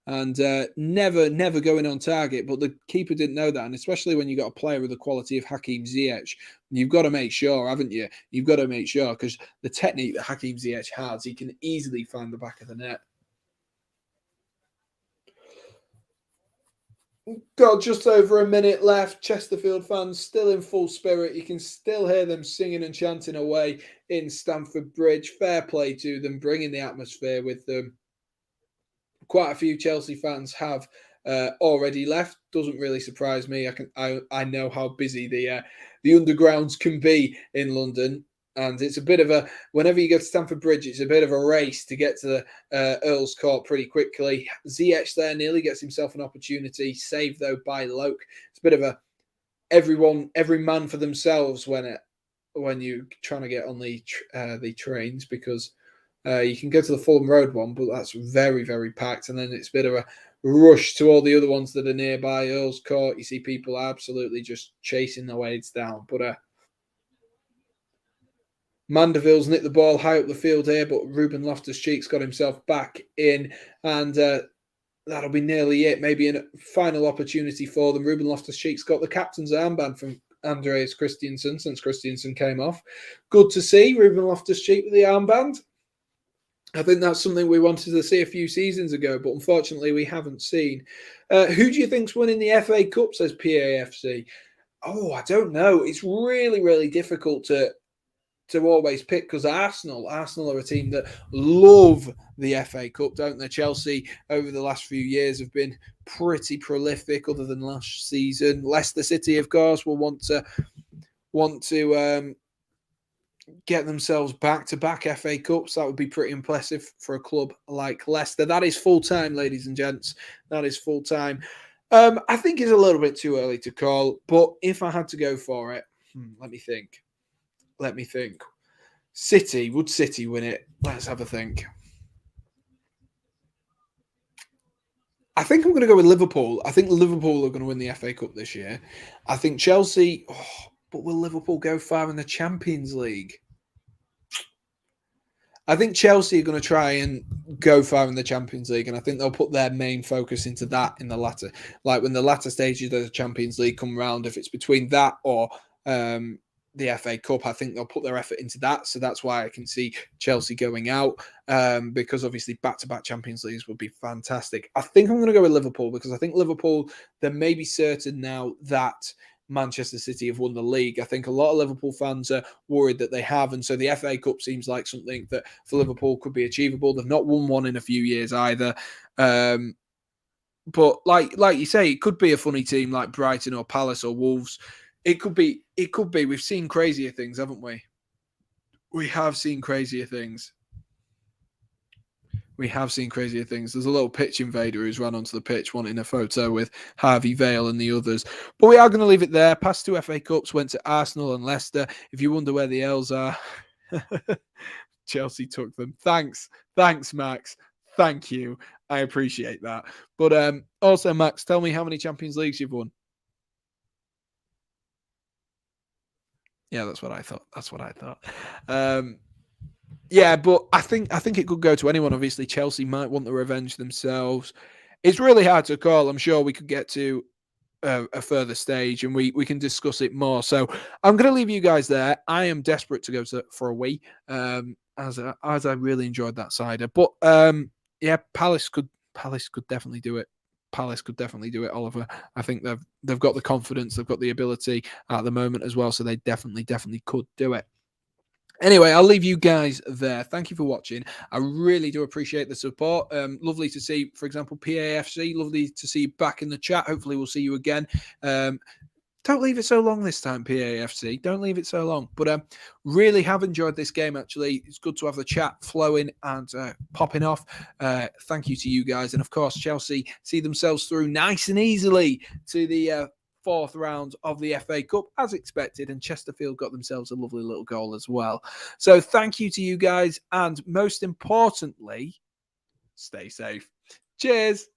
And never going on target. But the keeper didn't know that. And especially when you've got a player with the quality of Hakim Ziyech, you've got to make sure, haven't you? You've got to make sure, because the technique that Hakim Ziyech has, he can easily find the back of the net. Got just over a minute left. Chesterfield fans still in full spirit. You can still hear them singing and chanting away in Stamford Bridge. Fair play to them, bringing the atmosphere with them. Quite a few Chelsea fans have already left. Doesn't really surprise me. I know how busy the undergrounds can be in London, and it's a bit of a, whenever you go to Stamford Bridge, it's a bit of a race to get to the Earl's Court pretty quickly. Ziyech there nearly gets himself an opportunity, saved though by Loke. It's a bit of a every man for themselves when you're trying to get on the trains, because you can go to the Fulham Road one, but that's very, very packed. And then it's a bit of a rush to all the other ones that are nearby. Earl's Court, you see people absolutely just chasing their ways down. But Mandeville's nicked the ball high up the field here, but Ruben Loftus-Cheek's got himself back in. And that'll be nearly it. Maybe a final opportunity for them. Ruben Loftus-Cheek's got the captain's armband from Andreas Christensen since Christensen came off. Good to see Ruben Loftus-Cheek with the armband. I think that's something we wanted to see a few seasons ago, but unfortunately we haven't seen. Who do you think's winning the FA Cup, says PAFC? Oh, I don't know. It's really, really difficult to always pick, because Arsenal are a team that love the FA Cup, don't they? Chelsea over the last few years have been pretty prolific, other than last season. Leicester City, of course, will want to get themselves back-to-back FA Cups. That would be pretty impressive for a club like Leicester. That is full-time, ladies and gents. That is full-time. I think it's a little bit too early to call, but if I had to go for it, let me think. Would City win it? Let's have a think. I think I'm going to go with Liverpool. I think Liverpool are going to win the FA Cup this year. I think Chelsea, but will Liverpool go far in the Champions League? I think Chelsea are going to try and go far in the Champions League, and I think they'll put their main focus into that in the latter. Like when the latter stages of the Champions League come round, if it's between that or the FA Cup, I think they'll put their effort into that. So that's why I can see Chelsea going out, because obviously back-to-back Champions Leagues would be fantastic. I think I'm going to go with Liverpool, because I think Liverpool, they're maybe certain now that Manchester City have won the league. I think a lot of Liverpool fans are worried that they have, and so the FA Cup seems like something that for Liverpool could be achievable. They've not won one in a few years either. But like you say, it could be a funny team like Brighton or Palace or Wolves. It could be. We've seen crazier things, haven't we? We have seen crazier things. We have seen crazier things. There's a little pitch invader who's run onto the pitch wanting a photo with Harvey Vale and the others. But we are going to leave it there. Past 2 FA Cups went to Arsenal and Leicester. If you wonder where the L's are, Chelsea took them. Thanks, Max. Thank you. I appreciate that. But also, Max, tell me how many Champions Leagues you've won. Yeah, that's what I thought. Yeah, but I think it could go to anyone. Obviously, Chelsea might want the revenge themselves. It's really hard to call. I'm sure we could get to a further stage and we can discuss it more. So I'm going to leave you guys there. I am desperate to go for a wee, as I really enjoyed that cider. But yeah, Palace could definitely do it. Palace could definitely do it, Oliver. I think they've got the confidence, they've got the ability at the moment as well, so they definitely could do it. Anyway, I'll leave you guys there. Thank you for watching. I really do appreciate the support. Lovely to see, for example, PAFC. Lovely to see you back in the chat. Hopefully we'll see you again. Don't leave it so long this time, PAFC. Don't leave it so long. But really have enjoyed this game, actually. It's good to have the chat flowing and popping off. Thank you to you guys. And, of course, Chelsea see themselves through nice and easily to the fourth round of the FA Cup, as expected. And Chesterfield got themselves a lovely little goal as well. So thank you to you guys. And most importantly, stay safe. Cheers.